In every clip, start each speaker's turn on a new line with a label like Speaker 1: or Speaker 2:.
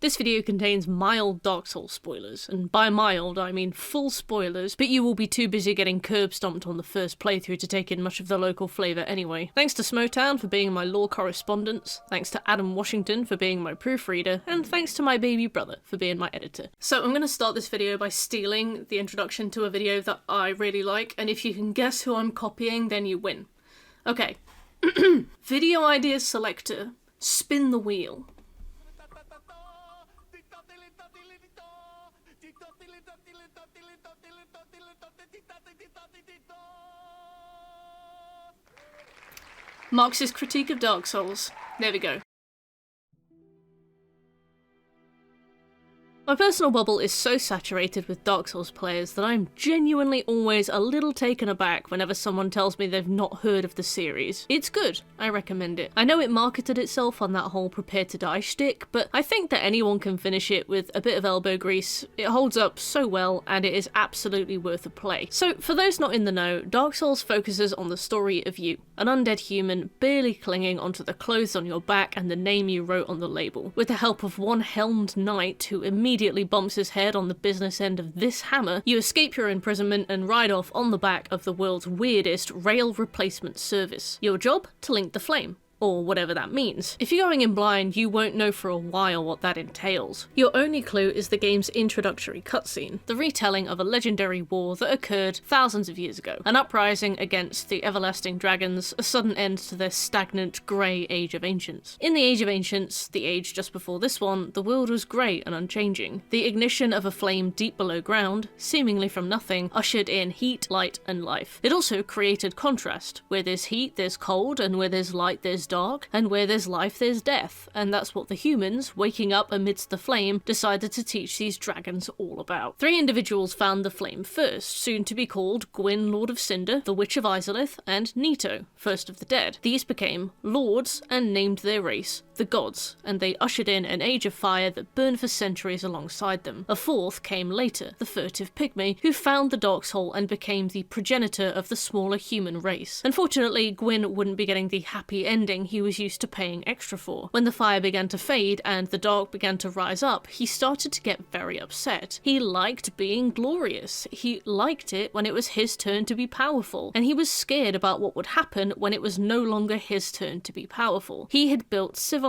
Speaker 1: This video contains mild Dark Souls spoilers, and by mild I mean full spoilers, but you will be too busy getting curb stomped on the first playthrough to take in much of the local flavour anyway. Thanks to Smotown for being my lore correspondent, thanks to Adam Washington for being my proofreader, and thanks to my baby brother for being my editor. So I'm going to start this video by stealing the introduction to a video that I really like, and if you can guess who I'm copying, then you win. Okay. Video ideas selector, spin the wheel. Marxist critique of Dark Souls. There we go. My personal bubble is so saturated with Dark Souls players that I'm genuinely always a little taken aback whenever someone tells me they've not heard of the series. It's good, I recommend it. I know it marketed itself on that whole prepare to die shtick, but I think that anyone can finish it with a bit of elbow grease. It holds up so well, and it is absolutely worth a play. So for those not in the know, Dark Souls focuses on the story of you, an undead human barely clinging onto the clothes on your back and the name you wrote on the label, with the help of one helmed knight who immediately bumps his head on the business end of this hammer. You escape your imprisonment and ride off on the back of the world's weirdest rail replacement service. Your job? To link the flame. Or whatever that means. If you're going in blind, you won't know for a while what that entails. Your only clue is the game's introductory cutscene, the retelling of a legendary war that occurred thousands of years ago. An uprising against the everlasting dragons, a sudden end to their stagnant, grey Age of Ancients. In the Age of Ancients, the age just before this one, the world was grey and unchanging. The ignition of a flame deep below ground, seemingly from nothing, ushered in heat, light, and life. It also created contrast. Where there's heat, there's cold, and where there's light, there's dark, and where there's life there's death, and that's what the humans, waking up amidst the flame, decided to teach these dragons all about. 3 individuals found the flame first, soon to be called Gwyn, Lord of Cinder, the Witch of Izalith, and Nito, First of the Dead. These became lords and named their race the gods, and they ushered in an age of fire that burned for centuries alongside them. A 4th came later, the furtive pygmy, who found the dark soul and became the progenitor of the smaller human race. Unfortunately, Gwyn wouldn't be getting the happy ending he was used to paying extra for. When the fire began to fade and the dark began to rise up, he started to get very upset. He liked being glorious. He liked it when it was his turn to be powerful, and he was scared about what would happen when it was no longer his turn to be powerful. He had built civilization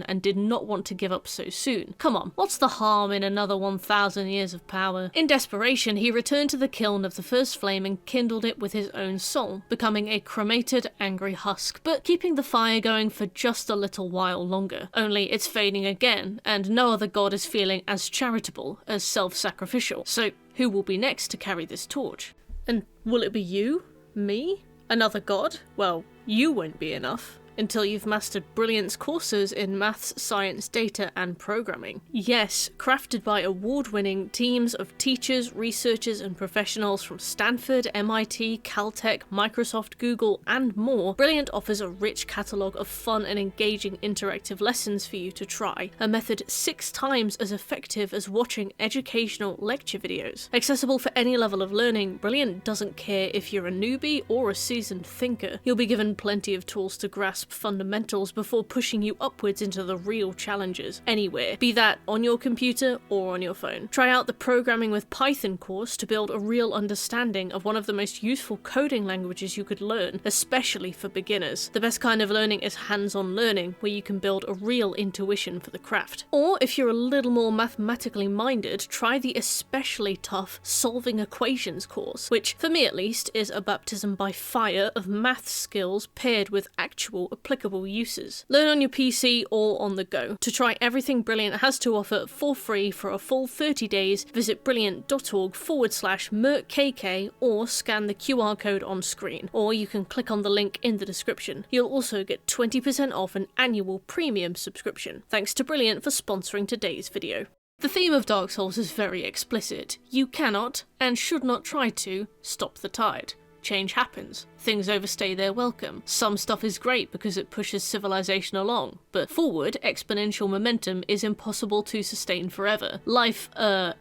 Speaker 1: and did not want to give up so soon. Come on, what's the harm in another 1,000 years of power? In desperation, he returned to the kiln of the first flame and kindled it with his own soul, becoming a cremated, angry husk, but keeping the fire going for just a little while longer. Only it's fading again, and no other god is feeling as charitable, as self-sacrificial. So who will be next to carry this torch? And will it be you? Me? Another god? Well, you won't be enough. Until you've mastered Brilliant's courses in maths, science, data, and programming. Yes, crafted by award-winning teams of teachers, researchers, and professionals from Stanford, MIT, Caltech, Microsoft, Google, and more, Brilliant offers a rich catalogue of fun and engaging interactive lessons for you to try, a method 6 times as effective as watching educational lecture videos. Accessible for any level of learning, Brilliant doesn't care if you're a newbie or a seasoned thinker. You'll be given plenty of tools to grasp fundamentals before pushing you upwards into the real challenges, anywhere, be that on your computer or on your phone. Try out the Programming with Python course to build a real understanding of one of the most useful coding languages you could learn, especially for beginners. The best kind of learning is hands-on learning, where you can build a real intuition for the craft. Or if you're a little more mathematically minded, try the especially tough Solving Equations course, which, for me at least, is a baptism by fire of math skills paired with actual applicable uses. Learn on your PC or on the go. To try everything Brilliant has to offer for free for a full 30 days, visit brilliant.org/merkkk or scan the QR code on screen, or you can click on the link in the description. You'll also get 20% off an annual premium subscription. Thanks to Brilliant for sponsoring today's video. The theme of Dark Souls is very explicit. You cannot, and should not try to, stop the tide. change happens. Things overstay their welcome. Some stuff is great because it pushes civilization along, but forward, exponential momentum is impossible to sustain forever. Life,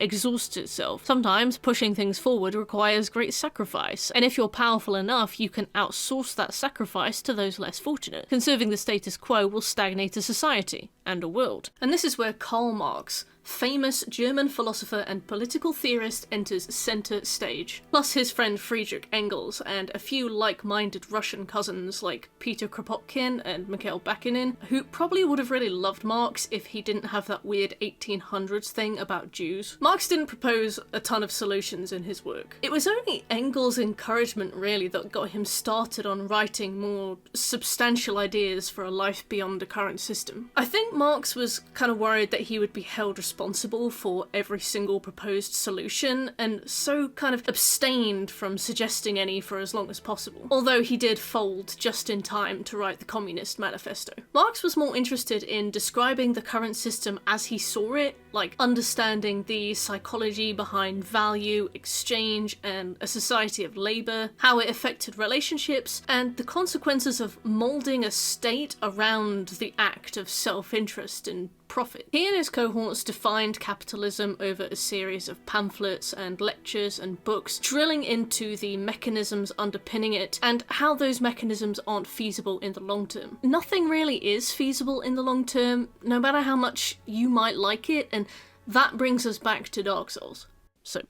Speaker 1: exhausts itself. Sometimes pushing things forward requires great sacrifice, and if you're powerful enough, you can outsource that sacrifice to those less fortunate. Conserving the status quo will stagnate a society, and a world. And this is where Karl Marx, famous German philosopher and political theorist, enters center stage. Plus his friend Friedrich Engels and a few like-minded Russian cousins like Peter Kropotkin and Mikhail Bakunin, who probably would have really loved Marx if he didn't have that weird 1800s thing about Jews. Marx didn't propose a ton of solutions in his work. It was only Engels' encouragement really that got him started on writing more substantial ideas for a life beyond the current system. I think Marx was kind of worried that he would be held responsible for every single proposed solution, and so kind of abstained from suggesting any for as long as possible. Although he did fold just in time to write the Communist Manifesto. Marx was more interested in describing the current system as he saw it, like understanding the psychology behind value, exchange, and a society of labour, how it affected relationships, and the consequences of moulding a state around the act of self-interest and profit. He and his cohorts defined capitalism over a series of pamphlets and lectures and books, drilling into the mechanisms underpinning it and how those mechanisms aren't feasible in the long term. Nothing really is feasible in the long term, no matter how much you might like it, and that brings us back to Dark Souls. So,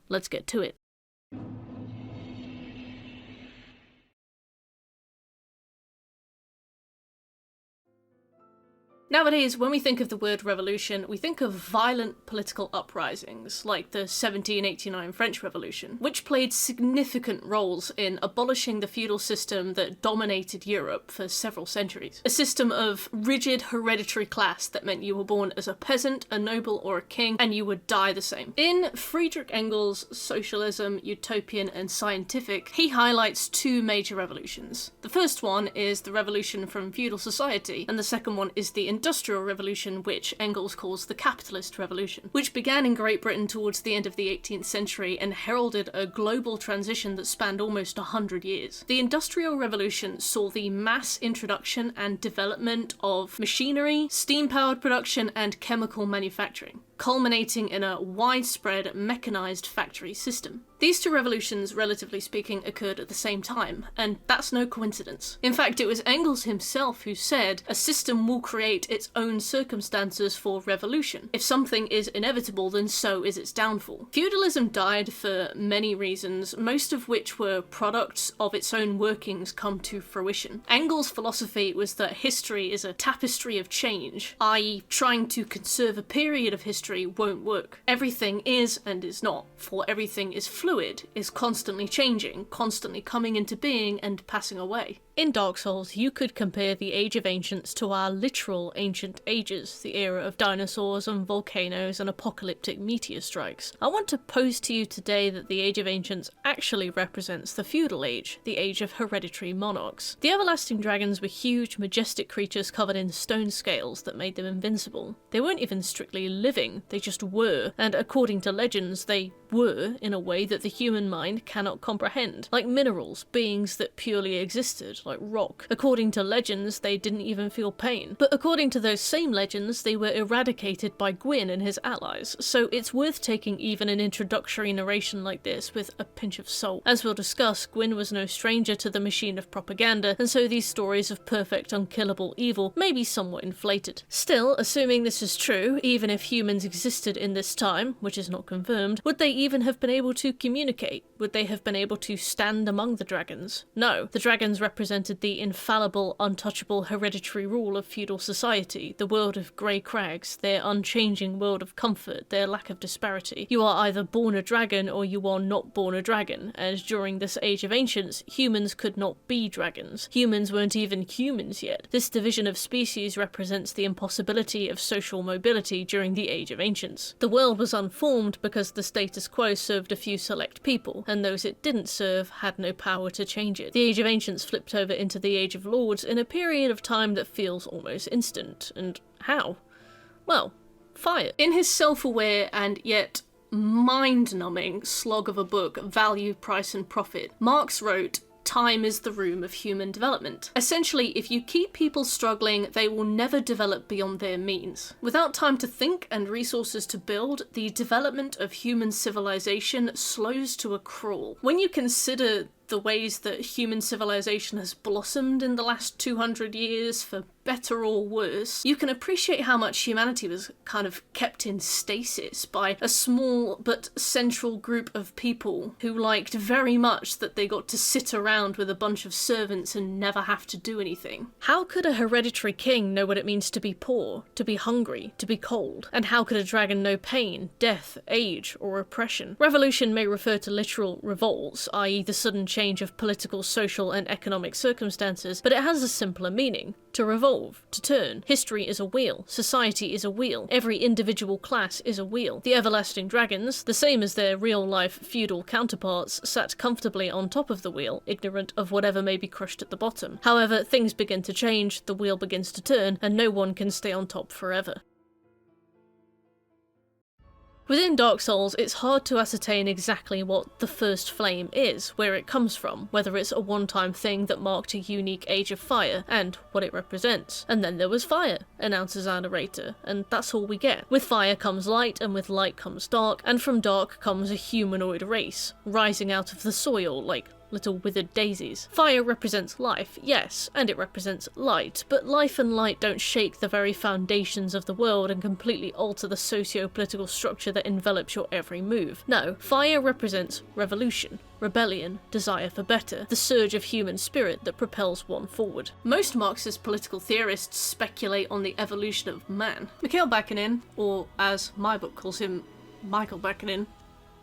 Speaker 1: let's get to it. Nowadays, when we think of the word revolution, we think of violent political uprisings, like the 1789 French Revolution, which played significant roles in abolishing the feudal system that dominated Europe for several centuries. A system of rigid hereditary class that meant you were born as a peasant, a noble, or a king, and you would die the same. In Friedrich Engels' Socialism, Utopian, and Scientific, he highlights two major revolutions. The first one is the revolution from feudal society, and the second one is the Industrial Revolution, which Engels calls the Capitalist Revolution, which began in Great Britain towards the end of the 18th century and heralded a global transition that spanned almost 100 years. The Industrial Revolution saw the mass introduction and development of machinery, steam-powered production, and chemical manufacturing, culminating in a widespread mechanized factory system. These two revolutions, relatively speaking, occurred at the same time, and that's no coincidence. In fact, it was Engels himself who said, "A system will create its own circumstances for revolution. If something is inevitable, then so is its downfall." Feudalism died for many reasons, most of which were products of its own workings come to fruition. Engels' philosophy was that history is a tapestry of change, i.e. trying to conserve a period of history won't work. Everything is and is not, for everything is fluid, is constantly changing, constantly coming into being and passing away. In Dark Souls, you could compare the Age of Ancients to our literal ancient ages, the era of dinosaurs and volcanoes and apocalyptic meteor strikes. I want to pose to you today that the Age of Ancients actually represents the feudal age, the age of hereditary monarchs. The everlasting dragons were huge, majestic creatures covered in stone scales that made them invincible. They weren't even strictly living, they just were, and according to legends, they were in a way that the human mind cannot comprehend, like minerals, beings that purely existed, like rock. According to legends, they didn't even feel pain. But according to those same legends, they were eradicated by Gwyn and his allies, so it's worth taking even an introductory narration like this with a pinch of salt. As we'll discuss, Gwyn was no stranger to the machine of propaganda, and so these stories of perfect, unkillable evil may be somewhat inflated. Still, assuming this is true, even if humans existed in this time, which is not confirmed, would they even have been able to communicate? Would they have been able to stand among the dragons? No. The dragons represented the infallible, untouchable hereditary rule of feudal society, the world of grey crags, their unchanging world of comfort, their lack of disparity. You are either born a dragon or you are not born a dragon, and during this Age of Ancients, humans could not be dragons. Humans weren't even humans yet. This division of species represents the impossibility of social mobility during the Age of Ancients. The world was unformed because the status quo served a few select people, and those it didn't serve had no power to change it. The Age of Ancients flipped over into the Age of Lords in a period of time that feels almost instant. And how? Well, fire. In his self-aware and yet mind-numbing slog of a book, Value, Price and Profit, Marx wrote, "Time is the room of human development. Essentially, if you keep people struggling, they will never develop beyond their means. Without time to think and resources to build, the development of human civilization slows to a crawl." When you consider the ways that human civilization has blossomed in the last 200 years, for better or worse, you can appreciate how much humanity was kind of kept in stasis by a small but central group of people who liked very much that they got to sit around with a bunch of servants and never have to do anything. How could a hereditary king know what it means to be poor, to be hungry, to be cold? And how could a dragon know pain, death, age, or oppression? Revolution may refer to literal revolts, i.e. the sudden change of political, social, and economic circumstances, but it has a simpler meaning. To revolve, to turn. History is a wheel. Society is a wheel. Every individual class is a wheel. The everlasting dragons, the same as their real-life feudal counterparts, sat comfortably on top of the wheel, ignorant of whatever may be crushed at the bottom. However, things begin to change, the wheel begins to turn, and no one can stay on top forever. Within Dark Souls, it's hard to ascertain exactly what the first flame is, where it comes from, whether it's a one-time thing that marked a unique age of fire, and what it represents. And then there was fire, announces our narrator, and that's all we get. With fire comes light, and with light comes dark, and from dark comes a humanoid race, rising out of the soil like little withered daisies. Fire represents life, yes, and it represents light, but life and light don't shake the very foundations of the world and completely alter the socio-political structure that envelops your every move. No, fire represents revolution, rebellion, desire for better, the surge of human spirit that propels one forward. Most Marxist political theorists speculate on the evolution of man. Mikhail Bakunin, or as my book calls him, Michael Bakunin,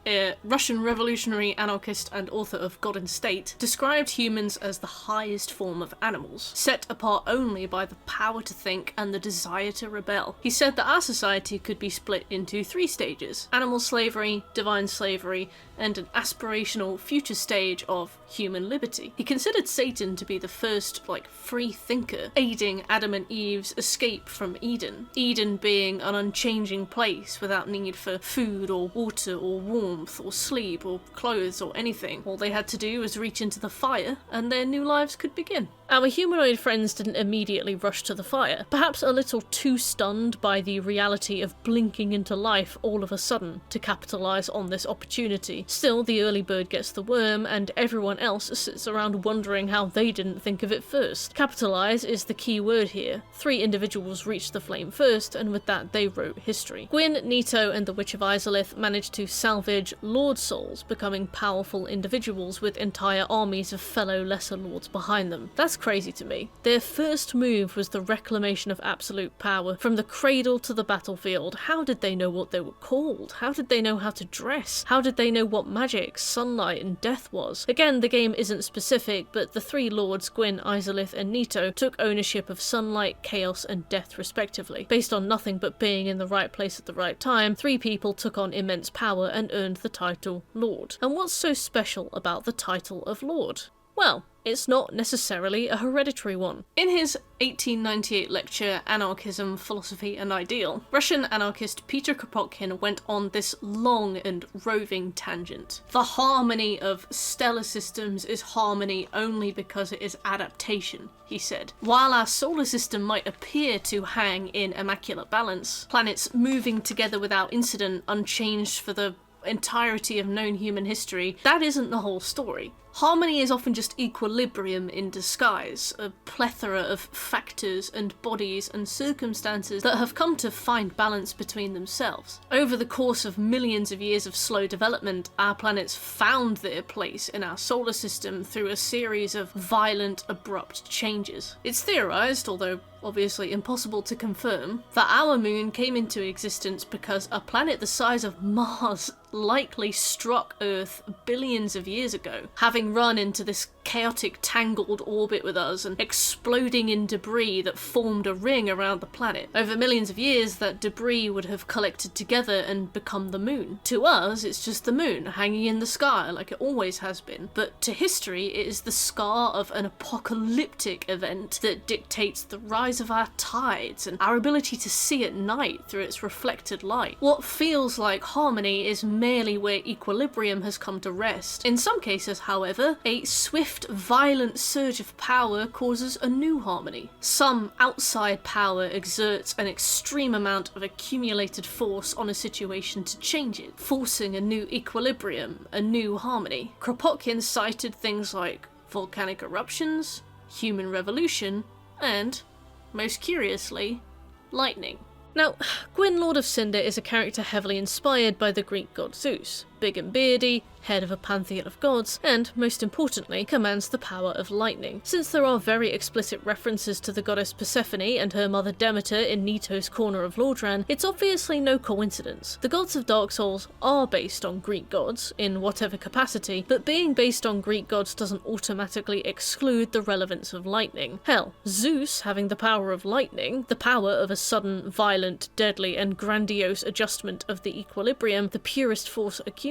Speaker 1: a Russian revolutionary anarchist and author of God and State, described humans as the highest form of animals, set apart only by the power to think and the desire to rebel. He said that our society could be split into 3 stages: animal slavery, divine slavery, and an aspirational future stage of human liberty. He considered Satan to be the first, free thinker, aiding Adam and Eve's escape from Eden. Eden being an unchanging place without need for food or water or warmth or sleep or clothes or anything. All they had to do was reach into the fire and their new lives could begin. Our humanoid friends didn't immediately rush to the fire, perhaps a little too stunned by the reality of blinking into life all of a sudden to capitalise on this opportunity. Still, the early bird gets the worm, and everyone else sits around wondering how they didn't think of it first. Capitalise is the key word here. 3 individuals reached the flame first, and with that they wrote history. Gwyn, Nito, and the Witch of Izalith managed to salvage Lord Souls, becoming powerful individuals with entire armies of fellow lesser lords behind them. That's crazy to me. Their first move was the reclamation of absolute power. From the cradle to the battlefield, how did they know what they were called? How did they know how to dress? How did they know what magic, sunlight, and death was? Again, the game isn't specific, but the 3 lords, Gwyn, Izalith, and Nito, took ownership of sunlight, chaos, and death respectively. Based on nothing but being in the right place at the right time, 3 people took on immense power and earned the title Lord. And what's so special about the title of Lord? Well, it's not necessarily a hereditary one. In his 1898 lecture, Anarchism, Philosophy and Ideal, Russian anarchist Peter Kropotkin went on this long and roving tangent. The harmony of stellar systems is harmony only because it is adaptation, he said. While our solar system might appear to hang in immaculate balance, planets moving together without incident, unchanged for the entirety of known human history, that isn't the whole story. Harmony is often just equilibrium in disguise, a plethora of factors and bodies and circumstances that have come to find balance between themselves. Over the course of millions of years of slow development, our planets found their place in our solar system through a series of violent, abrupt changes. It's theorized, although obviously impossible to confirm, that our moon came into existence because a planet the size of Mars likely struck Earth billions of years ago, having having run into this chaotic tangled orbit with us and exploding in debris that formed a ring around the planet. Over millions of years, that debris would have collected together and become the moon. To us, it's just the moon hanging in the sky like it always has been, but to history it is the scar of an apocalyptic event that dictates the rise of our tides and our ability to see at night through its reflected light. What feels like harmony is merely where equilibrium has come to rest. In some cases, however, a swift, violent surge of power causes a new harmony. Some outside power exerts an extreme amount of accumulated force on a situation to change it, forcing a new equilibrium, a new harmony. Kropotkin cited things like volcanic eruptions, human revolution, and, most curiously, lightning. Now, Gwyn, Lord of Cinder, is a character heavily inspired by the Greek god Zeus. Big and beardy, head of a pantheon of gods, and, most importantly, commands the power of lightning. Since there are very explicit references to the goddess Persephone and her mother Demeter in Nito's Corner of Lordran, it's obviously no coincidence. The gods of Dark Souls are based on Greek gods, in whatever capacity, but being based on Greek gods doesn't automatically exclude the relevance of lightning. Hell, Zeus having the power of lightning, the power of a sudden, violent, deadly, and grandiose adjustment of the equilibrium, the purest force accumulated,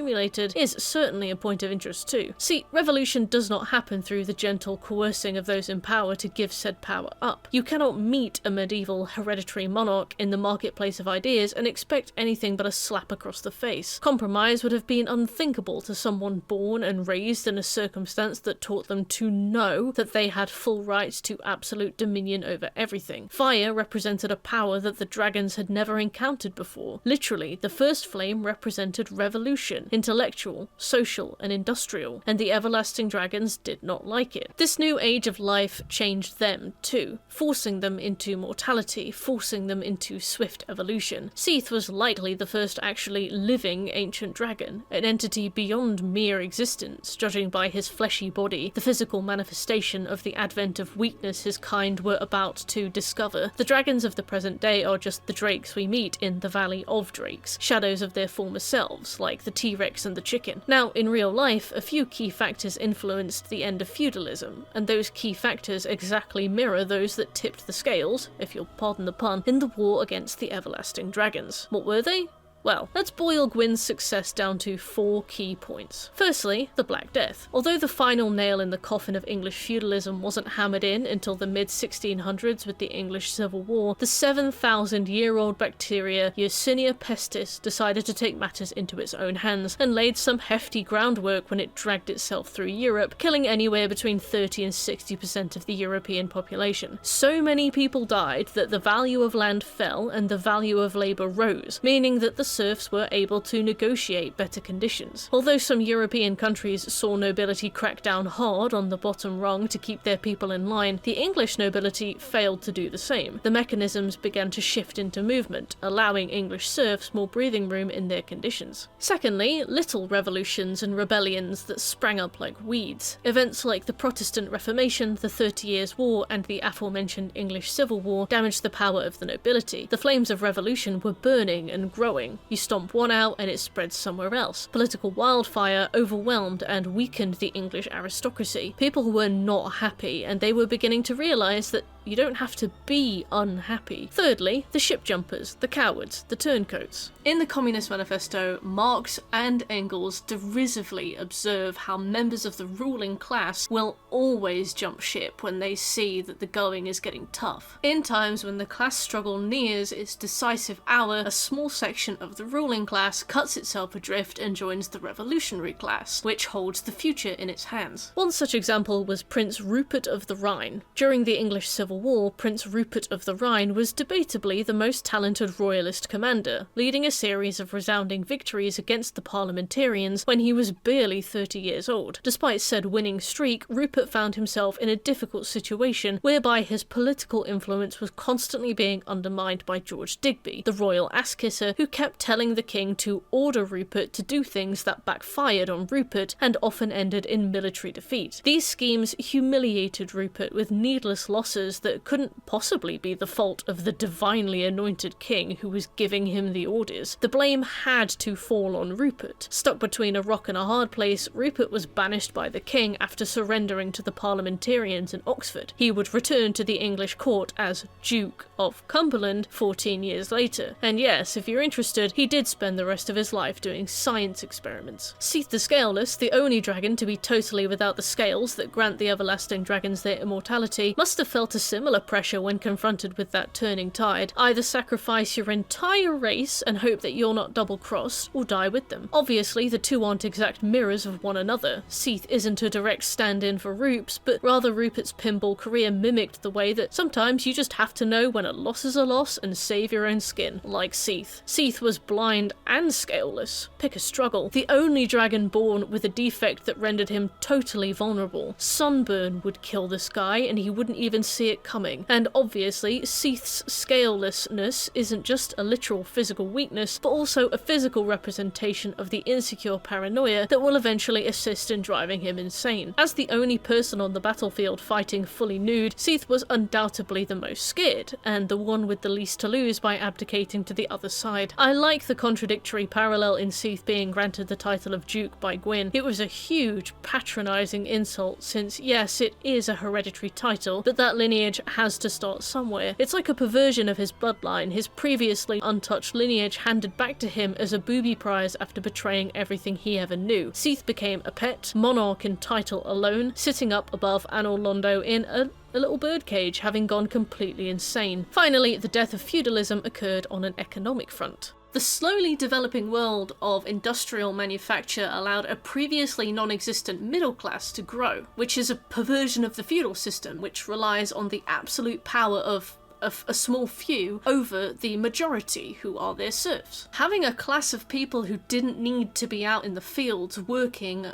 Speaker 1: is certainly a point of interest too. See, revolution does not happen through the gentle coercing of those in power to give said power up. You cannot meet a medieval hereditary monarch in the marketplace of ideas and expect anything but a slap across the face. Compromise would have been unthinkable to someone born and raised in a circumstance that taught them to know that they had full rights to absolute dominion over everything. Fire represented a power that the dragons had never encountered before. Literally, the first flame represented revolution, intellectual, social, and industrial, and the everlasting dragons did not like it. This new age of life changed them too, forcing them into mortality, forcing them into swift evolution. Seath was likely the first actually living ancient dragon, an entity beyond mere existence, judging by his fleshy body, the physical manifestation of the advent of weakness his kind were about to discover. The dragons of the present day are just the drakes we meet in the Valley of Drakes, shadows of their former selves, like the T-Rex and the chicken. Now, in real life, a few key factors influenced the end of feudalism, and those key factors exactly mirror those that tipped the scales, if you'll pardon the pun, in the war against the everlasting dragons. What were they? Well, let's boil Gwyn's success down to 4 key points. Firstly, the Black Death. Although the final nail in the coffin of English feudalism wasn't hammered in until the mid-1600s with the English Civil War, the 7,000-year-old bacteria Yersinia pestis decided to take matters into its own hands and laid some hefty groundwork when it dragged itself through Europe, killing anywhere between 30 and 60% of the European population. So many people died that the value of land fell and the value of labour rose, meaning that the serfs were able to negotiate better conditions. Although some European countries saw nobility crack down hard on the bottom rung to keep their people in line, the English nobility failed to do the same. The mechanisms began to shift into movement, allowing English serfs more breathing room in their conditions. Secondly, little revolutions and rebellions that sprang up like weeds. Events like the Protestant Reformation, the 30 Years' War, and the aforementioned English Civil War damaged the power of the nobility. The flames of revolution were burning and growing. You stomp one out and it spreads somewhere else. Political wildfire overwhelmed and weakened the English aristocracy. People were not happy, and they were beginning to realise that you don't have to be unhappy. Thirdly, the ship jumpers, the cowards, the turncoats. In the Communist Manifesto, Marx and Engels derisively observe how members of the ruling class will always jump ship when they see that the going is getting tough. In times when the class struggle nears its decisive hour, a small section of the ruling class cuts itself adrift and joins the revolutionary class, which holds the future in its hands. One such example was Prince Rupert of the Rhine. During the English Civil War, Prince Rupert of the Rhine was debatably the most talented royalist commander, leading a series of resounding victories against the parliamentarians when he was barely 30 years old. Despite said winning streak, Rupert found himself in a difficult situation whereby his political influence was constantly being undermined by George Digby, the royal ass-kisser who kept telling the king to order Rupert to do things that backfired on Rupert and often ended in military defeat. These schemes humiliated Rupert with needless losses that couldn't possibly be the fault of the divinely anointed king who was giving him the orders. The blame had to fall on Rupert. Stuck between a rock and a hard place, Rupert was banished by the king after surrendering to the parliamentarians in Oxford. He would return to the English court as Duke of Cumberland 14 years later. And yes, if you're interested, he did spend the rest of his life doing science experiments. Seath the Scaleless, the only dragon to be totally without the scales that grant the everlasting dragons their immortality, must have felt a similar pressure when confronted with that turning tide. Either sacrifice your entire race and hope that you're not double-crossed, or die with them. Obviously, the two aren't exact mirrors of one another. Seath isn't a direct stand-in for Rupes, but rather Rupert's pinball career mimicked the way that sometimes you just have to know when a loss is a loss and save your own skin, like Seath. Seath was blind and scaleless. Pick a struggle. The only dragon born with a defect that rendered him totally vulnerable. Sunburn would kill this guy and he wouldn't even see it coming. And obviously, Seath's scalelessness isn't just a literal physical weakness, but also a physical representation of the insecure paranoia that will eventually assist in driving him insane. As the only person on the battlefield fighting fully nude, Seath was undoubtedly the most scared, and the one with the least to lose by abdicating to the other side. I like the contradictory parallel in Seath being granted the title of Duke by Gwyn. It was a huge, patronising insult, since yes, it is a hereditary title, but that lineage has to start somewhere. It's like a perversion of his bloodline, his previously untouched lineage handed back to him as a booby prize after betraying everything he ever knew. Seath became a pet, monarch in title alone, sitting up above Londo in a little birdcage, having gone completely insane. Finally, the death of feudalism occurred on an economic front. The slowly developing world of industrial manufacture allowed a previously non-existent middle class to grow, which is a perversion of the feudal system, which relies on the absolute power of a small few over the majority who are their serfs. Having a class of people who didn't need to be out in the fields working,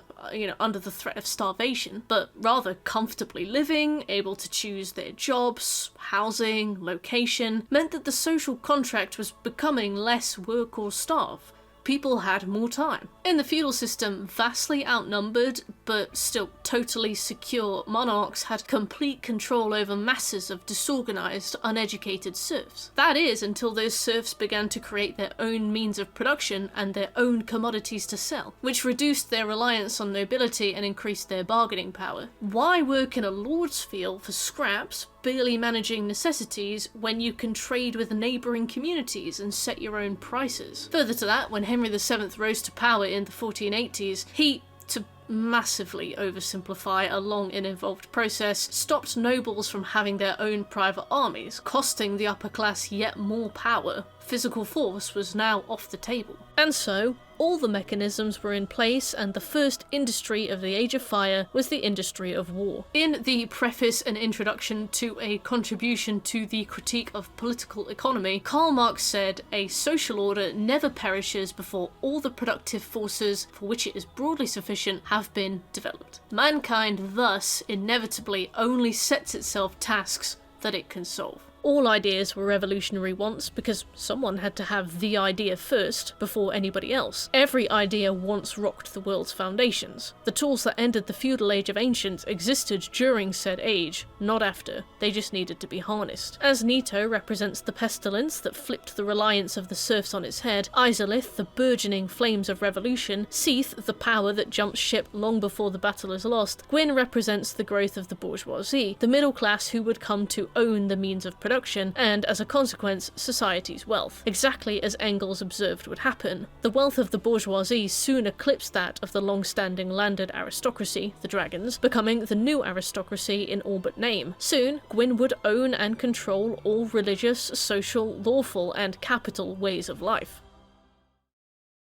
Speaker 1: under the threat of starvation, but rather comfortably living, able to choose their jobs, housing, location, meant that the social contract was becoming less work or starve. People had more time. In the feudal system, vastly outnumbered, but still totally secure monarchs had complete control over masses of disorganized, uneducated serfs. That is, until those serfs began to create their own means of production and their own commodities to sell, which reduced their reliance on nobility and increased their bargaining power. Why work in a lord's field for scraps, barely managing necessities, when you can trade with neighbouring communities and set your own prices? Further to that, when Henry VII rose to power in the 1480s, he, to massively oversimplify a long and involved process, stopped nobles from having their own private armies, costing the upper class yet more power. Physical force was now off the table. And so, all the mechanisms were in place, and the first industry of the Age of Fire was the industry of war. In the preface and introduction to a contribution to the critique of political economy, Karl Marx said, "A social order never perishes before all the productive forces for which it is broadly sufficient have been developed. Mankind thus inevitably only sets itself tasks that it can solve." All ideas were revolutionary once, because someone had to have the idea first, before anybody else. Every idea once rocked the world's foundations. The tools that ended the feudal age of ancients existed during said age, not after. They just needed to be harnessed. As Nito represents the pestilence that flipped the reliance of the serfs on its head, Izalith the burgeoning flames of revolution, Seath the power that jumps ship long before the battle is lost, Gwyn represents the growth of the bourgeoisie, the middle class who would come to own the means of production, and, as a consequence, society's wealth. Exactly as Engels observed would happen. The wealth of the bourgeoisie soon eclipsed that of the long-standing landed aristocracy, the dragons, becoming the new aristocracy in all but name. Soon, Gwyn would own and control all religious, social, lawful, and capital ways of life.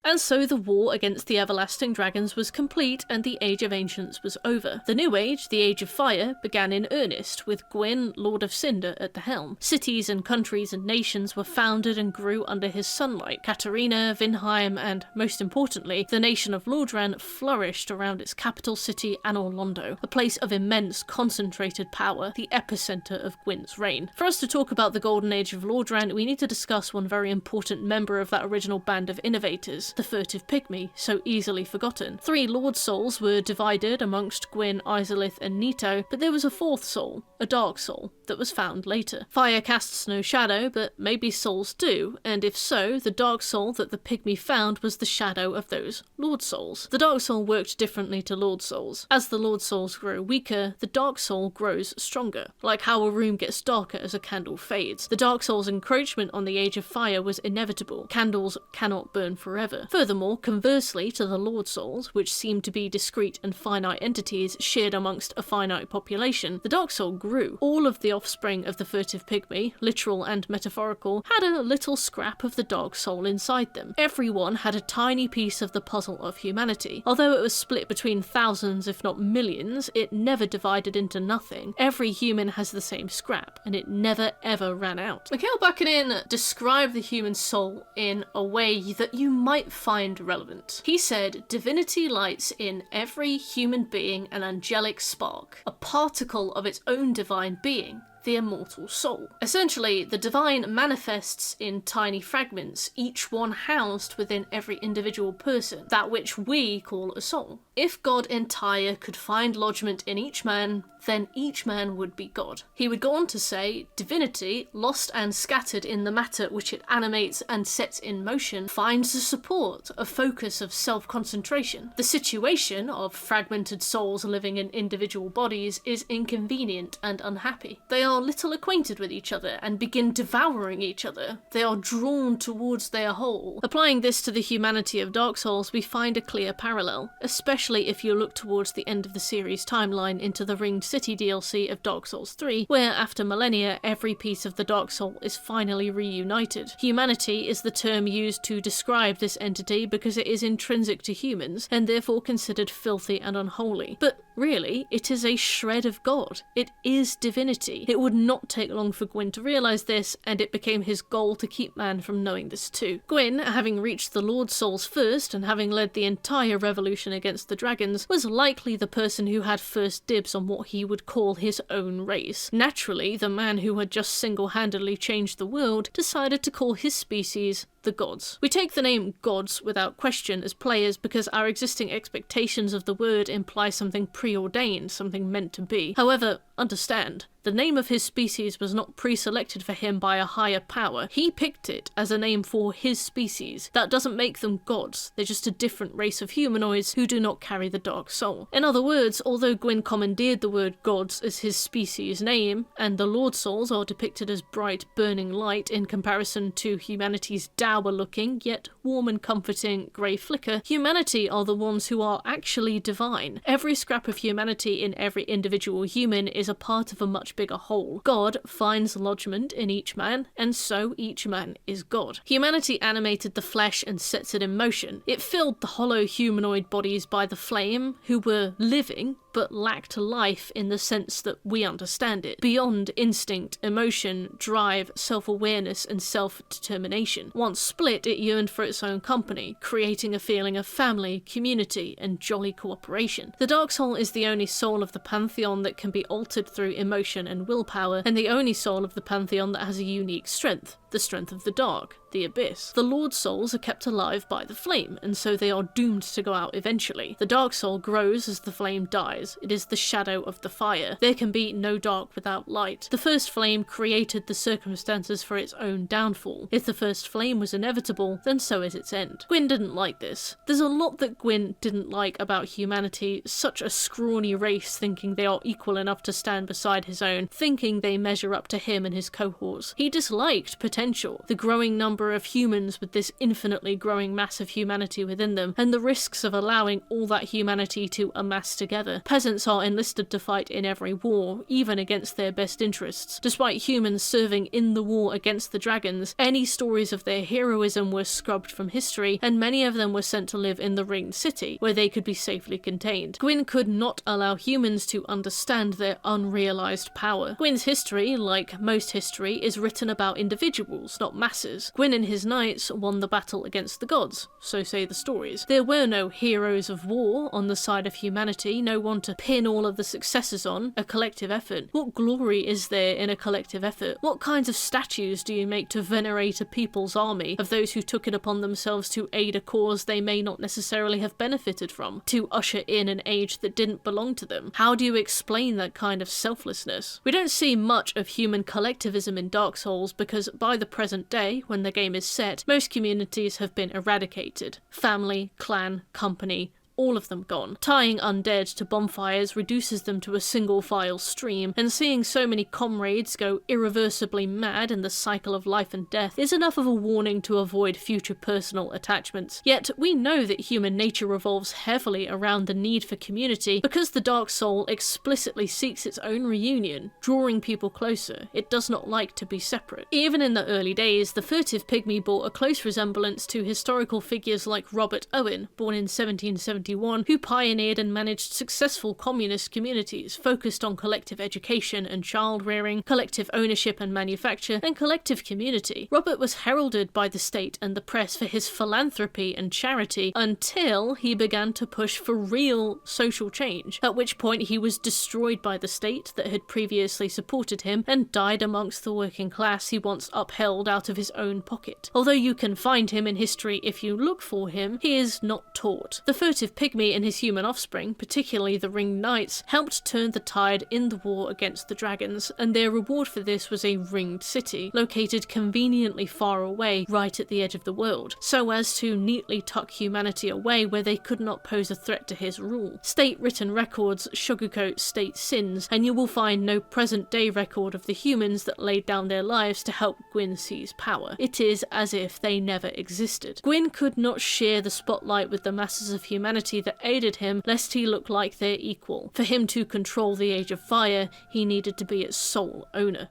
Speaker 1: And so the war against the everlasting dragons was complete, and the Age of Ancients was over. The new age, the Age of Fire, began in earnest, with Gwyn, Lord of Cinder, at the helm. Cities and countries and nations were founded and grew under his sunlight. Katarina, Vinheim, and, most importantly, the nation of Lordran flourished around its capital city, Londo, a place of immense concentrated power, the epicenter of Gwyn's reign. For us to talk about the golden age of Lordran, we need to discuss one very important member of that original band of innovators, the furtive pygmy, so easily forgotten. 3 Lord Souls were divided amongst Gwyn, Izalith and Nito, but there was a 4th soul, a dark soul, that was found later. Fire casts no shadow, but maybe souls do, and if so, the dark soul that the pygmy found was the shadow of those Lord Souls. The dark soul worked differently to Lord Souls. As the Lord Souls grow weaker, the dark soul grows stronger, like how a room gets darker as a candle fades. The dark soul's encroachment on the Age of Fire was inevitable. Candles cannot burn forever. Furthermore, conversely to the Lord Souls, which seem to be discrete and finite entities shared amongst a finite population, the dark soul grew. All of the offspring of the furtive pygmy, literal and metaphorical, had a little scrap of the dark soul inside them. Everyone had a tiny piece of the puzzle of humanity. Although it was split between thousands, if not millions, it never divided into nothing. Every human has the same scrap, and it never ever ran out. Mikhail Bakunin described the human soul in a way that you might find relevant. He said, "Divinity lights in every human being an angelic spark, a particle of its own divine being, the immortal soul." Essentially, the divine manifests in tiny fragments, each one housed within every individual person, that which we call a soul. If God entire could find lodgment in each man, then each man would be God. He would go on to say, divinity, lost and scattered in the matter which it animates and sets in motion, finds a support, a focus of self-concentration. The situation of fragmented souls living in individual bodies is inconvenient and unhappy. They are little acquainted with each other and begin devouring each other. They are drawn towards their whole. Applying this to the humanity of Dark Souls, we find a clear parallel, especially if you look towards the end of the series timeline into the Ringed City DLC of Dark Souls 3, where after millennia every piece of the Dark Soul is finally reunited. Humanity is the term used to describe this entity because it is intrinsic to humans and therefore considered filthy and unholy. But really, it is a shred of God. It is divinity. It would not take long for Gwyn to realise this, and it became his goal to keep man from knowing this too. Gwyn, having reached the Lord Souls first and having led the entire revolution against the dragons, was likely the person who had first dibs on what he would call his own race. Naturally, the man who had just single-handedly changed the world decided to call his species the gods. We take the name gods without question as players because our existing expectations of the word imply something preordained, something meant to be. However, understand, the name of his species was not pre-selected for him by a higher power. He picked it as a name for his species. That doesn't make them gods, they're just a different race of humanoids who do not carry the dark soul. In other words, although Gwyn commandeered the word gods as his species name, and the Lord Souls are depicted as bright burning light in comparison to humanity's dour-looking, yet warm and comforting grey flicker, humanity are the ones who are actually divine. Every scrap of humanity in every individual human is a part of a much bigger whole. God finds lodgment in each man, and so each man is God. Humanity animated the flesh and sets it in motion. It filled the hollow humanoid bodies by the flame, who were living, but lacked life in the sense that we understand it, beyond instinct, emotion, drive, self-awareness, and self-determination. Once split, it yearned for its own company, creating a feeling of family, community, and jolly cooperation. The Dark Soul is the only soul of the Pantheon that can be altered through emotion and willpower, and the only soul of the Pantheon that has a unique strength, the strength of the Dark, the Abyss. The Lord Souls are kept alive by the flame, and so they are doomed to go out eventually. The Dark Soul grows as the flame dies. It is the shadow of the fire. There can be no dark without light. The first flame created the circumstances for its own downfall. If the first flame was inevitable, then so is its end. Gwyn didn't like this. There's a lot that Gwyn didn't like about humanity, such a scrawny race thinking they are equal enough to stand beside his own, thinking they measure up to him and his cohorts. He disliked potential, the growing number of humans with this infinitely growing mass of humanity within them, and the risks of allowing all that humanity to amass together. Peasants are enlisted to fight in every war, even against their best interests. Despite humans serving in the war against the dragons, any stories of their heroism were scrubbed from history, and many of them were sent to live in the Ringed City, where they could be safely contained. Gwyn could not allow humans to understand their unrealized power. Gwyn's history, like most history, is written about individuals individuals, not masses. Gwyn and his knights won the battle against the gods, so say the stories. There were no heroes of war on the side of humanity, no one to pin all of the successes on, a collective effort. What glory is there in a collective effort? What kinds of statues do you make to venerate a people's army of those who took it upon themselves to aid a cause they may not necessarily have benefited from, to usher in an age that didn't belong to them? How do you explain that kind of selflessness? We don't see much of human collectivism in Dark Souls because by the present day, when the game is set, most communities have been eradicated. Family, clan, company, all of them gone. Tying undead to bonfires reduces them to a single file stream, and seeing so many comrades go irreversibly mad in the cycle of life and death is enough of a warning to avoid future personal attachments. Yet we know that human nature revolves heavily around the need for community because the Dark Soul explicitly seeks its own reunion, drawing people closer. It does not like to be separate. Even in the early days, the furtive pygmy bore a close resemblance to historical figures like Robert Owen, born in 1770, who pioneered and managed successful communist communities focused on collective education and child rearing, collective ownership and manufacture, and collective community. Robert was heralded by the state and the press for his philanthropy and charity until he began to push for real social change, at which point he was destroyed by the state that had previously supported him and died amongst the working class he once upheld out of his own pocket. Although you can find him in history if you look for him, he is not taught. The furtive pygmy and his human offspring, particularly the Ringed Knights, helped turn the tide in the war against the dragons, and their reward for this was a ringed city, located conveniently far away, right at the edge of the world, so as to neatly tuck humanity away where they could not pose a threat to his rule. State-written records sugarcoat state sins, and you will find no present-day record of the humans that laid down their lives to help Gwyn seize power. It is as if they never existed. Gwyn could not share the spotlight with the masses of humanity that aided him, lest he look like their equal. For him to control the Age of Fire, he needed to be its sole owner.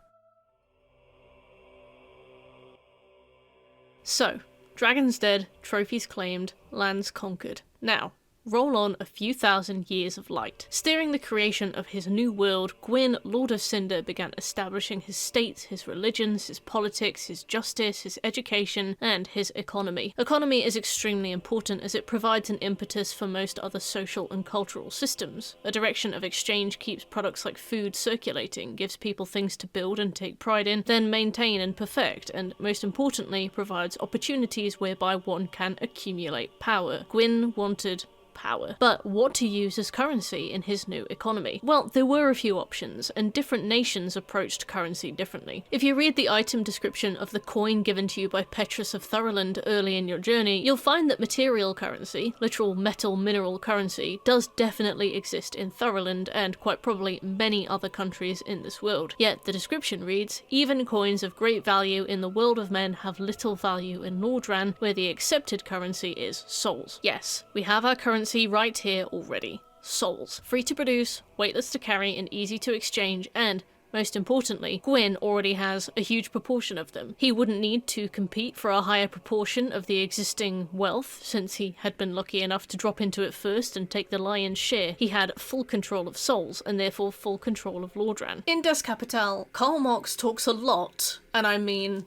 Speaker 1: So, dragons dead, trophies claimed, lands conquered. Now, roll on a few thousand years of light. Steering the creation of his new world, Gwyn, Lord of Cinder, began establishing his states, his religions, his politics, his justice, his education, and his economy. Economy is extremely important as it provides an impetus for most other social and cultural systems. A direction of exchange keeps products like food circulating, gives people things to build and take pride in, then maintain and perfect, and most importantly, provides opportunities whereby one can accumulate power. Gwyn wanted power. But what to use as currency in his new economy? Well, there were a few options, and different nations approached currency differently. If you read the item description of the coin given to you by Petrus of Thurland early in your journey, you'll find that material currency, literal metal mineral currency, does definitely exist in Thurland and quite probably many other countries in this world. Yet the description reads, even coins of great value in the world of men have little value in Lordran, where the accepted currency is souls. Yes, we have our currency right here already. Souls. Free to produce, weightless to carry, and easy to exchange, and most importantly, Gwyn already has a huge proportion of them. He wouldn't need to compete for a higher proportion of the existing wealth, since he had been lucky enough to drop into it first and take the lion's share. He had full control of souls, and therefore full control of Lordran. In Das Kapital, Karl Marx talks a lot, and I mean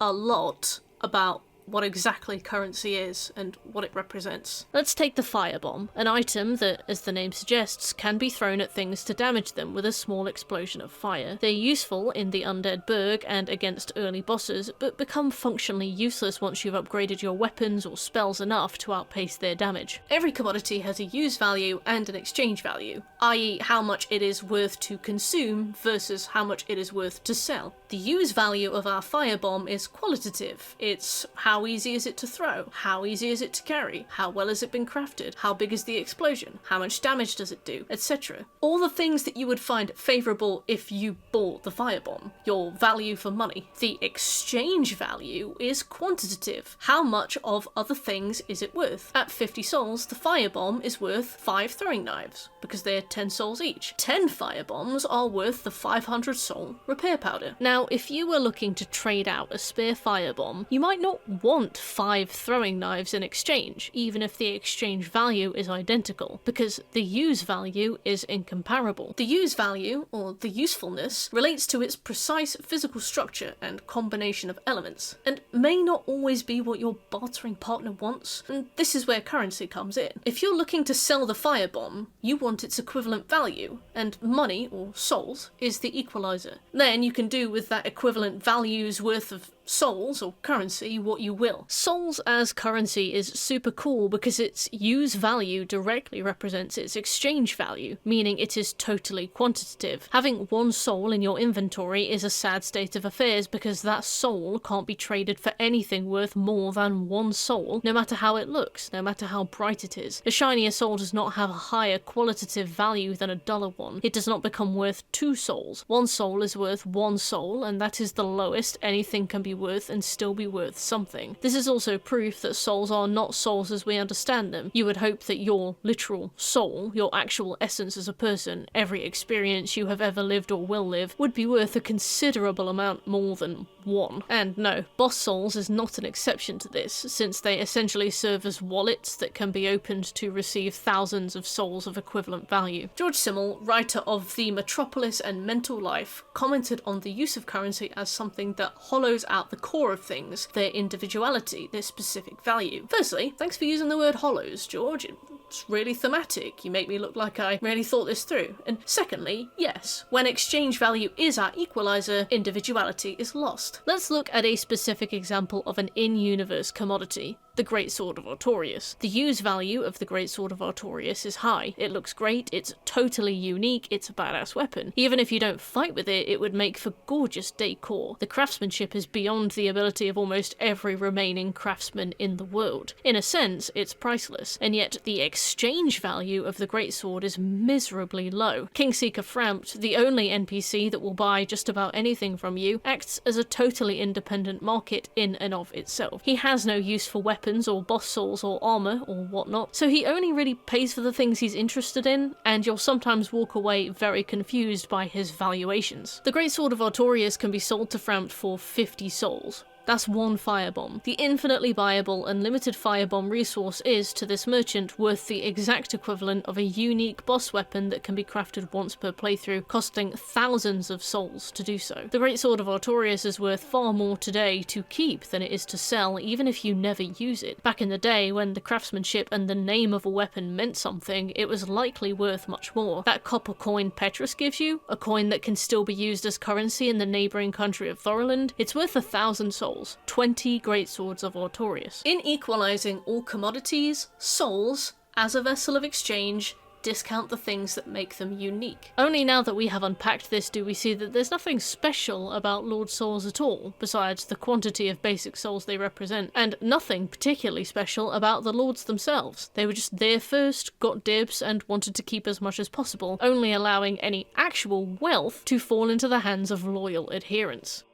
Speaker 1: a lot, about what exactly currency is and what it represents. Let's take the firebomb, an item that, as the name suggests, can be thrown at things to damage them with a small explosion of fire. They're useful in the Undead Burg and against early bosses, but become functionally useless once you've upgraded your weapons or spells enough to outpace their damage. Every commodity has a use value and an exchange value, i.e. how much it is worth to consume versus how much it is worth to sell. The use value of our firebomb is qualitative. It's how easy is it to throw? How easy is it to carry? How well has it been crafted? How big is the explosion? How much damage does it do? Etc. All the things that you would find favourable if you bought the firebomb. Your value for money. The exchange value is quantitative. How much of other things is it worth? At 50 souls, the firebomb is worth 5 throwing knives, because they're 10 souls each. 10 firebombs are worth the 500 soul repair powder. Now, Now, if you were looking to trade out a spare firebomb, you might not want 5 throwing knives in exchange, even if the exchange value is identical, because the use value is incomparable. The use value, or the usefulness, relates to its precise physical structure and combination of elements, and may not always be what your bartering partner wants, and this is where currency comes in. If you're looking to sell the firebomb, you want its equivalent value, and money, or souls, is the equalizer. Then you can do with that equivalent value's worth of souls, or currency, what you will. Souls as currency is super cool because its use value directly represents its exchange value, meaning it is totally quantitative. Having 1 soul in your inventory is a sad state of affairs because that soul can't be traded for anything worth more than 1 soul, no matter how it looks, no matter how bright it is. A shinier soul does not have a higher qualitative value than a duller one. It does not become worth 2 souls. 1 soul is worth 1 soul, and that is the lowest anything can be worth and still be worth something. This is also proof that souls are not souls as we understand them. You would hope that your literal soul, your actual essence as a person, every experience you have ever lived or will live, would be worth a considerable amount more than 1. And no, boss souls is not an exception to this, since they essentially serve as wallets that can be opened to receive thousands of souls of equivalent value. George Simmel, writer of The Metropolis and Mental Life, commented on the use of currency as something that hollows out the core of things, their individuality, their specific value. Firstly, thanks for using the word hollows, George. It's really thematic. You make me look like I really thought this through. And secondly, yes, when exchange value is our equalizer, individuality is lost. Let's look at a specific example of an in-universe commodity. The Greatsword of Artorias. The use value of the Greatsword of Artorias is high. It looks great, it's totally unique, it's a badass weapon. Even if you don't fight with it, it would make for gorgeous decor. The craftsmanship is beyond the ability of almost every remaining craftsman in the world. In a sense, it's priceless, and yet the exchange value of the Greatsword is miserably low. Kingseeker Frampt, the only NPC that will buy just about anything from you, acts as a totally independent market in and of itself. He has no use for weapons or boss souls or armor or whatnot, so he only really pays for the things he's interested in, and you'll sometimes walk away very confused by his valuations. The Greatsword of Artorias can be sold to Frampt for 50 souls. That's 1 firebomb. The infinitely buyable unlimited firebomb resource is, to this merchant, worth the exact equivalent of a unique boss weapon that can be crafted once per playthrough, costing thousands of souls to do so. The Greatsword of Artorias is worth far more today to keep than it is to sell, even if you never use it. Back in the day, when the craftsmanship and the name of a weapon meant something, it was likely worth much more. That copper coin Petrus gives you, a coin that can still be used as currency in the neighbouring country of Thoriland, it's worth 1,000 souls. 20 Greatswords of Artorias. In equalizing all commodities, souls, as a vessel of exchange, discount the things that make them unique. Only now that we have unpacked this do we see that there's nothing special about Lord Souls at all, besides the quantity of basic souls they represent, and nothing particularly special about the Lords themselves. They were just there first, got dibs, and wanted to keep as much as possible, only allowing any actual wealth to fall into the hands of loyal adherents.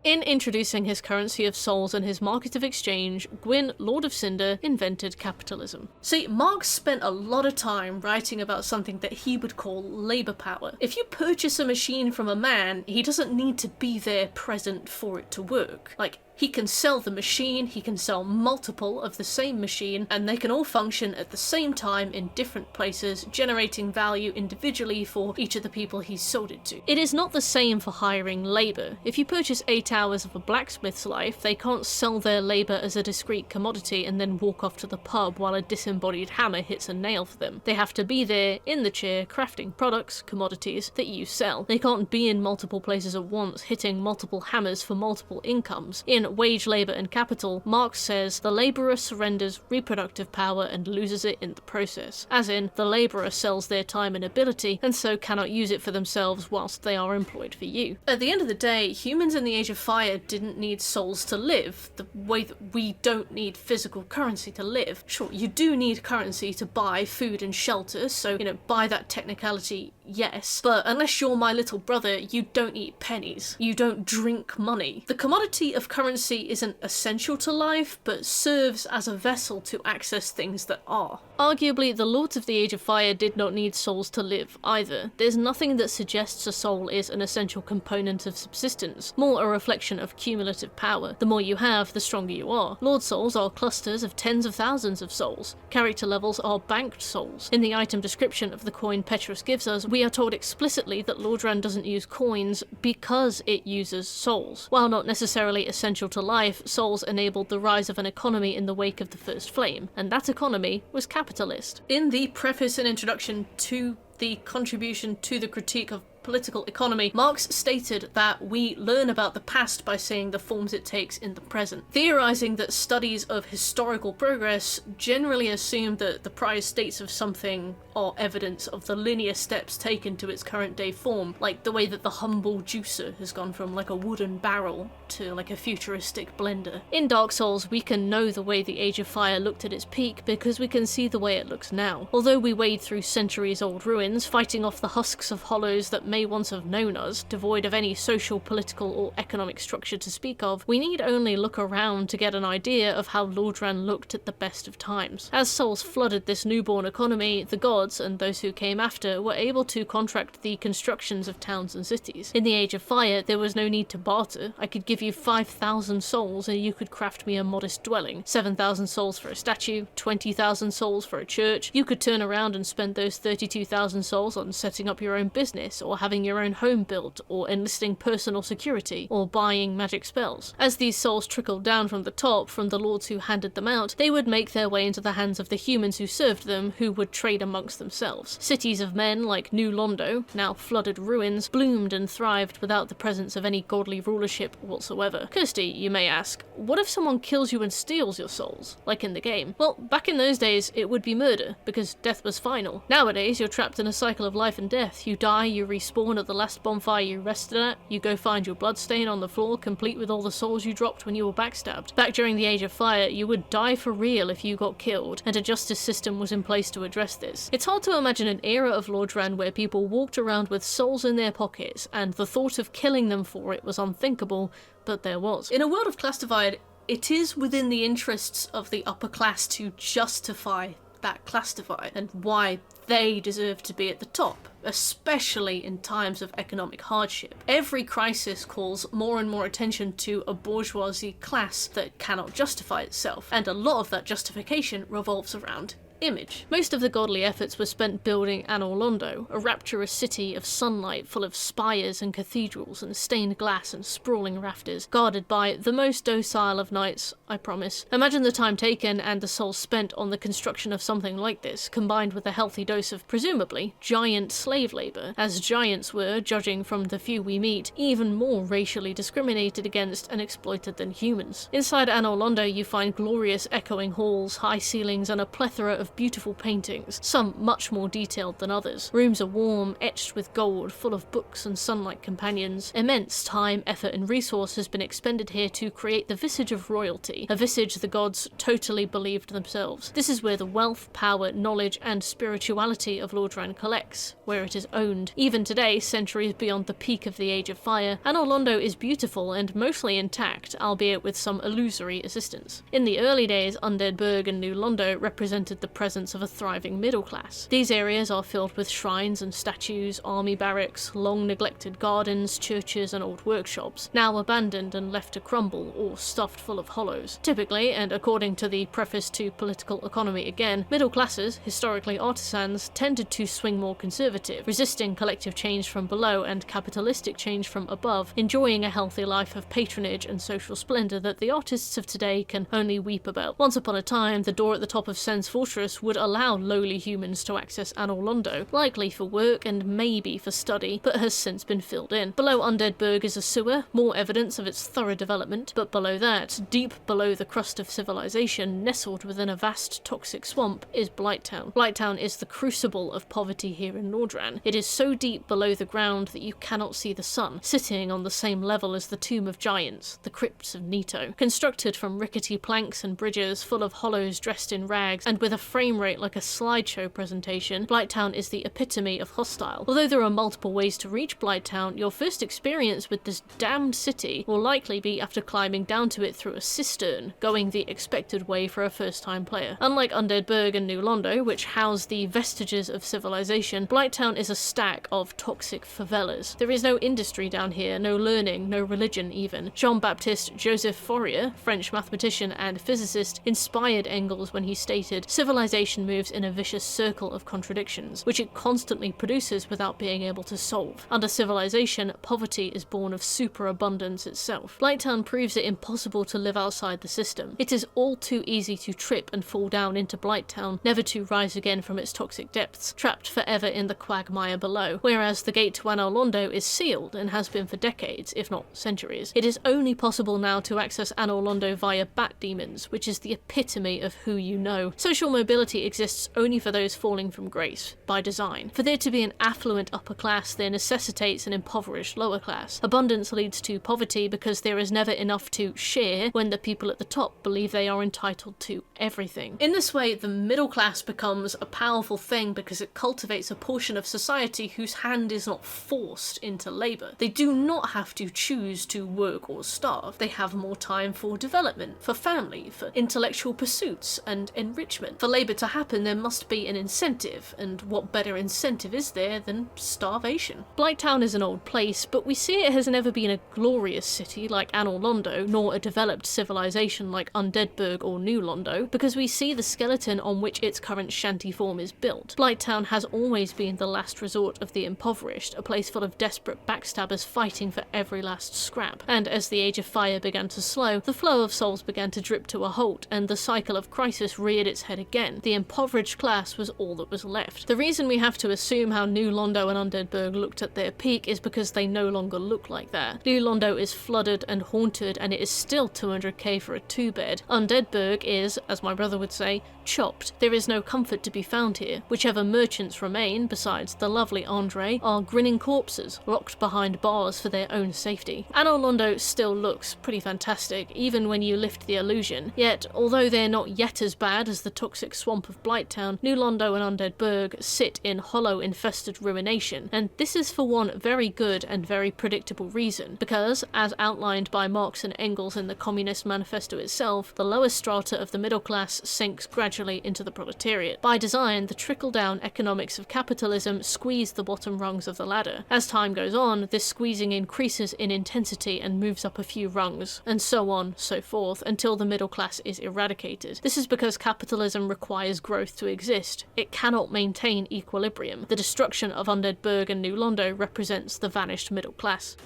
Speaker 1: In introducing his currency of souls and his market of exchange, Gwyn, Lord of Cinder, invented capitalism. See, Marx spent a lot of time writing about something that he would call labour power. If you purchase a machine from a man, he doesn't need to be there present for it to work. Like, he can sell the machine, he can sell multiple of the same machine, and they can all function at the same time in different places, generating value individually for each of the people he's sold it to. It is not the same for hiring labour. If you purchase 8 hours of a blacksmith's life, they can't sell their labour as a discrete commodity and then walk off to the pub while a disembodied hammer hits a nail for them. They have to be there, in the chair, crafting products, commodities, that you sell. They can't be in multiple places at once, hitting multiple hammers for multiple incomes. In Wage, Labour and Capital, Marx says the labourer surrenders reproductive power and loses it in the process, as in, the labourer sells their time and ability, and so cannot use it for themselves whilst they are employed for you. At the end of the day, humans in the Age of Fire didn't need souls to live, the way that we don't need physical currency to live. Sure, you do need currency to buy food and shelter, so, by that technicality, yes, but unless you're my little brother, you don't eat pennies. You don't drink money. The commodity of currency currency isn't essential to life, but serves as a vessel to access things that are. Arguably, the Lords of the Age of Fire did not need souls to live, either. There's nothing that suggests a soul is an essential component of subsistence, more a reflection of cumulative power. The more you have, the stronger you are. Lord souls are clusters of tens of thousands of souls. Character levels are banked souls. In the item description of the coin Petrus gives us, we are told explicitly that Lordran doesn't use coins because it uses souls. While not necessarily essential to life, souls enabled the rise of an economy in the wake of the First Flame, and that economy was capitalist. In the preface and introduction to the contribution to the critique of political economy, Marx stated that we learn about the past by seeing the forms it takes in the present, theorizing that studies of historical progress generally assume that the prior states of something are evidence of the linear steps taken to its current day form, like the way that the humble juicer has gone from like a wooden barrel to like a futuristic blender. In Dark Souls, we can know the way the Age of Fire looked at its peak because we can see the way it looks now. Although we wade through centuries-old ruins, fighting off the husks of hollows that may once have known us, devoid of any social, political, or economic structure to speak of, we need only look around to get an idea of how Lordran looked at the best of times. As souls flooded this newborn economy, the gods, and those who came after, were able to contract the constructions of towns and cities. In the Age of Fire, there was no need to barter. I could give you 5,000 souls and you could craft me a modest dwelling. 7,000 souls for a statue, 20,000 souls for a church. You could turn around and spend those 32,000 souls on setting up your own business, or having your own home built, or enlisting personal security, or buying magic spells. As these souls trickled down from the top, from the lords who handed them out, they would make their way into the hands of the humans who served them, who would trade amongst themselves. Cities of men like New Londo, now flooded ruins, bloomed and thrived without the presence of any godly rulership whatsoever. Kirsty, you may ask, what if someone kills you and steals your souls, like in the game? Well, back in those days, it would be murder, because death was final. Nowadays, you're trapped in a cycle of life and death. You die, you respawn at the last bonfire you rested at, you go find your bloodstain on the floor, complete with all the souls you dropped when you were backstabbed. Back during the Age of Fire, you would die for real if you got killed, and a justice system was in place to address this. It's hard to imagine an era of Lordran where people walked around with souls in their pockets, and the thought of killing them for it was unthinkable, but there was. In a world of class divide, it is within the interests of the upper class to justify that class divide, and why they deserve to be at the top, especially in times of economic hardship. Every crisis calls more and more attention to a bourgeoisie class that cannot justify itself, and a lot of that justification revolves around image. Most of the godly efforts were spent building Londo, a rapturous city of sunlight full of spires and cathedrals and stained glass and sprawling rafters, guarded by the most docile of knights, I promise. Imagine the time taken and the souls spent on the construction of something like this, combined with a healthy dose of, presumably, giant slave labour, as giants were, judging from the few we meet, even more racially discriminated against and exploited than humans. Inside Londo you find glorious echoing halls, high ceilings, and a plethora of beautiful paintings, some much more detailed than others. Rooms are warm, etched with gold, full of books and sunlight companions. Immense time, effort and resource has been expended here to create the visage of royalty, a visage the gods totally believed themselves. This is where the wealth, power, knowledge and spirituality of Lordran collects, where it is owned. Even today, centuries beyond the peak of the Age of Fire, Londo is beautiful and mostly intact, albeit with some illusory assistance. In the early days, Undead Burg and New Londo represented the presence of a thriving middle class. These areas are filled with shrines and statues, army barracks, long neglected gardens, churches and old workshops, now abandoned and left to crumble or stuffed full of hollows. Typically, and according to the preface to Political Economy again, middle classes, historically artisans, tended to swing more conservative, resisting collective change from below and capitalistic change from above, enjoying a healthy life of patronage and social splendour that the artists of today can only weep about. Once upon a time, the door at the top of Sen's Fortress would allow lowly humans to access Londo, likely for work and maybe for study, but has since been filled in. Below Undead Burg is a sewer, more evidence of its thorough development, but below that, deep below the crust of civilization, nestled within a vast toxic swamp, is Blighttown. Blighttown is the crucible of poverty here in Lordran. It is so deep below the ground that you cannot see the sun, sitting on the same level as the Tomb of Giants, the crypts of Nito. Constructed from rickety planks and bridges, full of hollows dressed in rags, and with a frame rate like a slideshow presentation, Blighttown is the epitome of hostile. Although there are multiple ways to reach Blighttown, your first experience with this damned city will likely be after climbing down to it through a cistern, going the expected way for a first-time player. Unlike Undead Burg and New Londo, which house the vestiges of civilization, Blighttown is a stack of toxic favelas. There is no industry down here, no learning, no religion even. Jean-Baptiste Joseph Fourier, French mathematician and physicist, inspired Engels when he stated, "Civilization moves in a vicious circle of contradictions, which it constantly produces without being able to solve. Under civilization, poverty is born of superabundance itself." Blighttown proves it impossible to live outside the system. It is all too easy to trip and fall down into Blighttown, never to rise again from its toxic depths, trapped forever in the quagmire below, whereas the gate to Anor Londo is sealed and has been for decades, if not centuries. It is only possible now to access Anor Londo via bat demons, which is the epitome of who you know. Social mobility exists only for those falling from grace, by design. For there to be an affluent upper class, there necessitates an impoverished lower class. Abundance leads to poverty because there is never enough to share when the people at the top believe they are entitled to everything. In this way, the middle class becomes a powerful thing because it cultivates a portion of society whose hand is not forced into labour. They do not have to choose to work or starve. They have more time for development, for family, for intellectual pursuits and enrichment. For labour to happen, there must be an incentive, and what better incentive is there than starvation? Blighttown is an old place, but we see it has never been a glorious city like Anor Londo, nor a developed civilization like Undead Burg or New Londo, because we see the skeleton on which its current shanty form is built. Blighttown has always been the last resort of the impoverished, a place full of desperate backstabbers fighting for every last scrap. And as the Age of Fire began to slow, the flow of souls began to drip to a halt, and the cycle of crisis reared its head again. The impoverished class was all that was left. The reason we have to assume how New Londo and Undead Burg looked at their peak is because they no longer look like that. New Londo is flooded and haunted, and it is still 200k for a 2-bed. Undead Burg is, as my brother would say, chopped. There is no comfort to be found here. Whichever merchants remain, besides the lovely Andre, are grinning corpses, locked behind bars for their own safety. Anor Londo still looks pretty fantastic, even when you lift the illusion. Yet, although they're not yet as bad as the toxic swamp of Blighttown, New Londo and Undead Burg sit in hollow-infested ruination, and this is for one very good and very predictable reason, because, as outlined by Marx and Engels in the Communist Manifesto itself, the lower strata of the middle class sinks gradually into the proletariat. By design, the trickle-down economics of capitalism squeeze the bottom rungs of the ladder. As time goes on, this squeezing increases in intensity and moves up a few rungs, and so on, so forth, until the middle class is eradicated. This is because capitalism requires growth to exist. It cannot maintain equilibrium. The destruction of Undead Burg and New Londo represents the vanished middle class.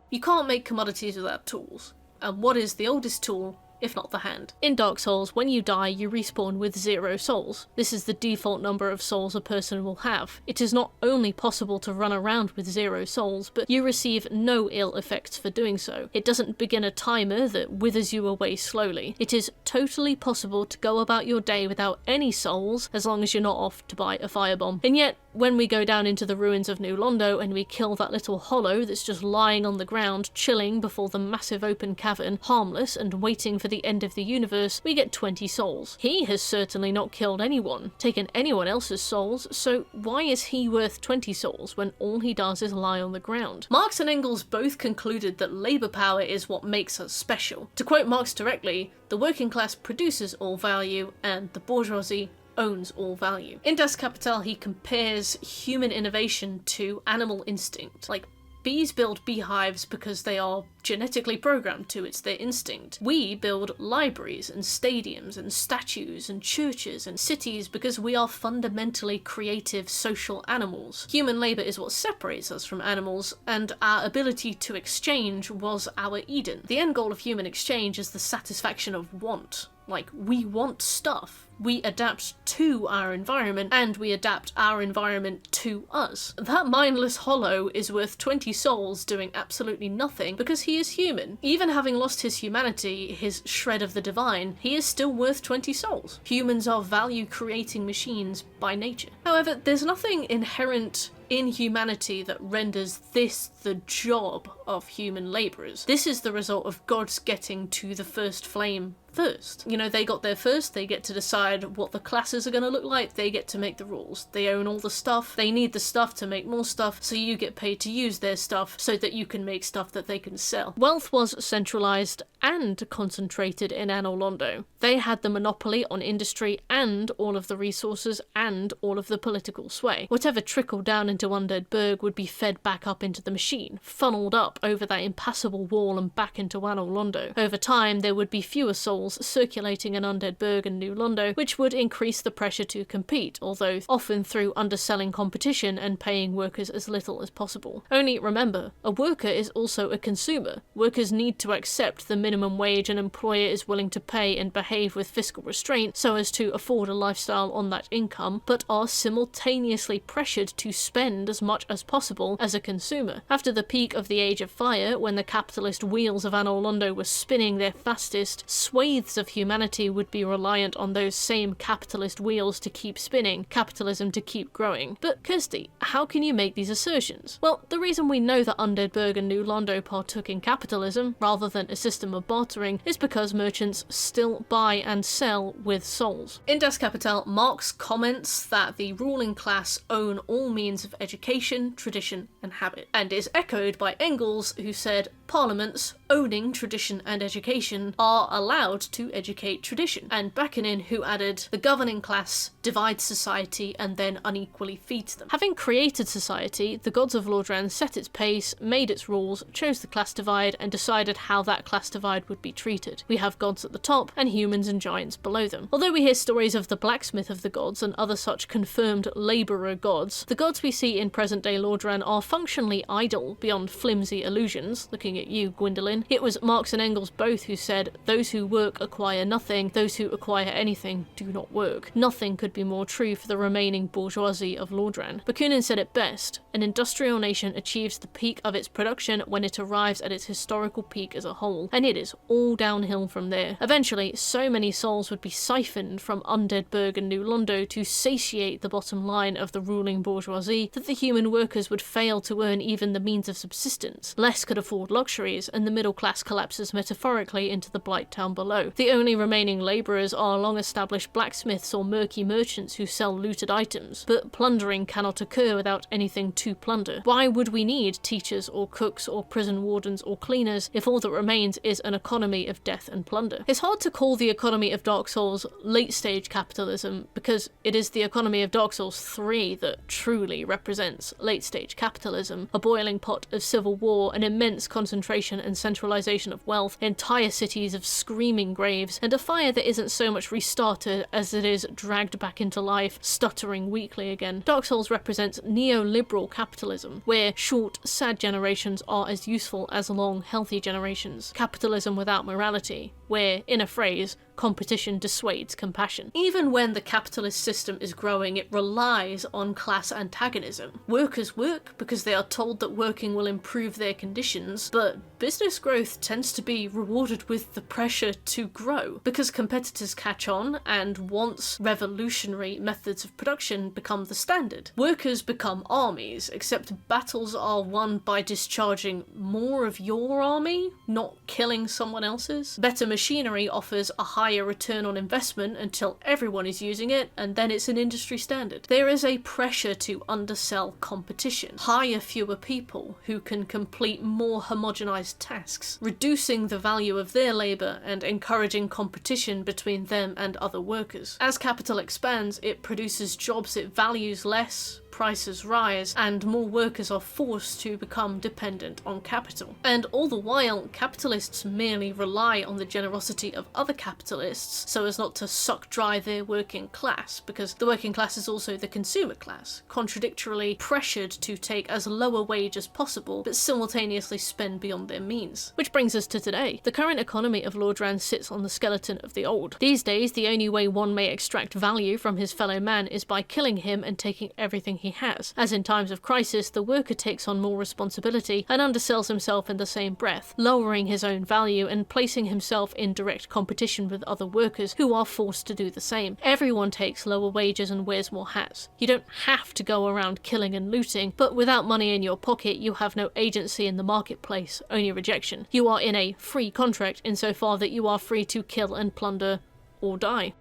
Speaker 1: You can't make commodities without tools, and what is the oldest tool if not the hand? In Dark Souls, when you die, you respawn with 0 souls. This is the default number of souls a person will have. It is not only possible to run around with 0 souls, but you receive no ill effects for doing so. It doesn't begin a timer that withers you away slowly. It is totally possible to go about your day without any souls, as long as you're not off to buy a firebomb. And yet, when we go down into the ruins of New Londo and we kill that little hollow that's just lying on the ground, chilling before the massive open cavern, harmless and waiting for the end of the universe, we get 20 souls. He has certainly not killed anyone, taken anyone else's souls, so why is he worth 20 souls when all he does is lie on the ground? Marx and Engels both concluded that labour power is what makes us special. To quote Marx directly, the working class produces all value and the bourgeoisie owns all value. In Das Kapital, he compares human innovation to animal instinct. Like, bees build beehives because they are genetically programmed to, it's their instinct. We build libraries and stadiums and statues and churches and cities because we are fundamentally creative social animals. Human labour is what separates us from animals, and our ability to exchange was our Eden. The end goal of human exchange is the satisfaction of want. Like, we want stuff. We adapt to our environment, and we adapt our environment to us. That mindless hollow is worth 20 souls doing absolutely nothing because he is human. Even having lost his humanity, his shred of the divine, he is still worth 20 souls. Humans are value-creating machines by nature. However, there's nothing inherent inhumanity that renders this the job of human labourers. This is the result of gods getting to the first flame first. You know, they got there first, they get to decide what the classes are going to look like, they get to make the rules. They own all the stuff, they need the stuff to make more stuff, so you get paid to use their stuff so that you can make stuff that they can sell. Wealth was centralised and concentrated in Anno Londo. They had the monopoly on industry and all of the resources and all of the political sway. Whatever trickled down into Undead Burg would be fed back up into the machine, funneled up over that impassable wall and back into Anno Londo. Over time, there would be fewer souls circulating in Undead Burg and New Londo, which would increase the pressure to compete, although often through underselling competition and paying workers as little as possible. Only remember, a worker is also a consumer. Workers need to accept the minimum wage an employer is willing to pay and behave with fiscal restraint so as to afford a lifestyle on that income, but are simultaneously pressured to spend as much as possible as a consumer. After the peak of the Age of Fire, when the capitalist wheels of Anno Londo were spinning their fastest, swathes of humanity would be reliant on those same capitalist wheels to keep spinning, capitalism to keep growing. But Kirsty, how can you make these assertions? Well, the reason we know that Undead Burg and New Londo partook in capitalism, rather than a system of bartering, is because merchants still buy and sell with souls. In Das Kapital, Marx comments that the ruling class own all means of education, tradition, and habit, and is echoed by Engels, who said parliaments owning tradition and education are allowed to educate tradition, and Bakunin, who added the governing class divides society and then unequally feeds them. Having created society, the gods of Lordran set its pace, made its rules, chose the class divide, and decided how that class divide would be treated. We have gods at the top and humans and giants below them. Although we hear stories of the blacksmith of the gods and other such confirmed labourer gods, the gods we see in present-day Lordran are functionally idle beyond flimsy illusions. Looking at you, Gwendolyn. It was Marx and Engels both who said, those who work acquire nothing, those who acquire anything do not work. Nothing could be more true for the remaining bourgeoisie of Lordran. Bakunin said it best, an industrial nation achieves the peak of its production when it arrives at its historical peak as a whole, and it is all downhill from there. Eventually, so many souls would be siphoned from Undead Burg and New Londo to satiate the bottom line of the ruling bourgeoisie that the human workers would fail to earn even the means of subsistence. Less could afford luxuries, and the middle class collapses metaphorically into the blight town below. The only remaining labourers are long-established blacksmiths or murky merchants who sell looted items, but plundering cannot occur without anything to plunder. Why would we need teachers or cooks or prison wardens or cleaners if all that remains is an economy of death and plunder? It's hard to call the economy of Dark Souls late-stage capitalism, because it is the economy of Dark Souls 3 that truly represents late-stage capitalism, a boiling pot of civil war, an immense concentration and centralisation of wealth, entire cities of screaming graves, and a fire that isn't so much restarted as it is dragged back into life, stuttering weakly again. Dark Souls represents neoliberal capitalism, where short, sad generations are as useful as long, healthy generations. Capitalism without morality, where, in a phrase, competition dissuades compassion. Even when the capitalist system is growing, it relies on class antagonism. Workers work because they are told that working will improve their conditions, but business growth tends to be rewarded with the pressure to grow, because competitors catch on, and once revolutionary methods of production become the standard, workers become armies, except battles are won by discharging more of your army, not killing someone else's. Better machinery offers a higher return on investment until everyone is using it, and then it's an industry standard. There is a pressure to undersell competition, hire fewer people who can complete more homogenized tasks, reducing the value of their labour and encouraging competition between them and other workers. As capital expands, it produces jobs it values less, prices rise, and more workers are forced to become dependent on capital. And all the while, capitalists merely rely on the generosity of other capitalists so as not to suck dry their working class, because the working class is also the consumer class, contradictorily pressured to take as low a wage as possible, but simultaneously spend beyond their means. Which brings us to today. The current economy of Lordran sits on the skeleton of the old. These days, the only way one may extract value from his fellow man is by killing him and taking everything he has, as in times of crisis the worker takes on more responsibility and undersells himself in the same breath, lowering his own value and placing himself in direct competition with other workers who are forced to do the same. Everyone takes lower wages and wears more hats. You don't have to go around killing and looting, but without money in your pocket you have no agency in the marketplace, only rejection. You are in a free contract insofar that you are free to kill and plunder or die.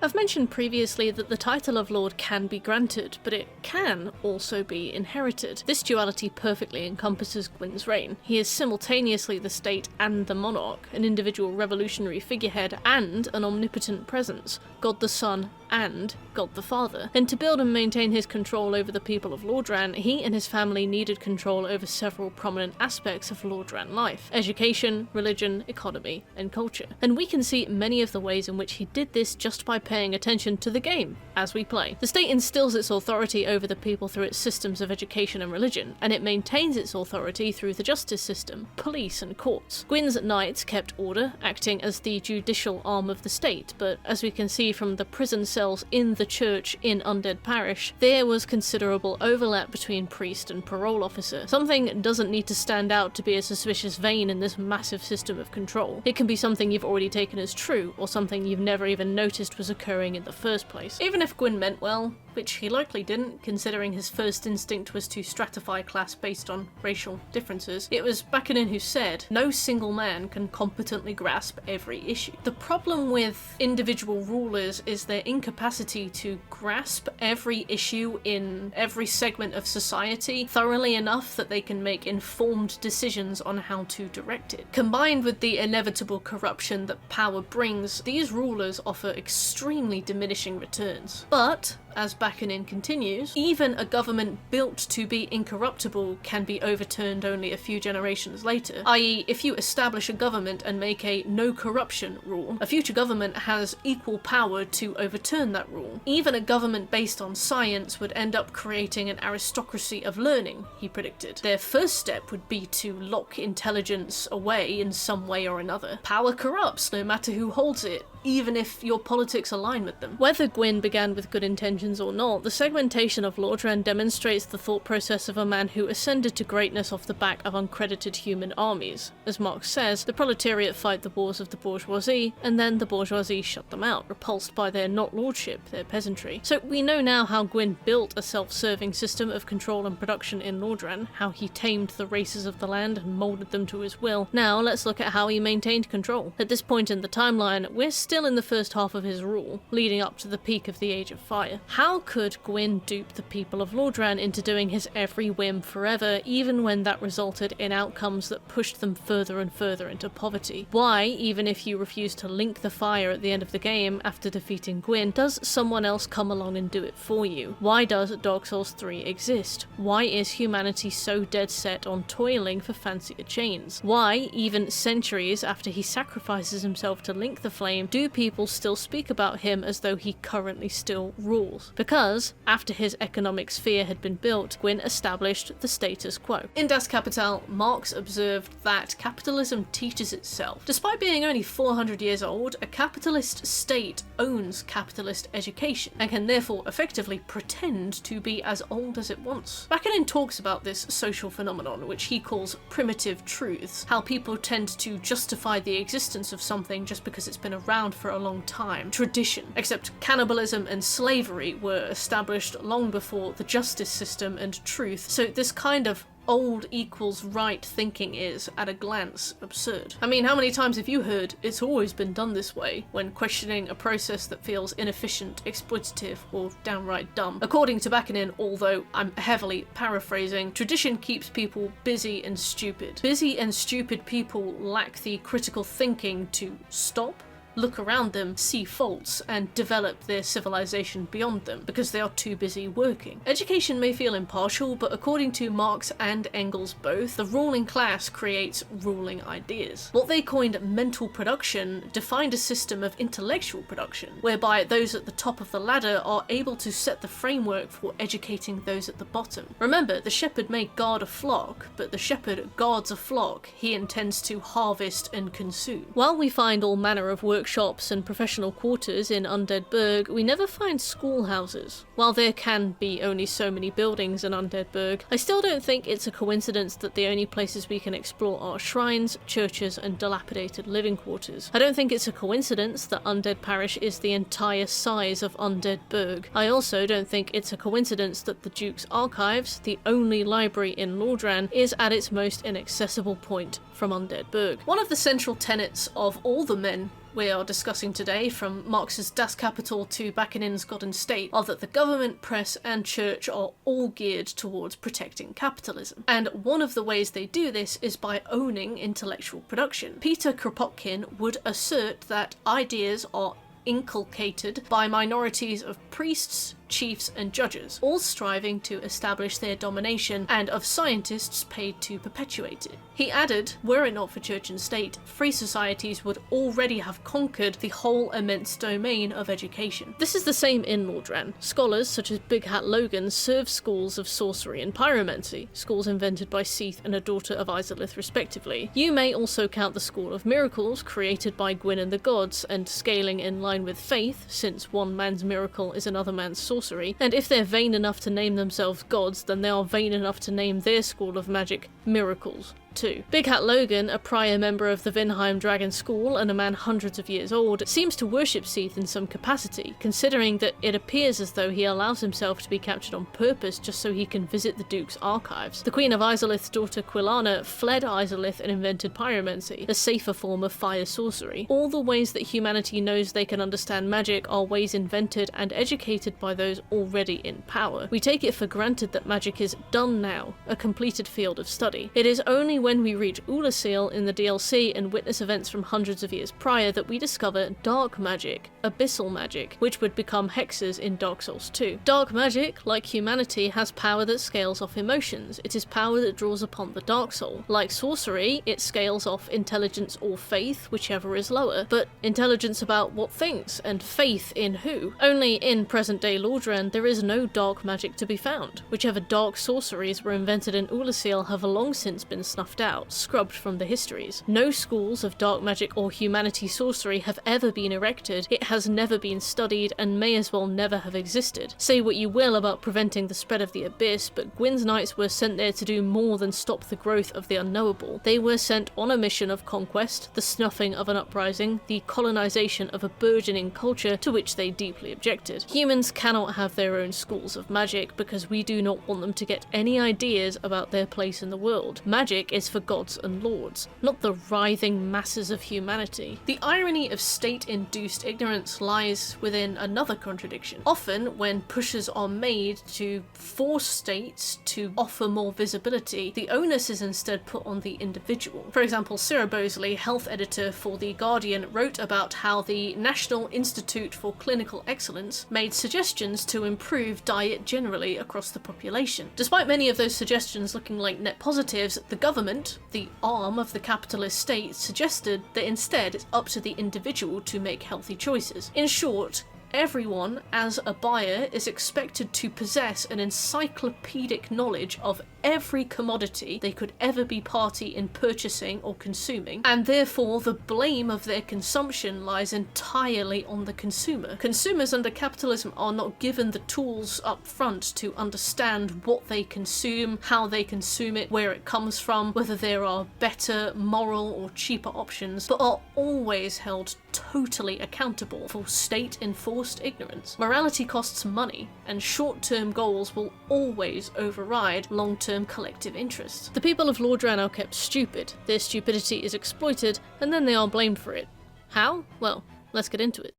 Speaker 1: I've mentioned previously that the title of Lord can be granted, but it can also be inherited. This duality perfectly encompasses Gwyn's reign. He is simultaneously the state and the monarch, an individual revolutionary figurehead and an omnipotent presence, God the Son and God the Father. And to build and maintain his control over the people of Lordran, he and his family needed control over several prominent aspects of Lordran life: education, religion, economy, and culture. And we can see many of the ways in which he did this just by paying attention to the game as we play. The state instills its authority over the people through its systems of education and religion, and it maintains its authority through the justice system, police, and courts. Gwyn's knights kept order, acting as the judicial arm of the state, but as we can see from the prison cells in the church in Undead Parish, there was considerable overlap between priest and parole officer. Something doesn't need to stand out to be a suspicious vein in this massive system of control. It can be something you've already taken as true, or something you've never even noticed was occurring in the first place. Even if Gwyn meant well, which he likely didn't, considering his first instinct was to stratify class based on racial differences, it was Bakanin who said, "No single man can competently grasp every issue." The problem with individual rulers is their incapacity to grasp every issue in every segment of society thoroughly enough that they can make informed decisions on how to direct it. Combined with the inevitable corruption that power brings, these rulers offer extremely diminishing returns. But as Bakanin continues, even a government built to be incorruptible can be overturned only a few generations later, i.e. if you establish a government and make a no corruption rule, a future government has equal power to overturn that rule. Even a government based on science would end up creating an aristocracy of learning, he predicted. Their first step would be to lock intelligence away in some way or another. Power corrupts no matter who holds it, even if your politics align with them. Whether Gwyn began with good intentions or not, the segmentation of Lordran demonstrates the thought process of a man who ascended to greatness off the back of uncredited human armies. As Marx says, the proletariat fight the wars of the bourgeoisie, and then the bourgeoisie shut them out, repulsed by their not lordship, their peasantry. So we know now how Gwyn built a self-serving system of control and production in Lordran, how he tamed the races of the land and moulded them to his will. Now let's look at how he maintained control. At this point in the timeline, we're still in the first half of his rule, leading up to the peak of the Age of Fire. How could Gwyn dupe the people of Lordran into doing his every whim forever, even when that resulted in outcomes that pushed them further and further into poverty? Why, even if you refuse to link the fire at the end of the game after defeating Gwyn, does someone else come along and do it for you? Why does Dark Souls 3 exist? Why is humanity so dead set on toiling for fancier chains? Why, even centuries after he sacrifices himself to link the flame, do people still speak about him as though he currently still rules? Because, after his economic sphere had been built, Gwyn established the status quo. In Das Kapital, Marx observed that capitalism teaches itself. Despite being only 400 years old, a capitalist state owns capitalist education, and can therefore effectively pretend to be as old as it wants. Bakanin talks about this social phenomenon, which he calls primitive truths, how people tend to justify the existence of something just because it's been around for a long time. Tradition. Except cannibalism and slavery were established long before the justice system and truth, so this kind of old equals right thinking is, at a glance, absurd. I mean, how many times have you heard "it's always been done this way" when questioning a process that feels inefficient, exploitative, or downright dumb? According to Bakanin, although I'm heavily paraphrasing, tradition keeps people busy and stupid. Busy and stupid people lack the critical thinking to stop, look around them, see faults, and develop their civilization beyond them, because they are too busy working. Education may feel impartial, but according to Marx and Engels both, the ruling class creates ruling ideas. What they coined mental production defined a system of intellectual production, whereby those at the top of the ladder are able to set the framework for educating those at the bottom. Remember, the shepherd may guard a flock, but the shepherd guards a flock he intends to harvest and consume. While we find all manner of work workshops and professional quarters in Undead Burg, we never find schoolhouses. While there can be only so many buildings in Undead Burg, I still don't think it's a coincidence that the only places we can explore are shrines, churches, and dilapidated living quarters. I don't think it's a coincidence that Undead Parish is the entire size of Undead Burg. I also don't think it's a coincidence that the Duke's Archives, the only library in Lordran, is at its most inaccessible point from Undead Burg. One of the central tenets of all the men we are discussing today, from Marx's Das Kapital to Bakunin's God and State, are that the government, press, and church are all geared towards protecting capitalism. And one of the ways they do this is by owning intellectual production. Peter Kropotkin would assert that ideas are inculcated by minorities of priests, chiefs, and judges, all striving to establish their domination, and of scientists paid to perpetuate it. He added, were it not for church and state, free societies would already have conquered the whole immense domain of education. This is the same in Lordran. Scholars such as Big Hat Logan serve schools of sorcery and pyromancy, schools invented by Seath and a daughter of Izalith respectively. You may also count the School of Miracles, created by Gwyn and the gods, and scaling in line with faith, since one man's miracle is another man's sorcery, and if they're vain enough to name themselves gods, then they are vain enough to name their school of magic Miracles too. Big Hat Logan, a prior member of the Vinheim Dragon School and a man hundreds of years old, seems to worship Seath in some capacity, considering that it appears as though he allows himself to be captured on purpose just so he can visit the Duke's archives. The Queen of Izalith's daughter Quilana fled Izalith and invented pyromancy, a safer form of fire sorcery. All the ways that humanity knows they can understand magic are ways invented and educated by those already in power. We take it for granted that magic is done now, a completed field of study. It is only when we reach Ulasil in the DLC and witness events from hundreds of years prior that we discover dark magic, abyssal magic, which would become hexes in Dark Souls 2. Dark magic, like humanity, has power that scales off emotions. It is power that draws upon the dark soul. Like sorcery, it scales off intelligence or faith, whichever is lower, but intelligence about what things, and faith in who. Only in present-day Lordran there is no dark magic to be found. Whichever dark sorceries were invented in Ulasil have long since been snuffed out, scrubbed from the histories. No schools of dark magic or humanity sorcery have ever been erected, it has never been studied, and may as well never have existed. Say what you will about preventing the spread of the abyss, but Gwyn's knights were sent there to do more than stop the growth of the unknowable. They were sent on a mission of conquest, the snuffing of an uprising, the colonization of a burgeoning culture to which they deeply objected. Humans cannot have their own schools of magic because we do not want them to get any ideas about their place in the world. Magic is for gods and lords, not the writhing masses of humanity. The irony of state-induced ignorance lies within another contradiction. Often, when pushes are made to force states to offer more visibility, the onus is instead put on the individual. For example, Sarah Bosley, health editor for The Guardian, wrote about how the National Institute for Clinical Excellence made suggestions to improve diet generally across the population. Despite many of those suggestions looking like net positives, the government, the arm of the capitalist state, suggested that instead it's up to the individual to make healthy choices. In short, everyone, as a buyer, is expected to possess an encyclopedic knowledge of every commodity they could ever be party in purchasing or consuming, and therefore the blame of their consumption lies entirely on the consumer. Consumers under capitalism are not given the tools up front to understand what they consume, how they consume it, where it comes from, whether there are better, moral, or cheaper options, but are always held totally accountable for state-enforced ignorance. Morality costs money, and short-term goals will always override long-term collective interests. The people of Lordran are kept stupid, their stupidity is exploited, and then they are blamed for it. How? Well, let's get into it.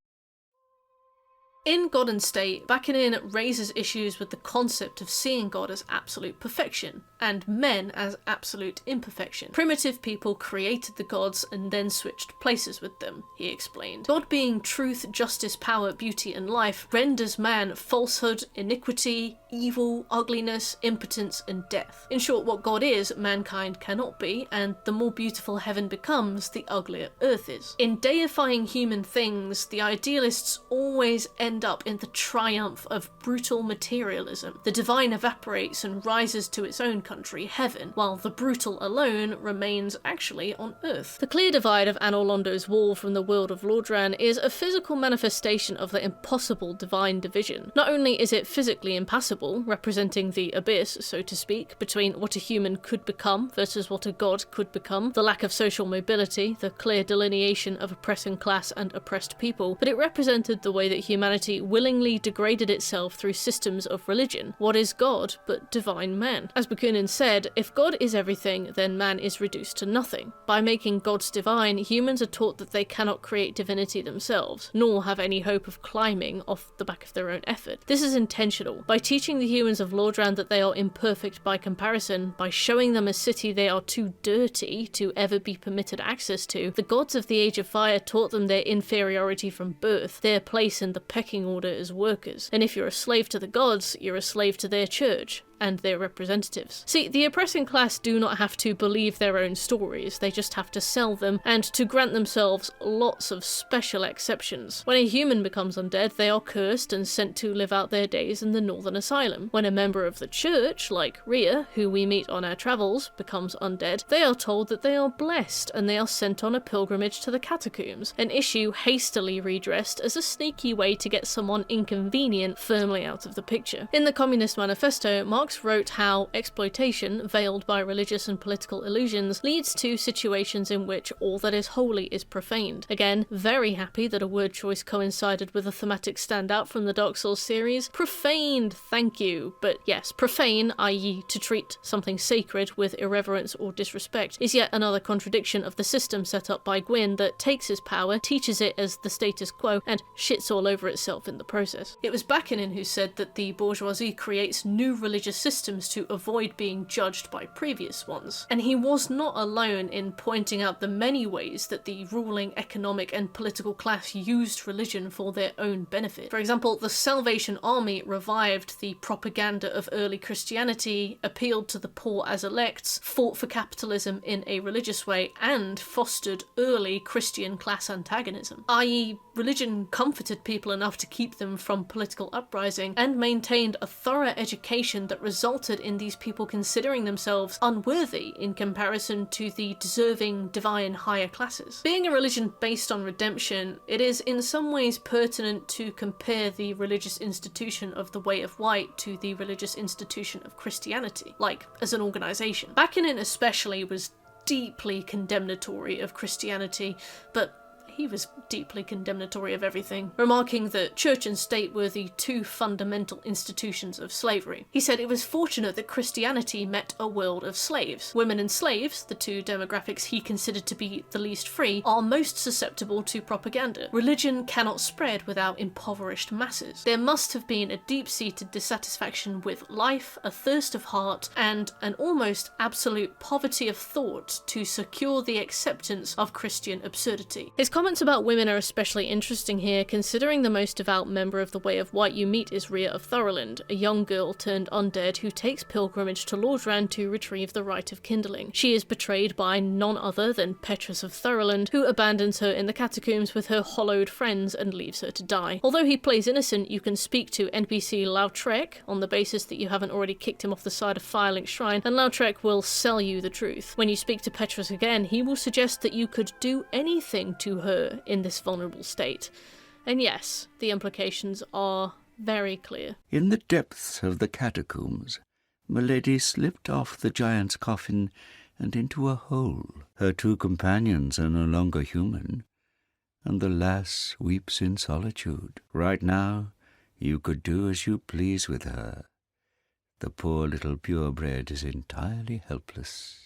Speaker 1: In God and State, Bakunin raises issues with the concept of seeing God as absolute perfection, and men as absolute imperfection. Primitive people created the gods and then switched places with them, he explained. God being truth, justice, power, beauty, and life renders man falsehood, iniquity, evil, ugliness, impotence, and death. In short, what God is, mankind cannot be, and the more beautiful heaven becomes, the uglier earth is. In deifying human things, the idealists always end end up in the triumph of brutal materialism. The divine evaporates and rises to its own country, heaven, while the brutal alone remains actually on Earth. The clear divide of Anor Londo's wall from the world of Lordran is a physical manifestation of the impossible divine division. Not only is it physically impassable, representing the abyss, so to speak, between what a human could become versus what a god could become, the lack of social mobility, the clear delineation of oppressing class and oppressed people, but it represented the way that humanity willingly degraded itself through systems of religion. What is God but divine man? As Bakunin said, if God is everything, then man is reduced to nothing. By making gods divine, humans are taught that they cannot create divinity themselves, nor have any hope of climbing off the back of their own effort. This is intentional. By teaching the humans of Lordran that they are imperfect by comparison, by showing them a city they are too dirty to ever be permitted access to, the gods of the Age of Fire taught them their inferiority from birth, their place in the pecking order as workers. And if you're a slave to the gods, you're a slave to their church and their representatives. See, the oppressing class do not have to believe their own stories, they just have to sell them, and to grant themselves lots of special exceptions. When a human becomes undead, they are cursed and sent to live out their days in the Northern Asylum. When a member of the church, like Rhea, who we meet on our travels, becomes undead, they are told that they are blessed, and they are sent on a pilgrimage to the catacombs, an issue hastily redressed as a sneaky way to get someone inconvenient firmly out of the picture. In the Communist Manifesto, Marx wrote how exploitation, veiled by religious and political illusions, leads to situations in which all that is holy is profaned. Again, very happy that a word choice coincided with a thematic standout from the Dark Souls series. Profaned, thank you. But yes, profane, i.e. to treat something sacred with irreverence or disrespect, is yet another contradiction of the system set up by Gwyn that takes his power, teaches it as the status quo, and shits all over itself in the process. It was Bakunin who said that the bourgeoisie creates new religious systems to avoid being judged by previous ones. And he was not alone in pointing out the many ways that the ruling economic and political class used religion for their own benefit. For example, the Salvation Army revived the propaganda of early Christianity, appealed to the poor as elects, fought for capitalism in a religious way, and fostered early Christian class antagonism, i.e. religion comforted people enough to keep them from political uprising and maintained a thorough education that resulted in these people considering themselves unworthy in comparison to the deserving divine higher classes. Being a religion based on redemption, it is in some ways pertinent to compare the religious institution of the Way of White to the religious institution of Christianity, like as an organisation. Bakunin especially was deeply condemnatory of Christianity, but he was deeply condemnatory of everything, remarking that church and state were the two fundamental institutions of slavery. He said it was fortunate that Christianity met a world of slaves. Women and slaves, the two demographics he considered to be the least free, are most susceptible to propaganda. Religion cannot spread without impoverished masses. There must have been a deep-seated dissatisfaction with life, a thirst of heart, and an almost absolute poverty of thought to secure the acceptance of Christian absurdity. His comments about women are especially interesting here, considering the most devout member of the Way of White you meet is Rhea of Thoroland, a young girl turned undead who takes pilgrimage to Lordran to retrieve the Rite of Kindling. She is betrayed by none other than Petrus of Thoroland, who abandons her in the catacombs with her hollowed friends and leaves her to die. Although he plays innocent, you can speak to NPC Lautrec on the basis that you haven't already kicked him off the side of Firelink Shrine, and Lautrec will sell you the truth. When you speak to Petrus again, he will suggest that you could do anything to her in this vulnerable state. And yes, the implications are very clear.
Speaker 2: In the depths of the catacombs, Milady slipped off the giant's coffin and into a hole. Her two companions are no longer human, and the lass weeps in solitude. Right now, you could do as you please with her. The poor little purebred is entirely helpless.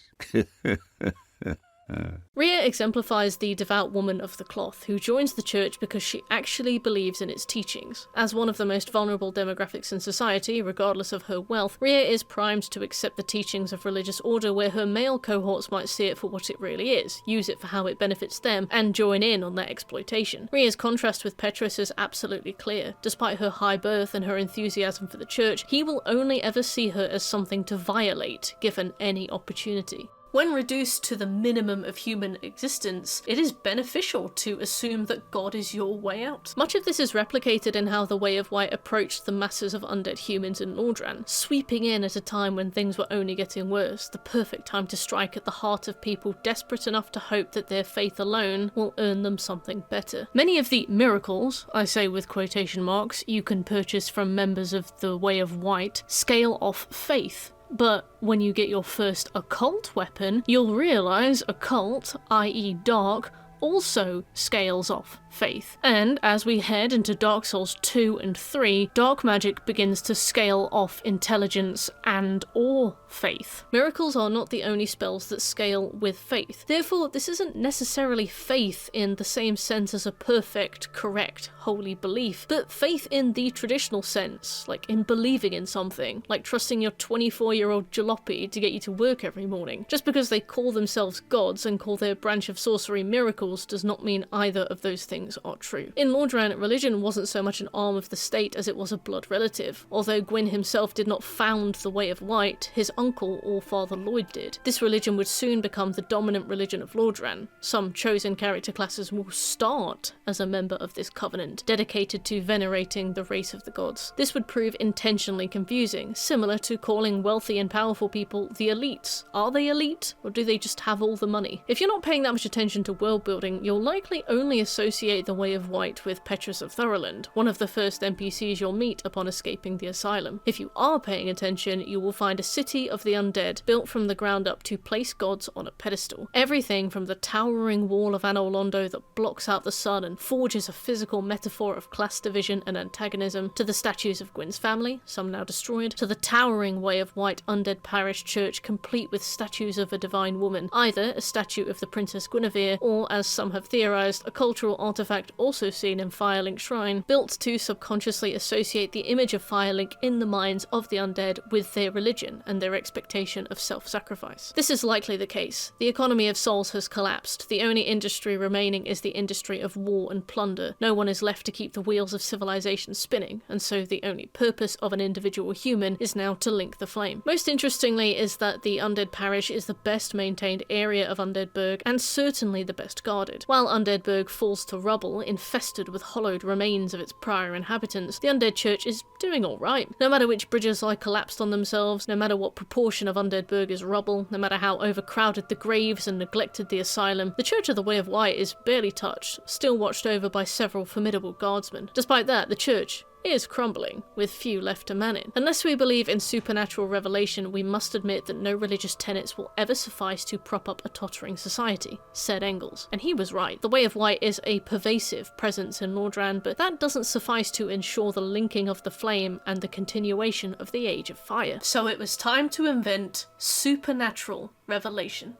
Speaker 1: Rhea exemplifies the devout woman of the cloth, who joins the church because she actually believes in its teachings. As one of the most vulnerable demographics in society, regardless of her wealth, Rhea is primed to accept the teachings of religious order where her male cohorts might see it for what it really is, use it for how it benefits them, and join in on their exploitation. Rhea's contrast with Petrus is absolutely clear. Despite her high birth and her enthusiasm for the church, he will only ever see her as something to violate, given any opportunity. When reduced to the minimum of human existence, it is beneficial to assume that God is your way out. Much of this is replicated in how the Way of White approached the masses of undead humans in Lordran, sweeping in at a time when things were only getting worse, the perfect time to strike at the heart of people desperate enough to hope that their faith alone will earn them something better. Many of the miracles, I say with quotation marks, you can purchase from members of the Way of White scale off faith. But when you get your first occult weapon, you'll realise occult, i.e. dark, also scales off faith. And as we head into Dark Souls 2 and 3, dark magic begins to scale off intelligence and or faith. Miracles are not the only spells that scale with faith. Therefore, this isn't necessarily faith in the same sense as a perfect, correct, holy belief, but faith in the traditional sense, like in believing in something, like trusting your 24-year-old jalopy to get you to work every morning. Just because they call themselves gods and call their branch of sorcery miracles does not mean either of those things are true. In Lordran, religion wasn't so much an arm of the state as it was a blood relative. Although Gwyn himself did not found the Way of White, his uncle All-Father Lloyd did. This religion would soon become the dominant religion of Lordran. Some chosen character classes will start as a member of this covenant, dedicated to venerating the race of the gods. This would prove intentionally confusing, similar to calling wealthy and powerful people the elites. Are they elite, or do they just have all the money? If you're not paying that much attention to world building, you'll likely only associate the Way of White with Petrus of Thoroland, one of the first NPCs you'll meet upon escaping the asylum. If you are paying attention, you will find a city of the undead built from the ground up to place gods on a pedestal. Everything from the towering wall of Anno Londo that blocks out the sun and forges a physical metaphor of class division and antagonism, to the statues of Gwyn's family, some now destroyed, to the towering Way of White undead parish church complete with statues of a divine woman, either a statue of the Princess Guinevere or, as some have theorised, a cultural artifact also seen in Firelink Shrine, built to subconsciously associate the image of Firelink in the minds of the undead with their religion and their expectation of self-sacrifice. This is likely the case. The economy of souls has collapsed. The only industry remaining is the industry of war and plunder. No one is left to keep the wheels of civilization spinning, and so the only purpose of an individual human is now to link the flame. Most interestingly is that the undead parish is the best maintained area of Undeadburg, and certainly the best guarded. While Undeadburg falls to rubble, infested with hollowed remains of its prior inhabitants, the undead church is doing alright. No matter which bridges lie collapsed on themselves, no matter what proportion of Undeadburg is rubble, no matter how overcrowded the graves and neglected the asylum, the Church of the Way of White is barely touched, still watched over by several formidable guardsmen. Despite that, the church is crumbling, with few left to man it. Unless we believe in supernatural revelation, we must admit that no religious tenets will ever suffice to prop up a tottering society, said Engels. And he was right. The Way of White is a pervasive presence in Lordran, but that doesn't suffice to ensure the linking of the flame and the continuation of the Age of Fire. So it was time to invent supernatural revelation.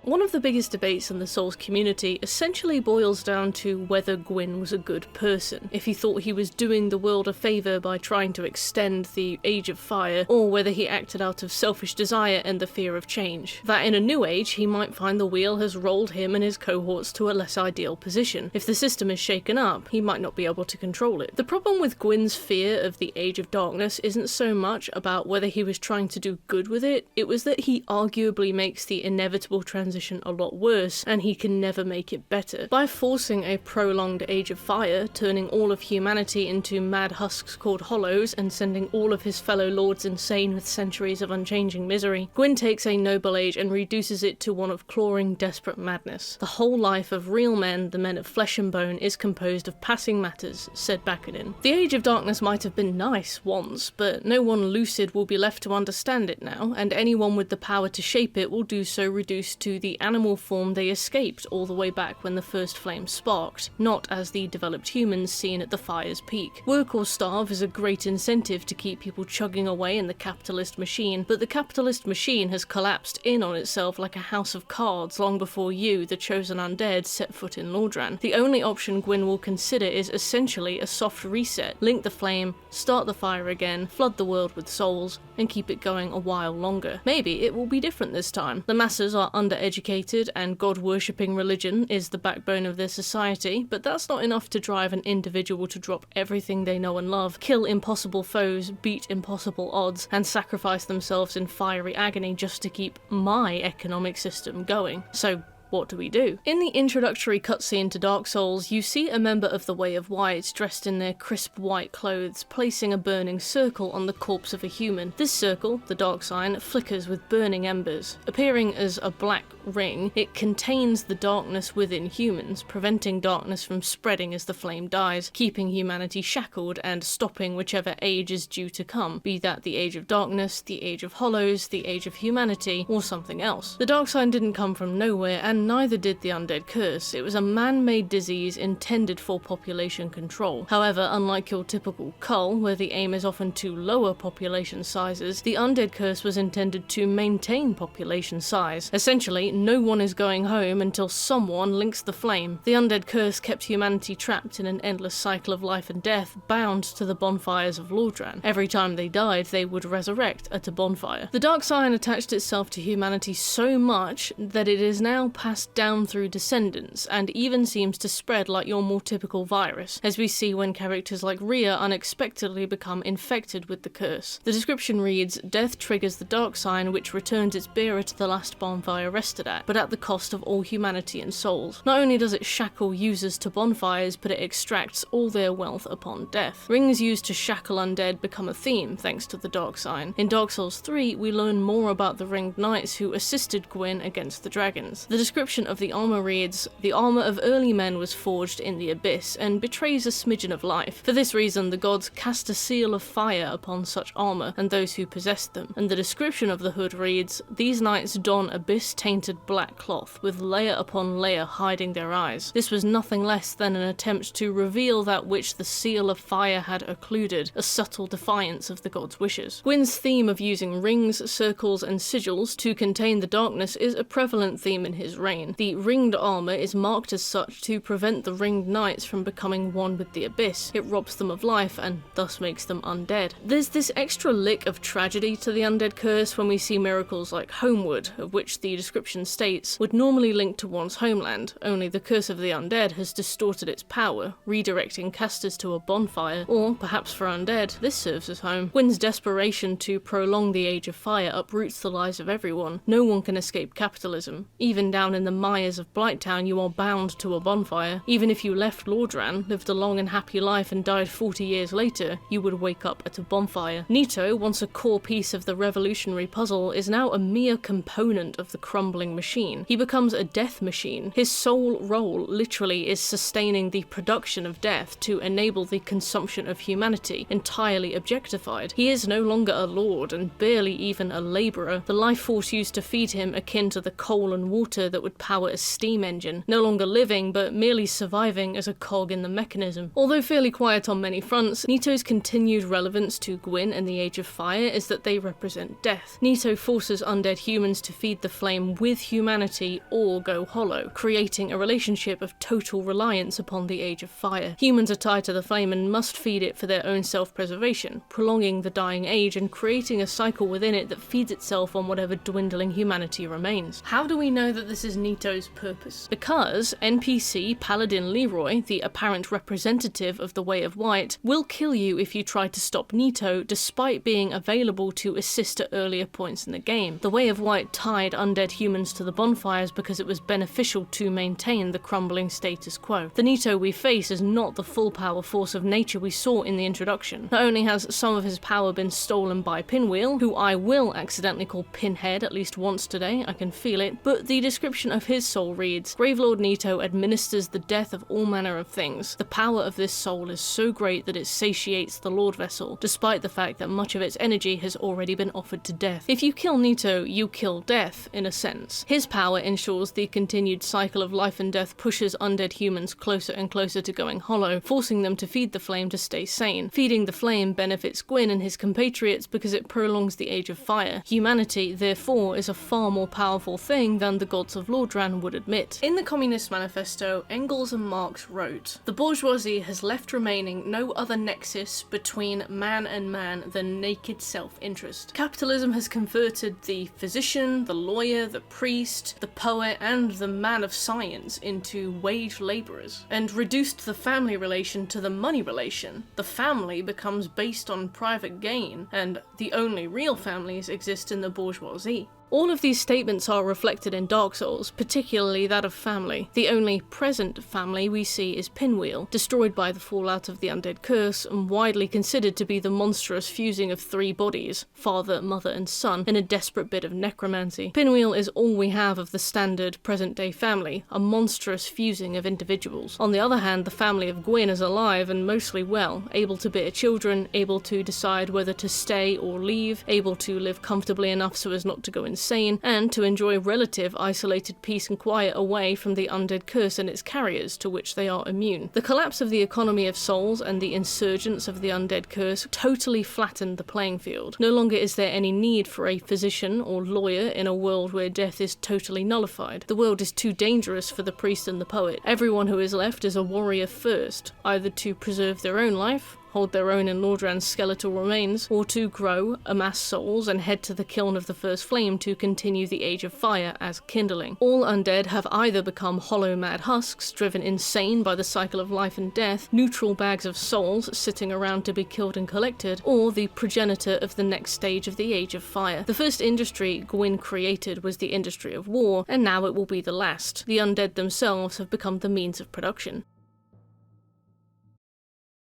Speaker 1: One of the biggest debates in the Souls community essentially boils down to whether Gwyn was a good person, if he thought he was doing the world a favour by trying to extend the Age of Fire, or whether he acted out of selfish desire and the fear of change. That in a new age he might find the wheel has rolled him and his cohorts to a less ideal position. If the system is shaken up, he might not be able to control it. The problem with Gwyn's fear of the Age of Darkness isn't so much about whether he was trying to do good with it, it was that he arguably makes the inevitable transition a lot worse, and he can never make it better. By forcing a prolonged Age of Fire, turning all of humanity into mad husks called hollows, and sending all of his fellow lords insane with centuries of unchanging misery, Gwyn takes a noble age and reduces it to one of clawing, desperate madness. The whole life of real men, the men of flesh and bone, is composed of passing matters, said Bakunin. The Age of Darkness might have been nice once, but no one lucid will be left to understand it now, and anyone with the power to shape it will do so reduced to the animal form they escaped all the way back when the first flame sparked, not as the developed humans seen at the fire's peak. Work or starve is a great incentive to keep people chugging away in the capitalist machine, but the capitalist machine has collapsed in on itself like a house of cards long before you, the chosen undead, set foot in Lordran. The only option Gwyn will consider is essentially a soft reset, link the flame, start the fire again, flood the world with souls, and keep it going a while longer. Maybe it will be different this time. The masses are undereducated educated and God-worshipping religion is the backbone of their society, but that's not enough to drive an individual to drop everything they know and love, kill impossible foes, beat impossible odds, and sacrifice themselves in fiery agony just to keep my economic system going. So what do we do? In the introductory cutscene to Dark Souls, you see a member of the Way of White, dressed in their crisp white clothes, placing a burning circle on the corpse of a human. This circle, the dark sign, flickers with burning embers. Appearing as a black ring, it contains the darkness within humans, preventing darkness from spreading as the flame dies, keeping humanity shackled and stopping whichever age is due to come, be that the Age of Darkness, the Age of Hollows, the Age of Humanity, or something else. The dark sign didn't come from nowhere, and neither did the Undead Curse. It was a man-made disease intended for population control. However, unlike your typical cull, where the aim is often to lower population sizes, the Undead Curse was intended to maintain population size. Essentially, no one is going home until someone links the flame. The Undead Curse kept humanity trapped in an endless cycle of life and death, bound to the bonfires of Lordran. Every time they died, they would resurrect at a bonfire. The dark sign attached itself to humanity so much that it is now passed down through descendants, and even seems to spread like your more typical virus, as we see when characters like Rhea unexpectedly become infected with the curse. The description reads, "Death triggers the dark sign, which returns its bearer to the last bonfire rested at, but at the cost of all humanity and souls. Not only does it shackle users to bonfires, but it extracts all their wealth upon death." Rings used to shackle undead become a theme, thanks to the dark sign. In Dark Souls 3, we learn more about the ringed knights who assisted Gwyn against the dragons. The description of the armor reads, "The armor of early men was forged in the abyss, and betrays a smidgen of life. For this reason, the gods cast a seal of fire upon such armor, and those who possessed them." And the description of the hood reads, "These knights don abyss-tainted black cloth, with layer upon layer hiding their eyes. This was nothing less than an attempt to reveal that which the seal of fire had occluded, a subtle defiance of the gods' wishes." Gwyn's theme of using rings, circles, and sigils to contain the darkness is a prevalent theme in his reign. The ringed armor is marked as such to prevent the ringed knights from becoming one with the abyss. It robs them of life, and thus makes them undead. There's this extra lick of tragedy to the Undead Curse when we see miracles like Homewood, of which the description states, would normally link to one's homeland, only the Curse of the Undead has distorted its power, redirecting casters to a bonfire, or, perhaps for undead, this serves as home. Gwyn's desperation to prolong the Age of Fire uproots the lives of everyone. No one can escape capitalism. Even down in the mires of Blighttown, you are bound to a bonfire. Even if you left Lordran, lived a long and happy life, and died 40 years later, you would wake up at a bonfire. Nito, once a core piece of the revolutionary puzzle, is now a mere component of the crumbling machine. He becomes a death machine. His sole role, literally, is sustaining the production of death to enable the consumption of humanity, entirely objectified. He is no longer a lord, and barely even a labourer. The life force used to feed him akin to the coal and water that would power a steam engine, no longer living, but merely surviving as a cog in the mechanism. Although fairly quiet on many fronts, Nito's continued relevance to Gwyn and the Age of Fire is that they represent death. Nito forces undead humans to feed the flame with humanity or go hollow, creating a relationship of total reliance upon the Age of Fire. Humans are tied to the flame and must feed it for their own self-preservation, prolonging the dying age and creating a cycle within it that feeds itself on whatever dwindling humanity remains. How do we know that this is Nito's purpose? Because NPC Paladin Leroy, the apparent representative of the Way of White, will kill you if you try to stop Nito, despite being available to assist at earlier points in the game. The Way of White tied undead humans to the bonfires because it was beneficial to maintain the crumbling status quo. The Nito we face is not the full power force of nature we saw in the introduction. Not only has some of his power been stolen by Pinwheel, who I will accidentally call Pinhead at least once today, I can feel it, but the description of his soul reads, "Gravelord Nito administers the death of all manner of things. The power of this soul is so great that it satiates the Lord Vessel, despite the fact that much of its energy has already been offered to death." If you kill Nito, you kill death, in a sense. His power ensures the continued cycle of life and death pushes undead humans closer and closer to going hollow, forcing them to feed the flame to stay sane. Feeding the flame benefits Gwyn and his compatriots because it prolongs the Age of Fire. Humanity, therefore, is a far more powerful thing than the gods of of Lordran would admit. In the Communist Manifesto, Engels and Marx wrote, "The bourgeoisie has left remaining no other nexus between man and man than naked self-interest. Capitalism has converted the physician, the lawyer, the priest, the poet, and the man of science into wage labourers, and reduced the family relation to the money relation. The family becomes based on private gain, and the only real families exist in the bourgeoisie." All of these statements are reflected in Dark Souls, particularly that of family. The only present family we see is Pinwheel, destroyed by the fallout of the Undead Curse, and widely considered to be the monstrous fusing of three bodies, father, mother, and son, in a desperate bit of necromancy. Pinwheel is all we have of the standard present-day family, a monstrous fusing of individuals. On the other hand, the family of Gwyn is alive and mostly well, able to bear children, able to decide whether to stay or leave, able to live comfortably enough so as not to go insane, and to enjoy relative isolated peace and quiet away from the Undead Curse and its carriers, to which they are immune. The collapse of the economy of souls and the insurgence of the Undead Curse totally flattened the playing field. No longer is there any need for a physician or lawyer in a world where death is totally nullified. The world is too dangerous for the priest and the poet. Everyone who is left is a warrior first, either to preserve their own life, hold their own in Lordran's skeletal remains, or to grow, amass souls, and head to the kiln of the first flame to continue the Age of Fire as kindling. All undead have either become hollow mad husks, driven insane by the cycle of life and death, neutral bags of souls sitting around to be killed and collected, or the progenitor of the next stage of the Age of Fire. The first industry Gwyn created was the industry of war, and now it will be the last. The undead themselves have become the means of production.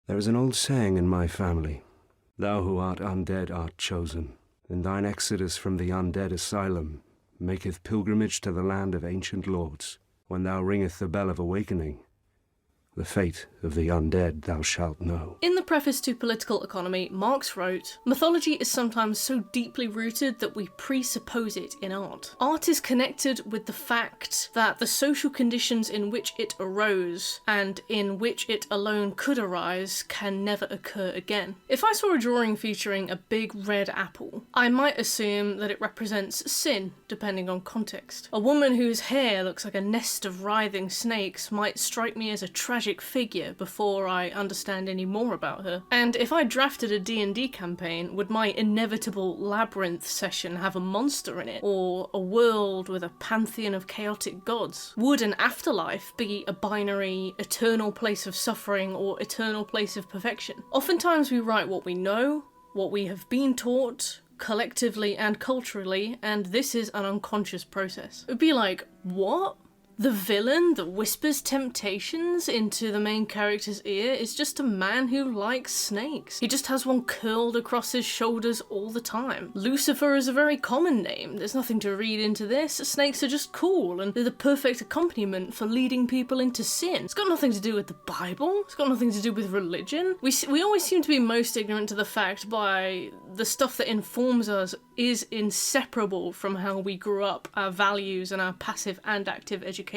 Speaker 3: There is an old saying in my family, "Thou who art undead art chosen, and thine exodus from the undead asylum maketh pilgrimage to the land of ancient lords. When thou ringeth the bell of awakening, the fate of the undead thou shalt know."
Speaker 1: In the preface to Political Economy, Marx wrote, "Mythology is sometimes so deeply rooted that we presuppose it in art. Art is connected with the fact that the social conditions in which it arose, and in which it alone could arise, can never occur again. If I saw a drawing featuring a big red apple, I might assume that it represents sin, depending on context. A woman whose hair looks like a nest of writhing snakes might strike me as a tragic figure before I understand any more about her. And if I drafted a D&D campaign, would my inevitable labyrinth session have a monster in it, or a world with a pantheon of chaotic gods? Would an afterlife be a binary, eternal place of suffering or eternal place of perfection? Oftentimes we write what we know, what we have been taught, collectively and culturally, and this is an unconscious process. It would be like, what? The villain that whispers temptations into the main character's ear is just a man who likes snakes. He just has one curled across his shoulders all the time. Lucifer is a very common name. There's nothing to read into this. Snakes are just cool, and they're the perfect accompaniment for leading people into sin. It's got nothing to do with the Bible. It's got nothing to do with religion. We always seem to be most ignorant to the fact by the stuff that informs us is inseparable from how we grew up, our values and our passive and active education.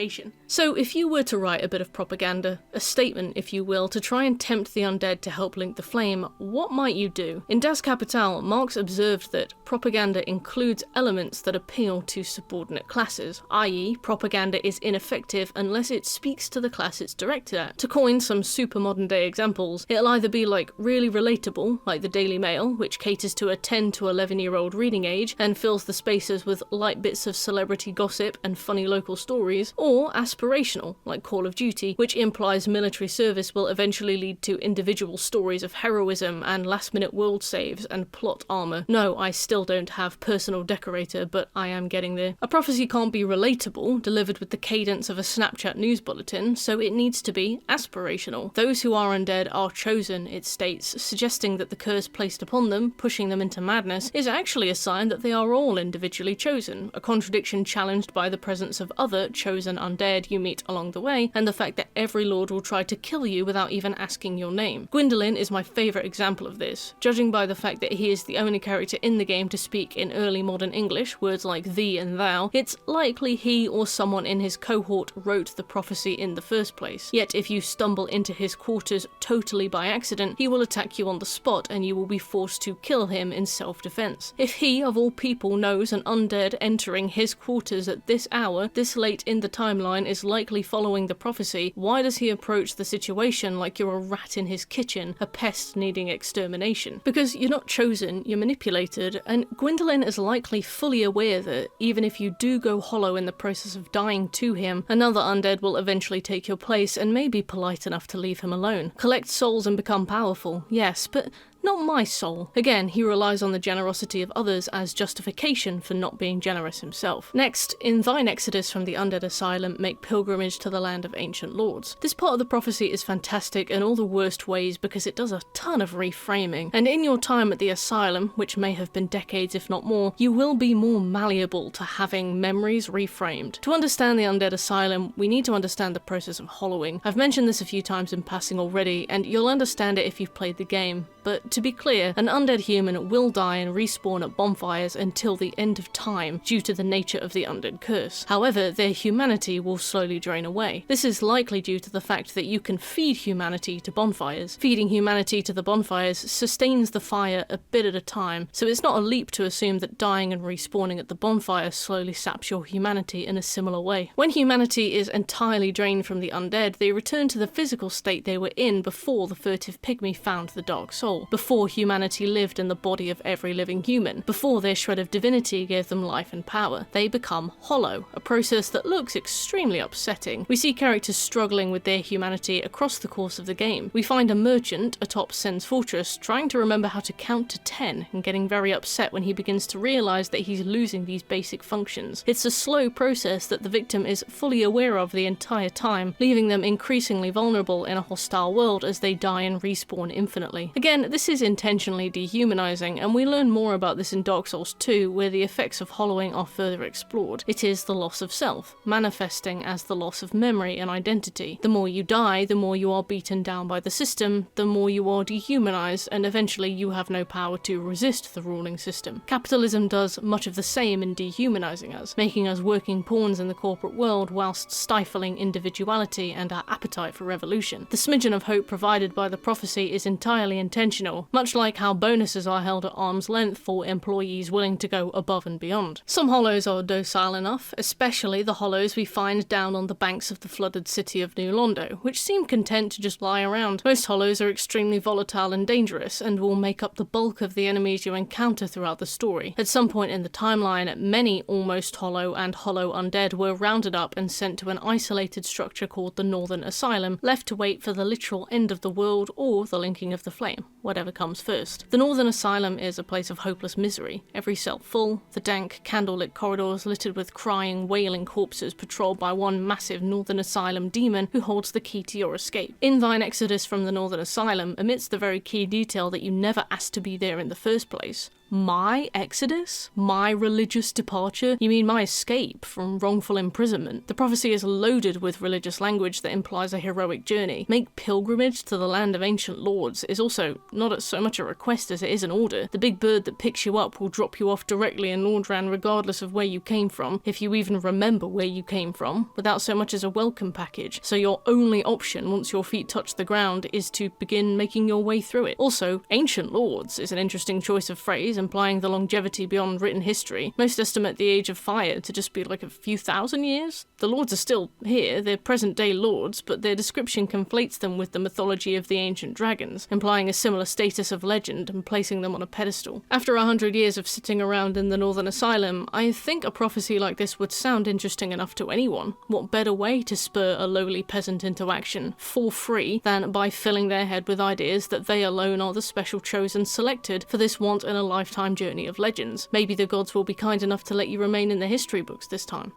Speaker 1: So if you were to write a bit of propaganda, a statement if you will, to try and tempt the undead to help link the flame, what might you do? In Das Kapital, Marx observed that propaganda includes elements that appeal to subordinate classes, i.e. propaganda is ineffective unless it speaks to the class it's directed at. To coin some super modern day examples, it'll either be like really relatable, like the Daily Mail, which caters to a 10 to 11-year-old reading age and fills the spaces with light bits of celebrity gossip and funny local stories, or aspirational, like Call of Duty, which implies military service will eventually lead to individual stories of heroism and last-minute world saves and plot armor. No, I still don't have personal decorator, but I am getting there. A prophecy can't be relatable, delivered with the cadence of a Snapchat news bulletin, so it needs to be aspirational. Those who are undead are chosen, it states, suggesting that the curse placed upon them, pushing them into madness, is actually a sign that they are all individually chosen, a contradiction challenged by the presence of other chosen undead you meet along the way, and the fact that every lord will try to kill you without even asking your name. Gwendolyn is my favourite example of this. Judging by the fact that he is the only character in the game to speak in early modern English, words like thee and thou, it's likely he or someone in his cohort wrote the prophecy in the first place. Yet if you stumble into his quarters totally by accident, he will attack you on the spot and you will be forced to kill him in self-defense. If he he, of all people, knows an undead entering his quarters at this hour, this late in the timeline, is likely following the prophecy, why does he approach the situation like you're a rat in his kitchen, a pest needing extermination? Because you're not chosen, you're manipulated, and Gwendolyn is likely fully aware that, even if you do go hollow in the process of dying to him, another undead will eventually take your place and may be polite enough to leave him alone. Collect souls and become powerful, yes, but not my soul. Again, he relies on the generosity of others as justification for not being generous himself. Next, in thine exodus from the undead asylum, make pilgrimage to the land of ancient lords. This part of the prophecy is fantastic in all the worst ways because it does a ton of reframing, and in your time at the asylum, which may have been decades if not more, you will be more malleable to having memories reframed. To understand the undead asylum, we need to understand the process of hollowing. I've mentioned this a few times in passing already, and you'll understand it if you've played the game, but to be clear, an undead human will die and respawn at bonfires until the end of time due to the nature of the Undead Curse. However, their humanity will slowly drain away. This is likely due to the fact that you can feed humanity to bonfires. Feeding humanity to the bonfires sustains the fire a bit at a time, so it's not a leap to assume that dying and respawning at the bonfire slowly saps your humanity in a similar way. When humanity is entirely drained from the undead, they return to the physical state they were in before the furtive pygmy found the dark soul, before humanity lived in the body of every living human, before their shred of divinity gave them life and power. They become hollow, a process that looks extremely upsetting. We see characters struggling with their humanity across the course of the game. We find a merchant atop Sen's fortress trying to remember how to count to 10 and getting very upset when he begins to realise that he's losing these basic functions. It's a slow process that the victim is fully aware of the entire time, leaving them increasingly vulnerable in a hostile world as they die and respawn infinitely. Again, this is intentionally dehumanizing, and we learn more about this in Dark Souls 2, where the effects of hollowing are further explored. It is the loss of self, manifesting as the loss of memory and identity. The more you die, the more you are beaten down by the system, the more you are dehumanized, and eventually you have no power to resist the ruling system. Capitalism does much of the same in dehumanizing us, making us working pawns in the corporate world whilst stifling individuality and our appetite for revolution. The smidgen of hope provided by the prophecy is entirely intentional, much like how bonuses are held at arm's length for employees willing to go above and beyond. Some hollows are docile enough, especially the hollows we find down on the banks of the flooded city of New Londo, which seem content to just lie around. Most hollows are extremely volatile and dangerous, and will make up the bulk of the enemies you encounter throughout the story. At some point in the timeline, many almost hollow and hollow undead were rounded up and sent to an isolated structure called the Northern Asylum, left to wait for the literal end of the world or the linking of the flame, whatever comes first. The Northern Asylum is a place of hopeless misery, every cell full, the dank, candlelit corridors littered with crying, wailing corpses patrolled by one massive Northern Asylum demon who holds the key to your escape. In thine exodus from the Northern Asylum, amidst the very key detail that you never asked to be there in the first place, my exodus? My religious departure? You mean my escape from wrongful imprisonment? The prophecy is loaded with religious language that implies a heroic journey. Make pilgrimage to the land of ancient lords is also not so much a request as it is an order. The big bird that picks you up will drop you off directly in Lordran regardless of where you came from, if you even remember where you came from, without so much as a welcome package. So your only option once your feet touch the ground is to begin making your way through it. Also, ancient lords is an interesting choice of phrase, implying the longevity beyond written history. Most estimate the age of fire to just be like a few thousand years. The lords are still here, they're present-day lords, but their description conflates them with the mythology of the ancient dragons, implying a similar status of legend and placing them on a pedestal. After 100 years of sitting around in the Northern Asylum, I think a prophecy like this would sound interesting enough to anyone. What better way to spur a lowly peasant into action, for free, than by filling their head with ideas that they alone are the special chosen selected for this once-in-a-lifetime journey of legends. Maybe the gods will be kind enough to let you remain in the history books this time.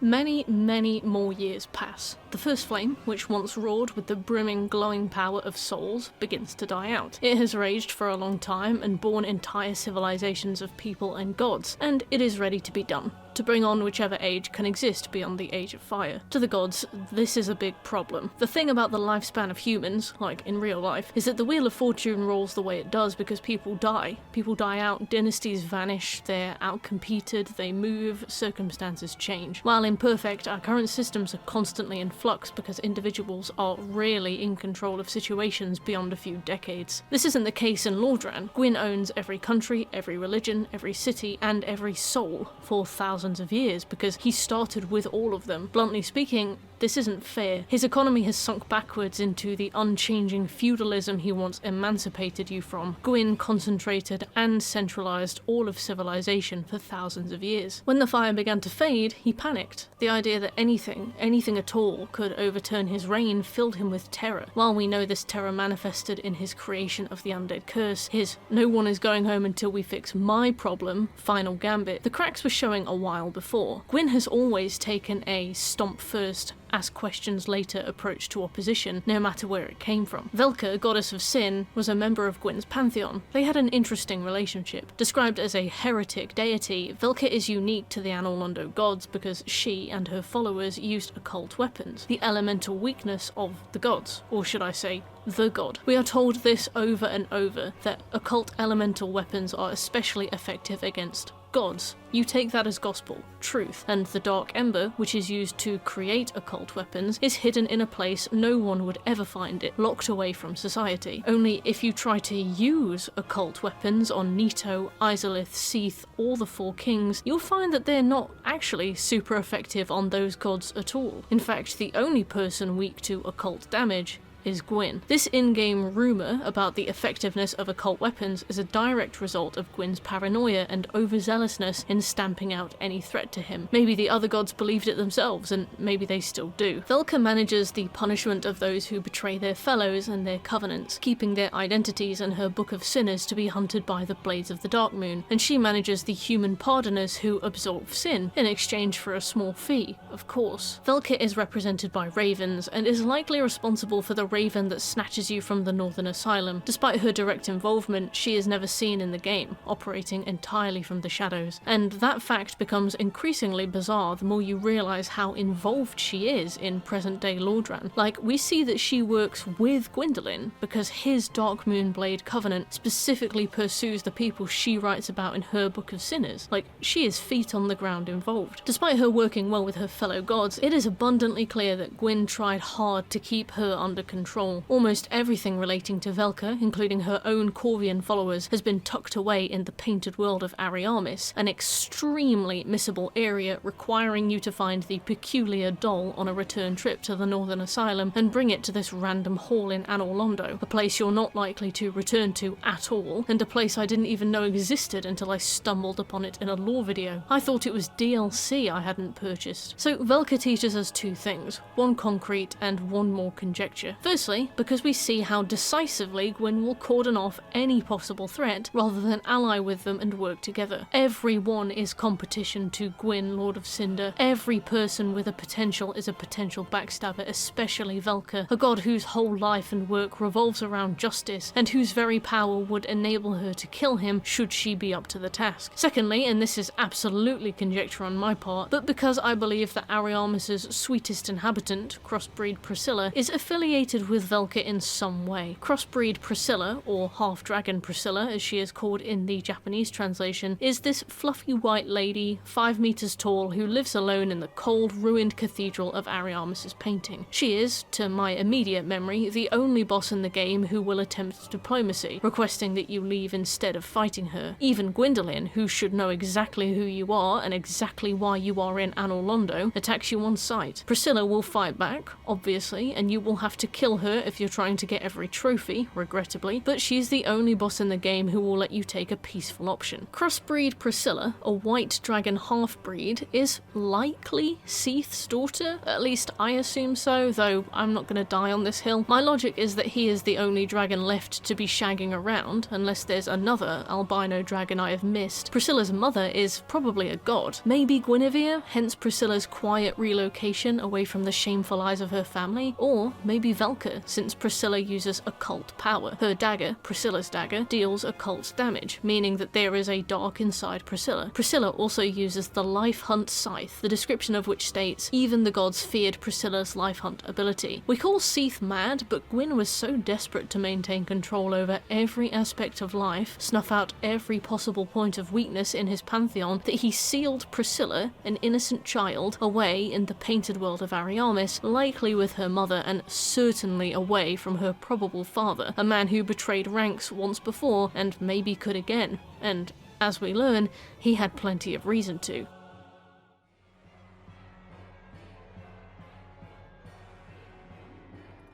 Speaker 1: Many, many more years pass. The first flame, which once roared with the brimming, glowing power of souls, begins to die out. It has raged for a long time and borne entire civilizations of people and gods, and it is ready to be done. to bring on whichever age can exist beyond the Age of Fire. To the gods, this is a big problem. The thing about the lifespan of humans, like in real life, is that the Wheel of Fortune rolls the way it does because people die. People die out, dynasties vanish, they're outcompeted, they move, circumstances change. While imperfect, our current systems are constantly in flux because individuals are rarely in control of situations beyond a few decades. This isn't the case in Lordran. Gwyn owns every country, every religion, every city, and every soul for thousands of years because he started with all of them. Bluntly speaking, this isn't fair. His economy has sunk backwards into the unchanging feudalism he once emancipated you from. Gwyn concentrated and centralized all of civilization for thousands of years. When the fire began to fade, he panicked. The idea that anything at all, could overturn his reign filled him with terror. While we know this terror manifested in his creation of the Undead Curse, his "no one is going home until we fix my problem" final gambit, the cracks were showing a while before. Gwyn has always taken a stomp first, ask questions later approach to opposition, no matter where it came from. Velka, goddess of sin, was a member of Gwyn's pantheon. They had an interesting relationship. Described as a heretic deity, Velka is unique to the Anor Londo gods because she and her followers used occult weapons, the elemental weakness of the gods, or should I say, the god. We are told this over and over, that occult elemental weapons are especially effective against gods. You take that as gospel, truth, and the Dark Ember, which is used to create occult weapons, is hidden in a place no one would ever find it, locked away from society. Only if you try to use occult weapons on Nito, Izalith, Seath, or the Four Kings, you'll find that they're not actually super effective on those gods at all. In fact, the only person weak to occult damage is Gwyn. This in-game rumour about the effectiveness of occult weapons is a direct result of Gwyn's paranoia and overzealousness in stamping out any threat to him. Maybe the other gods believed it themselves, and maybe they still do. Velka manages the punishment of those who betray their fellows and their covenants, keeping their identities and her Book of Sinners to be hunted by the Blades of the Dark Moon, and she manages the human pardoners who absolve sin, in exchange for a small fee, of course. Velka is represented by ravens, and is likely responsible for the raven that snatches you from the Northern Asylum. Despite her direct involvement, she is never seen in the game, operating entirely from the shadows. And that fact becomes increasingly bizarre the more you realise how involved she is in present-day Lordran. Like, we see that she works with Gwyndolin because his Dark Moon Blade Covenant specifically pursues the people she writes about in her Book of Sinners. Like, she is feet on the ground involved. Despite her working well with her fellow gods, it is abundantly clear that Gwyn tried hard to keep her under control. Almost everything relating to Velka, including her own Corvian followers, has been tucked away in the painted world of Ariamis, an extremely missable area requiring you to find the peculiar doll on a return trip to the Northern Asylum and bring it to this random hall in Anor Londo, a place you're not likely to return to at all, and a place I didn't even know existed until I stumbled upon it in a lore video. I thought it was DLC I hadn't purchased. So Velka teaches us two things, one concrete and one more conjecture. Firstly, because we see how decisively Gwyn will cordon off any possible threat rather than ally with them and work together. Everyone is competition to Gwyn, Lord of Cinder. Every person with a potential is a potential backstabber, especially Velka, a god whose whole life and work revolves around justice, and whose very power would enable her to kill him should she be up to the task. Secondly, and this is absolutely conjecture on my part, but because I believe that Ariamis' sweetest inhabitant, Crossbreed Priscilla, is affiliated with Velka in some way. Crossbreed Priscilla, or half-dragon Priscilla as she is called in the Japanese translation, is this fluffy white lady, 5 meters tall, who lives alone in the cold, ruined cathedral of Ariamis' painting. She is, to my immediate memory, the only boss in the game who will attempt diplomacy, requesting that you leave instead of fighting her. Even Gwyndolin, who should know exactly who you are and exactly why you are in Anor Londo, attacks you on sight. Priscilla will fight back, obviously, and you will have to kill her if you're trying to get every trophy, regrettably, but she's the only boss in the game who will let you take a peaceful option. Crossbreed Priscilla, a white dragon half-breed, is likely Seath's daughter, at least I assume so, though I'm not gonna die on this hill. My logic is that he is the only dragon left to be shagging around, unless there's another albino dragon I have missed. Priscilla's mother is probably a god, maybe Guinevere, hence Priscilla's quiet relocation away from the shameful eyes of her family, or maybe Velka. darker since Priscilla uses occult power. Her dagger, Priscilla's dagger, deals occult damage, meaning that there is a dark inside Priscilla. Priscilla also uses the Life Hunt Scythe, the description of which states, even the gods feared Priscilla's Life Hunt ability. We call Seath mad, but Gwyn was so desperate to maintain control over every aspect of life, snuff out every possible point of weakness in his pantheon, that he sealed Priscilla, an innocent child, away in the painted world of Ariamis, likely with her mother and certainly away from her probable father, a man who betrayed ranks once before and maybe could again. And, as we learn, he had plenty of reason to.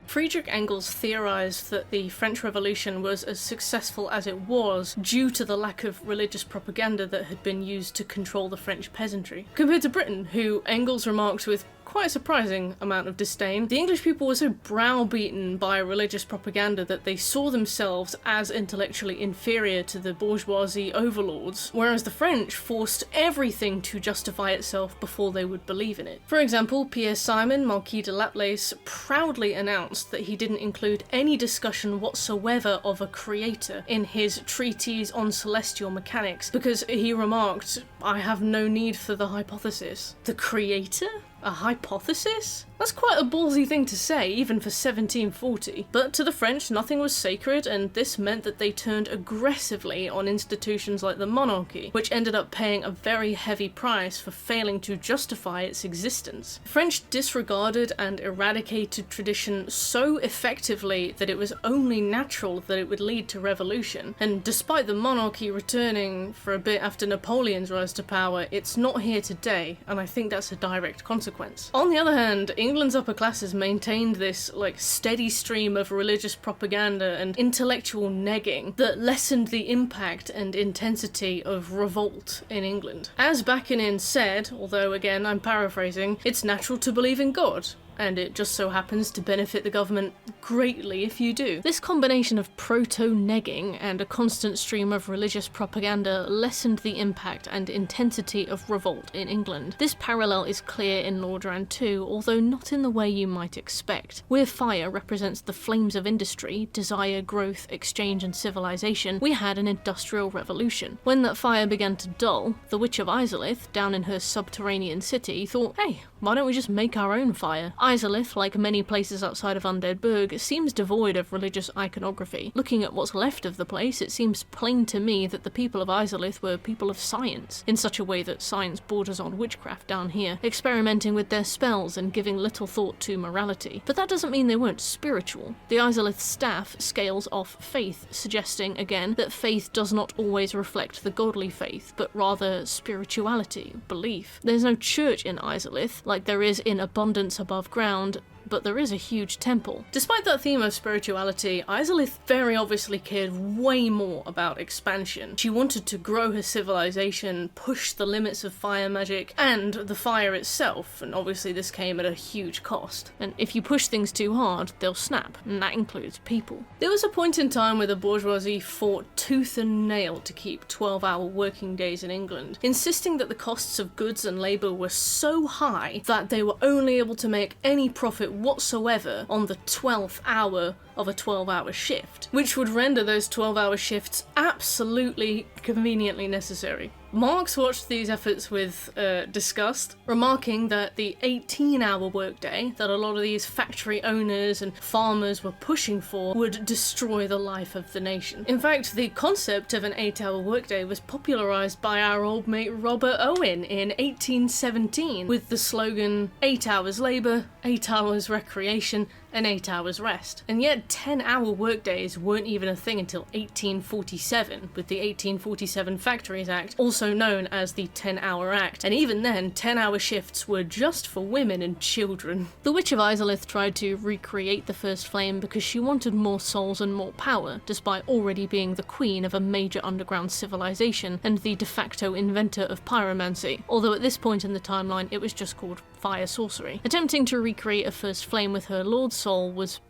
Speaker 1: Friedrich Engels theorized that the French Revolution was as successful as it was due to the lack of religious propaganda that had been used to control the French peasantry. Compared to Britain, who Engels remarked with quite a surprising amount of disdain, the English people were so browbeaten by religious propaganda that they saw themselves as intellectually inferior to the bourgeoisie overlords, whereas the French forced everything to justify itself before they would believe in it. For example, Pierre Simon, Marquis de Laplace, proudly announced that he didn't include any discussion whatsoever of a creator in his treatise on celestial mechanics, because he remarked, "I have no need for the hypothesis." The creator? A hypothesis? That's quite a ballsy thing to say, even for 1740. But to the French, nothing was sacred, and this meant that they turned aggressively on institutions like the monarchy, which ended up paying a very heavy price for failing to justify its existence. The French disregarded and eradicated tradition so effectively that it was only natural that it would lead to revolution. And despite the monarchy returning for a bit after Napoleon's rise to power, it's not here today, and I think that's a direct consequence. On the other hand, England's upper classes maintained this, steady stream of religious propaganda and intellectual negging that lessened the impact and intensity of revolt in England. As Bakunin said, although again I'm paraphrasing, it's natural to believe in God, and it just so happens to benefit the government greatly if you do. This combination of proto-negging and a constant stream of religious propaganda lessened the impact and intensity of revolt in England. This parallel is clear in Lordran too, although not in the way you might expect. Where fire represents the flames of industry, desire, growth, exchange and civilization, we had an industrial revolution. When that fire began to dull, the Witch of Izalith, down in her subterranean city, thought, hey, why don't we just make our own fire? Izalith, like many places outside of Undead Burg, seems devoid of religious iconography. Looking at what's left of the place, it seems plain to me that the people of Izalith were people of science, in such a way that science borders on witchcraft down here, experimenting with their spells and giving little thought to morality. But that doesn't mean they weren't spiritual. The Izalith staff scales off faith, suggesting, again, that faith does not always reflect the godly faith, but rather spirituality, belief. There's no church in Izalith, like there is in Abundance Above Ground, but there is a huge temple. Despite that theme of spirituality, Izalith very obviously cared way more about expansion. She wanted to grow her civilization, push the limits of fire magic, and the fire itself, and obviously this came at a huge cost. And if you push things too hard, they'll snap, and that includes people. There was a point in time where the bourgeoisie fought tooth and nail to keep 12-hour working days in England, insisting that the costs of goods and labour were so high that they were only able to make any profit whatsoever on the 12th hour of a 12-hour shift, which would render those 12-hour shifts absolutely conveniently necessary. Marx watched these efforts with disgust, remarking that the 18-hour workday that a lot of these factory owners and farmers were pushing for would destroy the life of the nation. In fact, the concept of an 8-hour workday was popularised by our old mate Robert Owen in 1817 with the slogan 8 hours labour, 8 hours recreation, and 8 hours rest. And yet 10-hour workdays weren't even a thing until 1847, with the 1847 Factories Act, also known as the 10-Hour Act, and even then 10-hour shifts were just for women and children. The Witch of Izalith tried to recreate the First Flame because she wanted more souls and more power, despite already being the queen of a major underground civilization and the de facto inventor of pyromancy, although at this point in the timeline it was just called fire sorcery. Attempting to recreate a First Flame with her Lord's soul was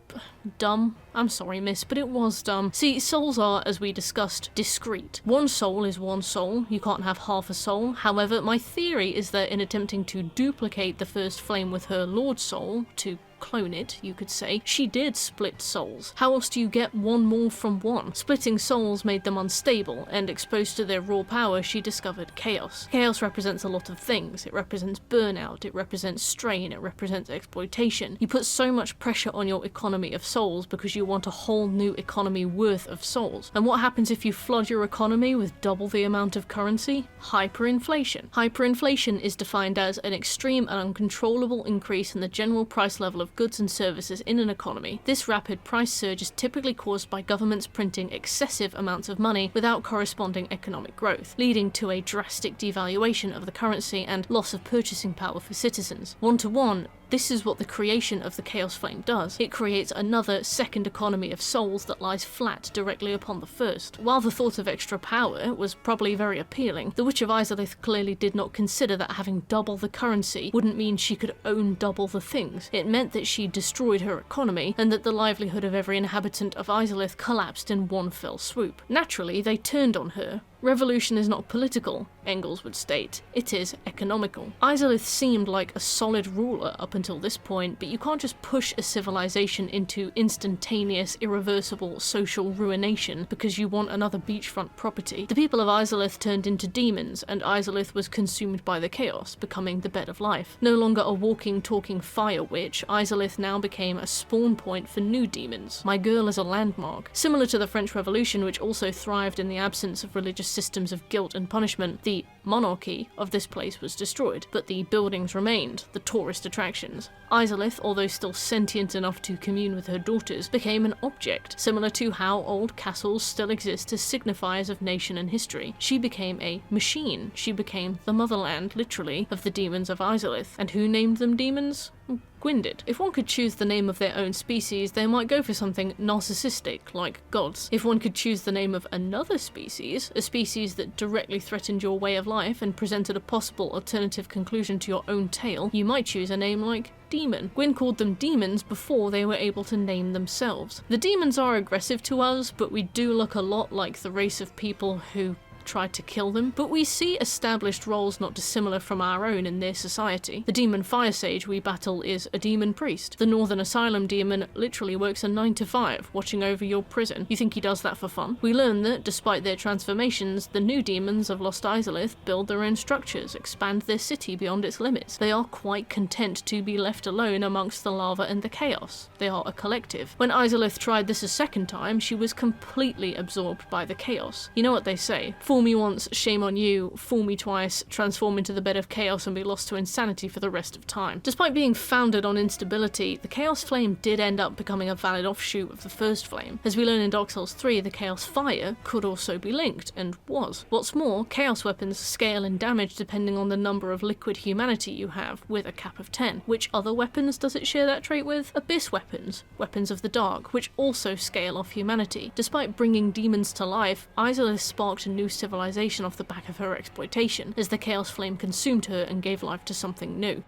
Speaker 1: dumb. I'm sorry, miss, but it was dumb. See, souls are, as we discussed, discrete. One soul is one soul. You can't have half a soul. However, my theory is that in attempting to duplicate the First Flame with her Lord's soul, to clone it, you could say, she did split souls. How else do you get one more from one? Splitting souls made them unstable, and exposed to their raw power, she discovered chaos. Chaos represents a lot of things. It represents burnout, it represents strain, it represents exploitation. You put so much pressure on your economy of souls because you want a whole new economy worth of souls. And what happens if you flood your economy with double the amount of currency? Hyperinflation. Hyperinflation is defined as an extreme and uncontrollable increase in the general price level of goods and services in an economy. This rapid price surge is typically caused by governments printing excessive amounts of money without corresponding economic growth, leading to a drastic devaluation of the currency and loss of purchasing power for citizens. One-to-one, this is what the creation of the Chaos Flame does. It creates another second economy of souls that lies flat directly upon the first. While the thought of extra power was probably very appealing, the Witch of Izalith clearly did not consider that having double the currency wouldn't mean she could own double the things. It meant that she destroyed her economy, and that the livelihood of every inhabitant of Izalith collapsed in one fell swoop. Naturally, they turned on her. Revolution is not political, Engels would state, it is economical. Izalith seemed like a solid ruler up until this point, but you can't just push a civilization into instantaneous, irreversible social ruination because you want another beachfront property. The people of Izalith turned into demons, and Izalith was consumed by the chaos, becoming the bed of life. No longer a walking, talking fire witch, Izalith now became a spawn point for new demons. My girl is a landmark. Similar to the French Revolution, which also thrived in the absence of religious systems of guilt and punishment, the monarchy of this place was destroyed, but the buildings remained, the tourist attractions. Izalith, although still sentient enough to commune with her daughters, became an object, similar to how old castles still exist as signifiers of nation and history. She became a machine. She became the motherland, literally, of the demons of Izalith. And who named them demons? Gwyn did. If one could choose the name of their own species, they might go for something narcissistic, like gods. If one could choose the name of another species, a species that directly threatened your way of life and presented a possible alternative conclusion to your own tale, you might choose a name like demon. Gwyn called them demons before they were able to name themselves. The demons are aggressive to us, but we do look a lot like the race of people who tried to kill them, but we see established roles not dissimilar from our own in their society. The demon fire sage we battle is a demon priest. The Northern Asylum demon literally works a 9 to 5, watching over your prison. You think he does that for fun? We learn that, despite their transformations, the new demons of Lost Izalith build their own structures, expand their city beyond its limits. They are quite content to be left alone amongst the lava and the chaos. They are a collective. When Izalith tried this a second time, she was completely absorbed by the chaos. You know what they say? Fool me once, shame on you. Fool me twice, transform into the bed of chaos and be lost to insanity for the rest of time. Despite being founded on instability, the Chaos Flame did end up becoming a valid offshoot of the first flame. As we learn in Dark Souls 3, the Chaos Fire could also be linked, and was. What's more, chaos weapons scale in damage depending on the number of liquid humanity you have, with a cap of 10. Which other weapons does it share that trait with? Abyss weapons, weapons of the dark, which also scale off humanity. Despite bringing demons to life, Izalith sparked a new civilization off the back of her exploitation, as the Chaos Flame consumed her and gave life to something new.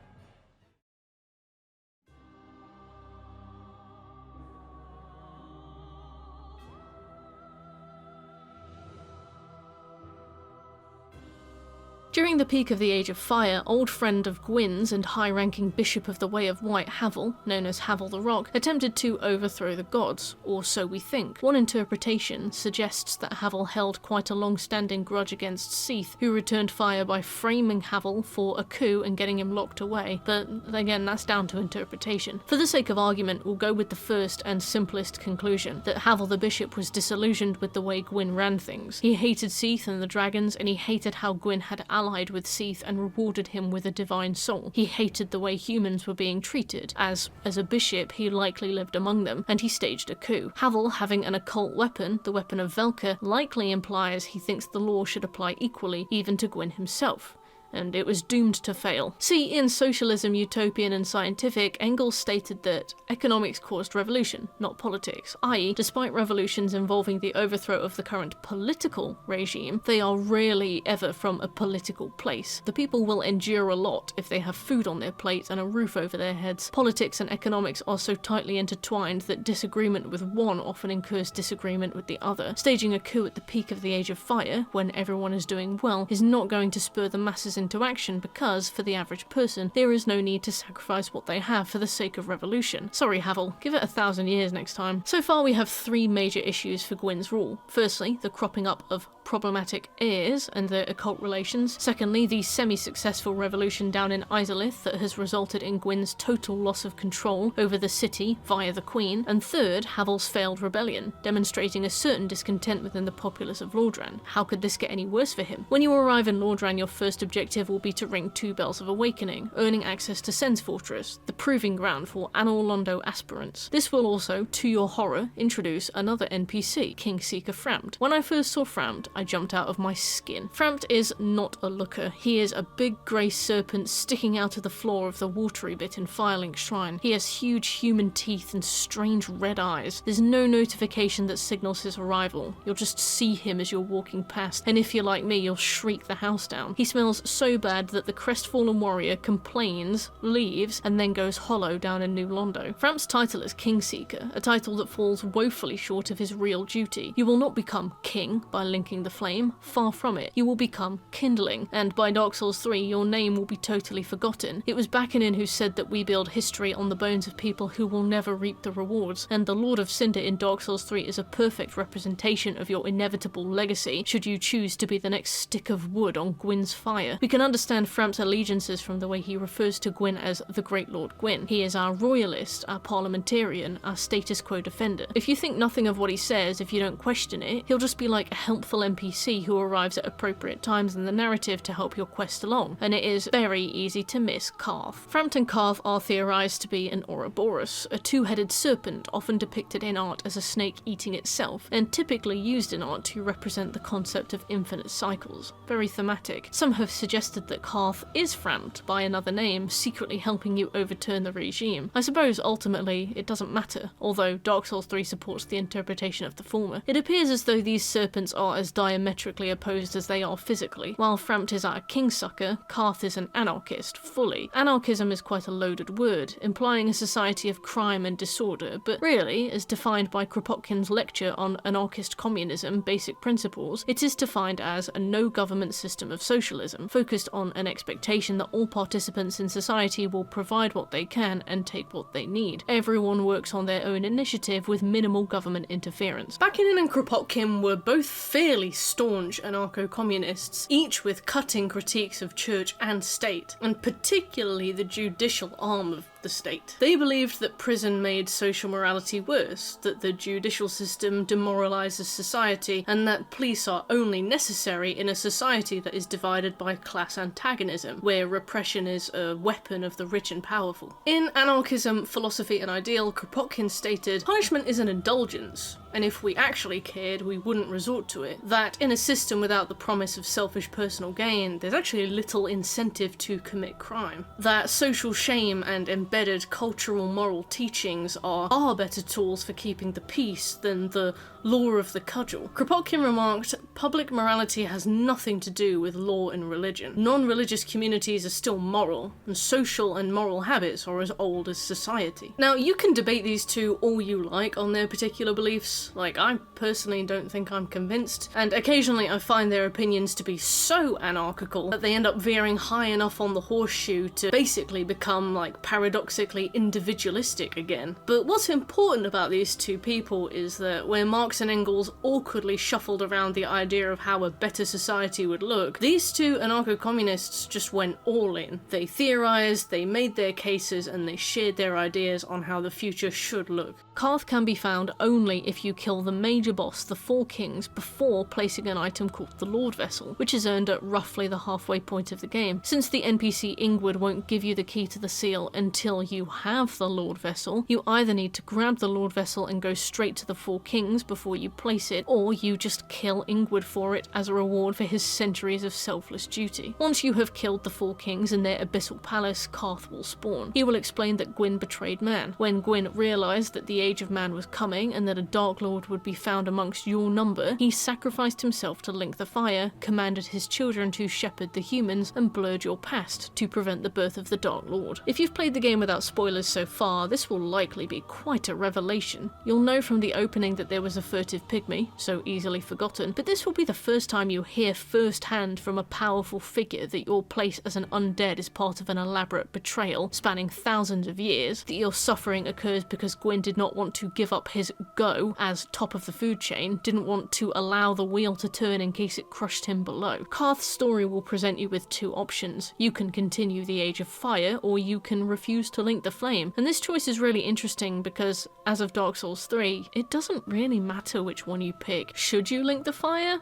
Speaker 1: During the peak of the Age of Fire, old friend of Gwyn's and high-ranking Bishop of the Way of White Havel, known as Havel the Rock, attempted to overthrow the gods, or so we think. One interpretation suggests that Havel held quite a long-standing grudge against Seath, who returned fire by framing Havel for a coup and getting him locked away, but again, that's down to interpretation. For the sake of argument, we'll go with the first and simplest conclusion, that Havel the Bishop was disillusioned with the way Gwyn ran things. He hated Seath and the dragons, and he hated how Gwyn had allied with Seath and rewarded him with a divine soul. He hated the way humans were being treated, as a bishop he likely lived among them, and he staged a coup. Havel, having an occult weapon, the weapon of Velka, likely implies he thinks the law should apply equally even to Gwyn himself. And it was doomed to fail. See, in Socialism, Utopian and Scientific, Engels stated that economics caused revolution, not politics, i.e., despite revolutions involving the overthrow of the current political regime, they are rarely ever from a political place. The people will endure a lot if they have food on their plates and a roof over their heads. Politics and economics are so tightly intertwined that disagreement with one often incurs disagreement with the other. Staging a coup at the peak of the Age of Fire, when everyone is doing well, is not going to spur the masses into action because, for the average person, there is no need to sacrifice what they have for the sake of revolution. Sorry, Havel, give it 1,000 years next time. So far we have 3 major issues for Gwyn's rule. Firstly, the cropping up of problematic heirs and their occult relations. Secondly, the semi-successful revolution down in Izalith that has resulted in Gwyn's total loss of control over the city via the Queen. And third, Havl's failed rebellion, demonstrating a certain discontent within the populace of Lordran. How could this get any worse for him? When you arrive in Lordran, your first objective will be to ring 2 bells of awakening, earning access to Sen's Fortress, the proving ground for Anor Londo aspirants. This will also, to your horror, introduce another NPC, Kingseeker Frampt. When I first saw Frampt, I jumped out of my skin. Frampt is not a looker. He is a big grey serpent sticking out of the floor of the watery bit in Firelink Shrine. He has huge human teeth and strange red eyes. There's no notification that signals his arrival. You'll just see him as you're walking past, and if you're like me, you'll shriek the house down. He smells so bad that the crestfallen warrior complains, leaves, and then goes hollow down in New Londo. Frampt's title is Kingseeker, a title that falls woefully short of his real duty. You will not become king by linking the flame, far from it. You will become kindling, and by Dark Souls 3 your name will be totally forgotten. It was Bakkanin who said that we build history on the bones of people who will never reap the rewards, and the Lord of Cinder in Dark Souls 3 is a perfect representation of your inevitable legacy should you choose to be the next stick of wood on Gwyn's fire. We can understand Frampt's allegiances from the way he refers to Gwyn as the Great Lord Gwyn. He is our royalist, our parliamentarian, our status quo defender. If you think nothing of what he says, if you don't question it, he'll just be like a helpful NPC who arrives at appropriate times in the narrative to help your quest along, and it is very easy to miss Karth. Frampt and Karth are theorized to be an Ouroboros, a 2-headed serpent often depicted in art as a snake eating itself, and typically used in art to represent the concept of infinite cycles. Very thematic. Some have suggested that Karth is Frampt by another name, secretly helping you overturn the regime. I suppose ultimately it doesn't matter, although Dark Souls 3 supports the interpretation of the former. It appears as though these serpents are as diametrically opposed as they are physically. While Frampt is our kingsucker, Karth is an anarchist, fully. Anarchism is quite a loaded word, implying a society of crime and disorder, but really, as defined by Kropotkin's lecture on anarchist communism, basic principles, it is defined as a no-government system of socialism, focused on an expectation that all participants in society will provide what they can and take what they need. Everyone works on their own initiative with minimal government interference. Bakkanin and Kropotkin were both fairly staunch anarcho-communists, each with cutting critiques of church and state, and particularly the judicial arm of the state. They believed that prison made social morality worse, that the judicial system demoralizes society, and that police are only necessary in a society that is divided by class antagonism, where repression is a weapon of the rich and powerful. In Anarchism, Philosophy and Ideal, Kropotkin stated, punishment is an indulgence, and if we actually cared, we wouldn't resort to it. That in a system without the promise of selfish personal gain, there's actually little incentive to commit crime. That social shame and embedded cultural moral teachings are far better tools for keeping the peace than the law of the cudgel. Kropotkin remarked, public morality has nothing to do with law and religion. Non-religious communities are still moral, and social and moral habits are as old as society. Now, you can debate these two all you like on their particular beliefs. Like, I personally don't think I'm convinced, and occasionally I find their opinions to be so anarchical that they end up veering high enough on the horseshoe to basically become, like, paradoxically individualistic again. But what's important about these two people is that where Marx and Engels awkwardly shuffled around the idea of how a better society would look, these two anarcho-communists just went all in. They theorized, they made their cases, and they shared their ideas on how the future should look. Karth can be found only if you kill the major boss, the Four Kings, before placing an item called the Lord Vessel, which is earned at roughly the halfway point of the game. Since the NPC Ingrid won't give you the key to the seal until you have the Lord Vessel, you either need to grab the Lord Vessel and go straight to the Four Kings before you place it, or you just kill Ingrid for it as a reward for his centuries of selfless duty. Once you have killed the Four Kings in their abyssal palace, Karth will spawn. He will explain that Gwyn betrayed man. When Gwyn realised that the Age of Man was coming and that a Dark Lord would be found amongst your number, he sacrificed himself to link the fire, commanded his children to shepherd the humans, and blurred your past to prevent the birth of the Dark Lord. If you've played the game without spoilers so far, this will likely be quite a revelation. You'll know from the opening that there was a furtive pygmy, so easily forgotten, but this will be the first time you hear firsthand from a powerful figure that your place as an undead is part of an elaborate betrayal spanning thousands of years, that your suffering occurs because Gwyn did not want to give up his go as top of the food chain, didn't want to allow the wheel to turn in case it crushed him below. Karth's story will present you with two options. You can continue the Age of Fire, or you can refuse to link the flame. And this choice is really interesting because, as of Dark Souls 3, it doesn't really matter which one you pick. Should you link the fire?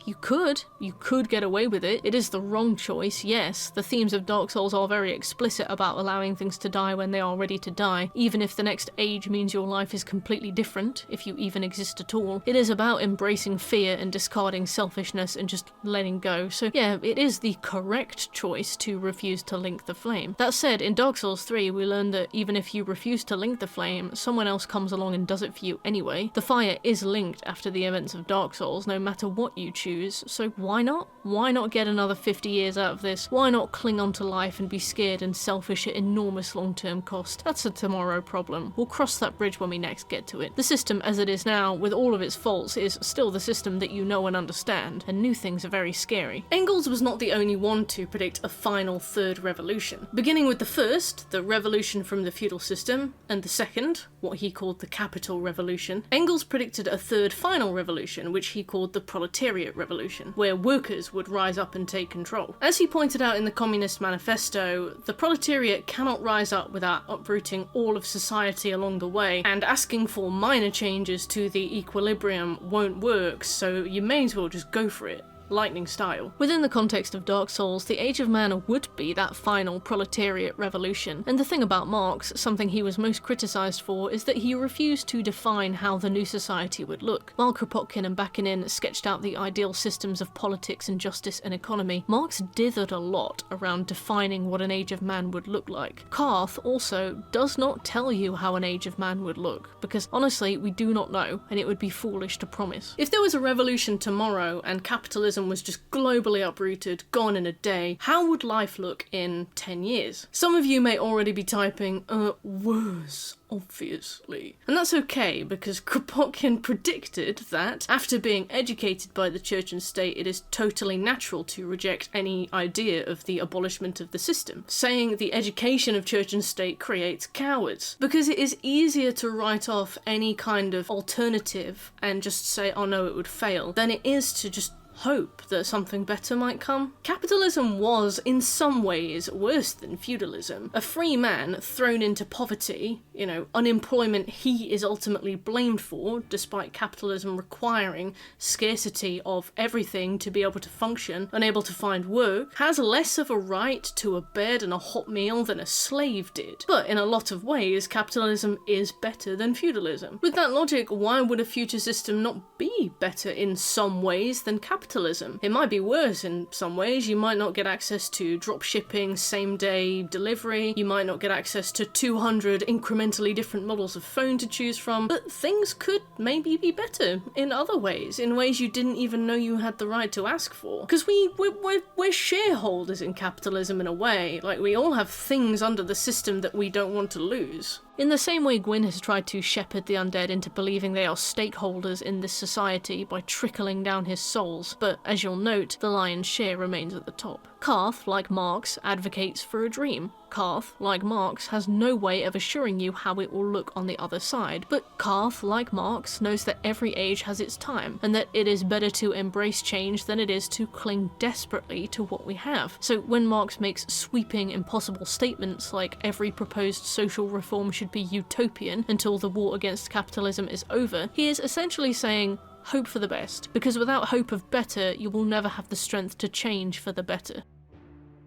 Speaker 1: You could. You could get away with it. It is the wrong choice, yes. The themes of Dark Souls are very explicit about allowing things to die when they are ready to die, even if the next age means your life is completely different, if you even exist at all. It is about embracing fear and discarding selfishness and just letting go. So yeah, it is the correct choice to refuse to link the flame. That said, in Dark Souls 3, we learned that even if you refuse to link the flame, someone else comes along and does it for you anyway. The fire is linked after the events of Dark Souls, no matter what you choose, so why not? Why not get another 50 years out of this? Why not cling on to life and be scared and selfish at enormous long-term cost? That's a tomorrow problem. We'll cross that bridge when we next get to it. The system as it is now, with all of its faults, is still the system that you know and understand, and new things are very scary. Engels was not the only one to predict a final third revolution. Beginning with the first, the revolution from the feudal system, and the second, what he called the capital revolution, Engels predicted a third final revolution, which he called the proletariat revolution, where workers would rise up and take control. As he pointed out in the Communist Manifesto, the proletariat cannot rise up without uprooting all of society along the way, and asking for minor changes to the equilibrium won't work, so you may as well just go for it. Lightning style. Within the context of Dark Souls, the Age of Man would be that final proletariat revolution, and the thing about Marx, something he was most criticised for, is that he refused to define how the new society would look. While Kropotkin and Bakunin sketched out the ideal systems of politics and justice and economy, Marx dithered a lot around defining what an Age of Man would look like. Karth also does not tell you how an Age of Man would look, because honestly, we do not know, and it would be foolish to promise. If there was a revolution tomorrow and capitalism was just globally uprooted, gone in a day, how would life look in 10 years? Some of you may already be typing, worse, obviously. And that's okay, because Kropotkin predicted that, after being educated by the church and state, it is totally natural to reject any idea of the abolishment of the system, saying the education of church and state creates cowards, because it is easier to write off any kind of alternative and just say, oh no, it would fail, than it is to just hope that something better might come. Capitalism was, in some ways, worse than feudalism. A free man thrown into poverty, unemployment he is ultimately blamed for, despite capitalism requiring scarcity of everything to be able to function, unable to find work, has less of a right to a bed and a hot meal than a slave did. But in a lot of ways, capitalism is better than feudalism. With that logic, why would a future system not be better in some ways than capitalism? It might be worse in some ways. You might not get access to drop shipping, same day delivery, you might not get access to 200 incrementally different models of phone to choose from, but things could maybe be better in other ways, in ways you didn't even know you had the right to ask for. Because we're shareholders in capitalism in a way, like we all have things under the system that we don't want to lose. In the same way Gwyn has tried to shepherd the undead into believing they are stakeholders in this society by trickling down his souls, but as you'll note, the lion's share remains at the top. Karth, like Marx, advocates for a dream. Karth, like Marx, has no way of assuring you how it will look on the other side, but Karth, like Marx, knows that every age has its time, and that it is better to embrace change than it is to cling desperately to what we have. So when Marx makes sweeping, impossible statements like every proposed social reform should be utopian until the war against capitalism is over, he is essentially saying, hope for the best, because without hope of better, you will never have the strength to change for the better.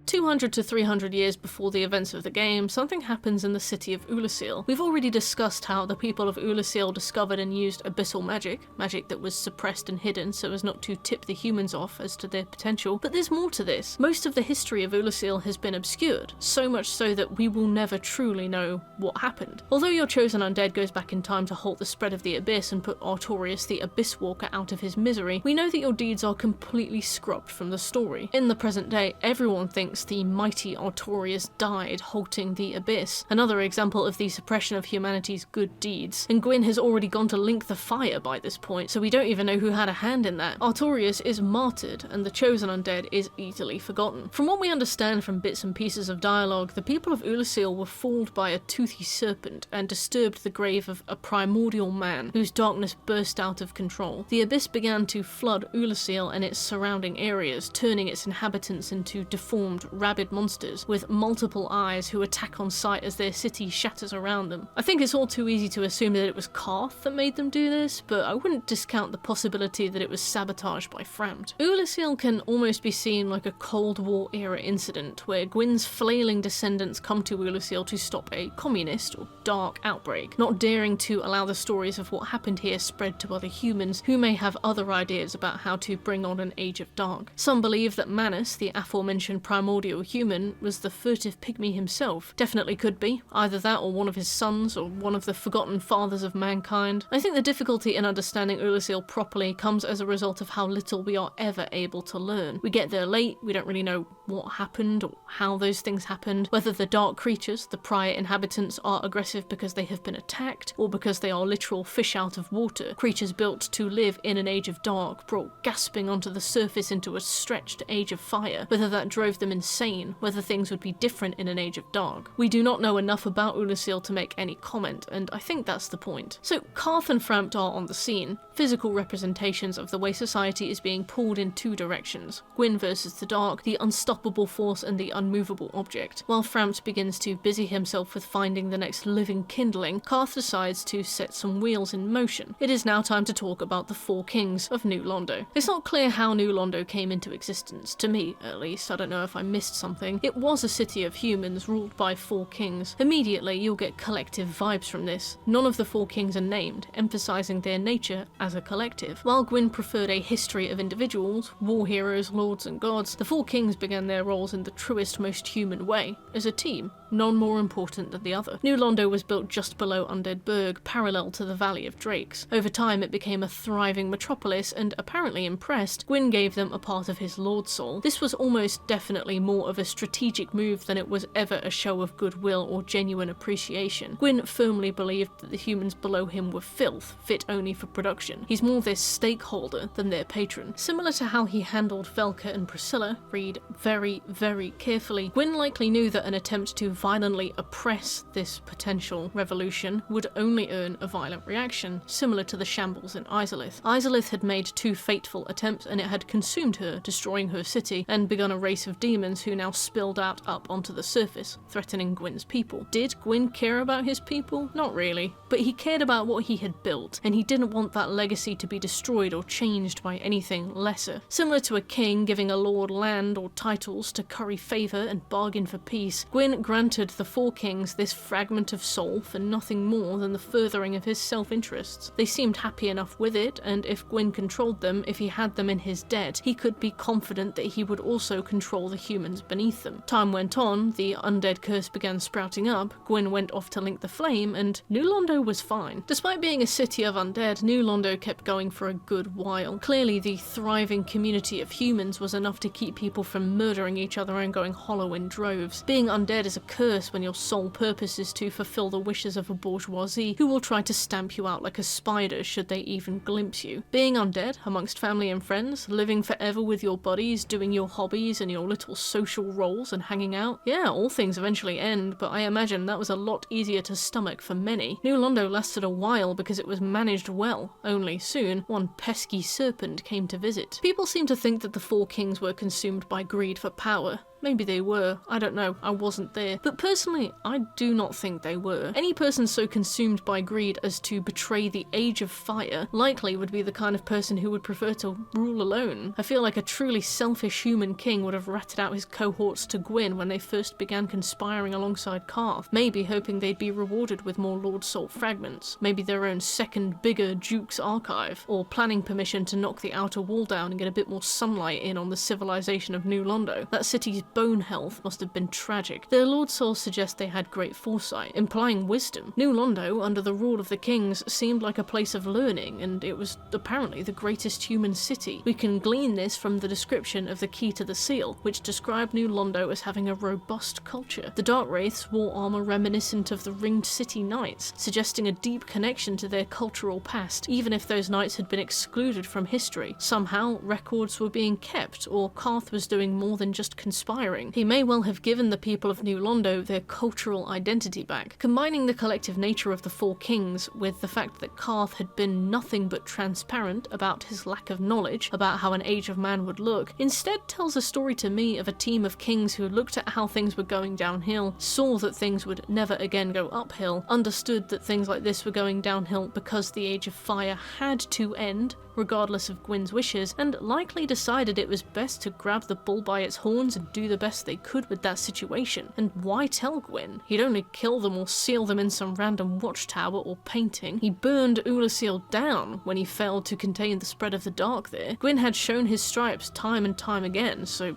Speaker 1: 200 to 300 years before the events of the game, something happens in the city of Ulasil. We've already discussed how the people of Ulasil discovered and used abyssal magic that was suppressed and hidden so as not to tip the humans off as to their potential, but there's more to this. Most of the history of Ulasil has been obscured, so much so that we will never truly know what happened. Although your chosen undead goes back in time to halt the spread of the abyss and put Artorius the Abyss Walker out of his misery, we know that your deeds are completely scrubbed from the story. In the present day, everyone thinks the mighty Artorius died halting the abyss, another example of the suppression of humanity's good deeds, and Gwyn has already gone to link the fire by this point, so we don't even know who had a hand in that. Artorius is martyred, and the chosen undead is easily forgotten. From what we understand from bits and pieces of dialogue, the people of Ulasil were fooled by a toothy serpent and disturbed the grave of a primordial man whose darkness burst out of control. The abyss began to flood Ulasil and its surrounding areas, turning its inhabitants into deformed, rabid monsters with multiple eyes who attack on sight as their city shatters around them. I think it's all too easy to assume that it was Karth that made them do this, but I wouldn't discount the possibility that it was sabotaged by Frampt. Ulasil can almost be seen like a Cold War era incident where Gwyn's flailing descendants come to Ulasil to stop a communist or dark outbreak, not daring to allow the stories of what happened here spread to other humans who may have other ideas about how to bring on an Age of Dark. Some believe that Manus, the aforementioned primordial human, was the furtive pygmy himself. Definitely could be. Either that or one of his sons, or one of the forgotten fathers of mankind. I think the difficulty in understanding Ulasil properly comes as a result of how little we are ever able to learn. We get there late, we don't really know what happened or how those things happened, whether the dark creatures, the prior inhabitants, are aggressive because they have been attacked, or because they are literal fish out of water, creatures built to live in an Age of Dark, brought gasping onto the surface into a stretched Age of Fire, whether that drove them insane, whether things would be different in an Age of Dark. We do not know enough about Ulasil to make any comment, and I think that's the point. So Karth and Frampt are on the scene, physical representations of the way society is being pulled in two directions, Gwyn versus the dark, the unstoppable force and the unmovable object. While Frampt begins to busy himself with finding the next living kindling, Karth decides to set some wheels in motion. It is now time to talk about the four kings of New Londo. It's not clear how New Londo came into existence, to me at least. I don't know if I missed something. It was a city of humans ruled by four kings. Immediately you'll get collective vibes from this. None of the four kings are named, emphasizing their nature as a collective. While Gwyn preferred a history of individuals, war heroes, lords and gods, the four kings began their roles in the truest, most human way, as a team, none more important than the other. New Londo was built just below Undead Burg, parallel to the Valley of Drakes. Over time it became a thriving metropolis, and apparently impressed, Gwyn gave them a part of his Lord Soul. This was almost definitely more of a strategic move than it was ever a show of goodwill or genuine appreciation. Gwyn firmly believed that the humans below him were filth, fit only for production. He's more their stakeholder than their patron. Similar to how he handled Velka and Priscilla, read very, very carefully, Gwyn likely knew that an attempt to violently oppress this potential revolution would only earn a violent reaction, similar to the shambles in Izalith. Izalith had made two fateful attempts and it had consumed her, destroying her city, and begun a race of demons who now spilled out up onto the surface, threatening Gwyn's people. Did Gwyn care about his people? Not really, but he cared about what he had built, and he didn't want that legacy to be destroyed or changed by anything lesser. Similar to a king giving a lord land or titles to curry favour and bargain for peace, Gwyn granted the four kings this fragment of soul for nothing more than the furthering of his self-interests. They seemed happy enough with it, and if Gwyn controlled them, if he had them in his debt, he could be confident that he would also control the humans beneath them. Time went on, the Undead Curse began sprouting up, Gwyn went off to link the flame, and New Londo was fine. Despite being a city of undead, New Londo kept going for a good while. Clearly the thriving community of humans was enough to keep people from murdering each other and going hollow in droves. Being undead is a curse when your sole purpose is to fulfill the wishes of a bourgeoisie who will try to stamp you out like a spider should they even glimpse you. Being undead, amongst family and friends, living forever with your buddies, doing your hobbies and your little social roles and hanging out, yeah, all things eventually end, but I imagine that was a lot easier to stomach for many. New Londo lasted a while because it was managed well, only soon one pesky serpent came to visit. People seem to think that the four kings were consumed by greed for power. Maybe they were, I don't know, I wasn't there. But personally, I do not think they were. Any person so consumed by greed as to betray the Age of Fire likely would be the kind of person who would prefer to rule alone. I feel like a truly selfish human king would have ratted out his cohorts to Gwyn when they first began conspiring alongside Karth, maybe hoping they'd be rewarded with more Lord Salt fragments, maybe their own second, bigger Duke's Archive, or planning permission to knock the outer wall down and get a bit more sunlight in on the civilization of New Londo. That city's bone health must have been tragic. Their Lord Souls suggest they had great foresight, implying wisdom. New Londo, under the rule of the kings, seemed like a place of learning, and it was apparently the greatest human city. We can glean this from the description of the Key to the Seal, which described New Londo as having a robust culture. The Dark Wraiths wore armor reminiscent of the Ringed City Knights, suggesting a deep connection to their cultural past, even if those knights had been excluded from history. Somehow, records were being kept, or Karth was doing more than just conspiring. He may well have given the people of New Londo their cultural identity back. Combining the collective nature of the Four Kings with the fact that Karth had been nothing but transparent about his lack of knowledge about how an Age of Man would look, instead tells a story to me of a team of kings who looked at how things were going downhill, saw that things would never again go uphill, understood that things like this were going downhill because the Age of Fire had to end, regardless of Gwyn's wishes, and likely decided it was best to grab the bull by its horns and do the best they could with that situation. And why tell Gwyn? He'd only kill them or seal them in some random watchtower or painting. He burned Ulasil down when he failed to contain the spread of the dark there. Gwyn had shown his stripes time and time again, so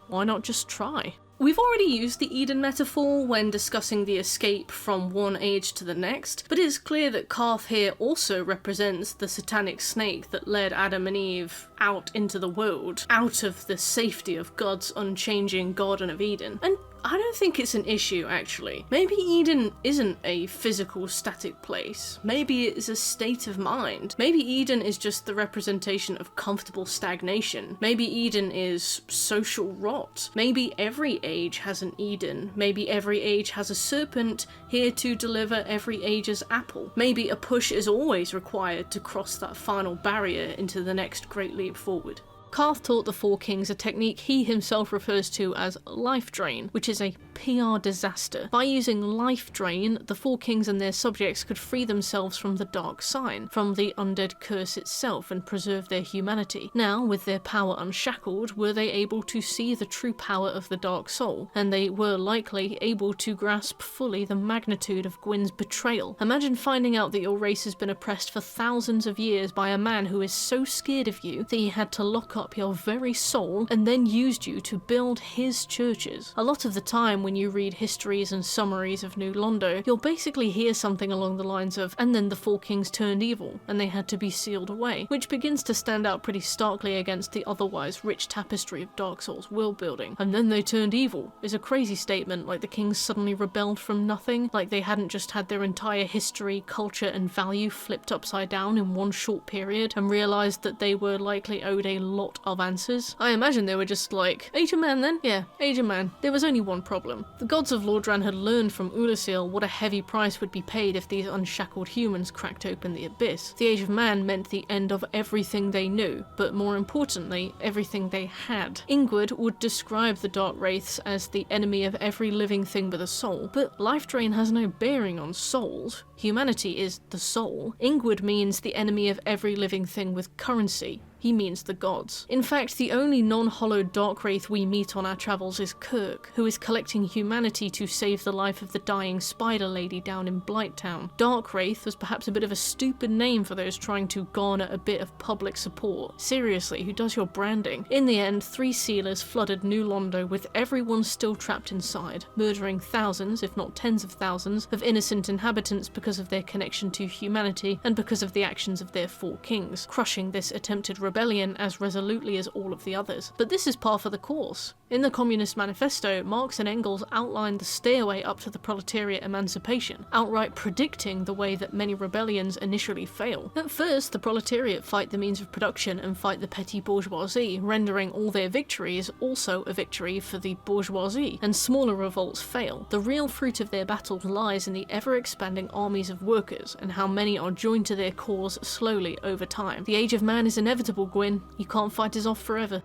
Speaker 1: why not just try? We've already used the Eden metaphor when discussing the escape from one age to the next, but it is clear that Karth here also represents the satanic snake that led Adam and Eve out into the world, out of the safety of God's unchanging Garden of Eden. And I don't think it's an issue, actually. Maybe Eden isn't a physical, static place. Maybe it's a state of mind. Maybe Eden is just the representation of comfortable stagnation. Maybe Eden is social rot. Maybe every age has an Eden. Maybe every age has a serpent here to deliver every age's apple. Maybe a push is always required to cross that final barrier into the next great leap forward. Karth taught the Four Kings a technique he himself refers to as life drain, which is a PR disaster. By using life drain, the Four Kings and their subjects could free themselves from the dark sign, from the Undead Curse itself, and preserve their humanity. Now, with their power unshackled, were they able to see the true power of the Dark Soul, and they were likely able to grasp fully the magnitude of Gwyn's betrayal. Imagine finding out that your race has been oppressed for thousands of years by a man who is so scared of you that he had to lock up your very soul and then used you to build his churches. A lot of the time when you read histories and summaries of New Londo, you'll basically hear something along the lines of, and then the Four Kings turned evil and they had to be sealed away, which begins to stand out pretty starkly against the otherwise rich tapestry of Dark Souls world building. And then they turned evil is a crazy statement, like the kings suddenly rebelled from nothing, like they hadn't just had their entire history, culture and value flipped upside down in one short period and realised that they were likely owed a lot of answers. I imagine they were just like, Age of Man then? Yeah, Age of Man. There was only one problem. The gods of Lordran had learned from Ulasil what a heavy price would be paid if these unshackled humans cracked open the abyss. The Age of Man meant the end of everything they knew, but more importantly, everything they had. Ingward would describe the Dark Wraiths as the enemy of every living thing with a soul, but life drain has no bearing on souls. Humanity is the soul. Ingward means the enemy of every living thing with currency. He means the gods. In fact, the only non-hollowed Dark Wraith we meet on our travels is Kirk, who is collecting humanity to save the life of the dying Spider Lady down in Blighttown. Dark Wraith was perhaps a bit of a stupid name for those trying to garner a bit of public support. Seriously, who does your branding? In the end, 3 sealers flooded New Londo with everyone still trapped inside, murdering thousands, if not tens of thousands, of innocent inhabitants because of their connection to humanity and because of the actions of their 4 kings, crushing this attempted rebellion as resolutely as all of the others. But this is par for the course. In the Communist Manifesto, Marx and Engels outlined the stairway up to the proletariat emancipation, outright predicting the way that many rebellions initially fail. At first, the proletariat fight the means of production and fight the petty bourgeoisie, rendering all their victories also a victory for the bourgeoisie, and smaller revolts fail. The real fruit of their battles lies in the ever-expanding armies of workers, and how many are joined to their cause slowly over time. The Age of Man is inevitable, Gwyn. You can't fight us off forever.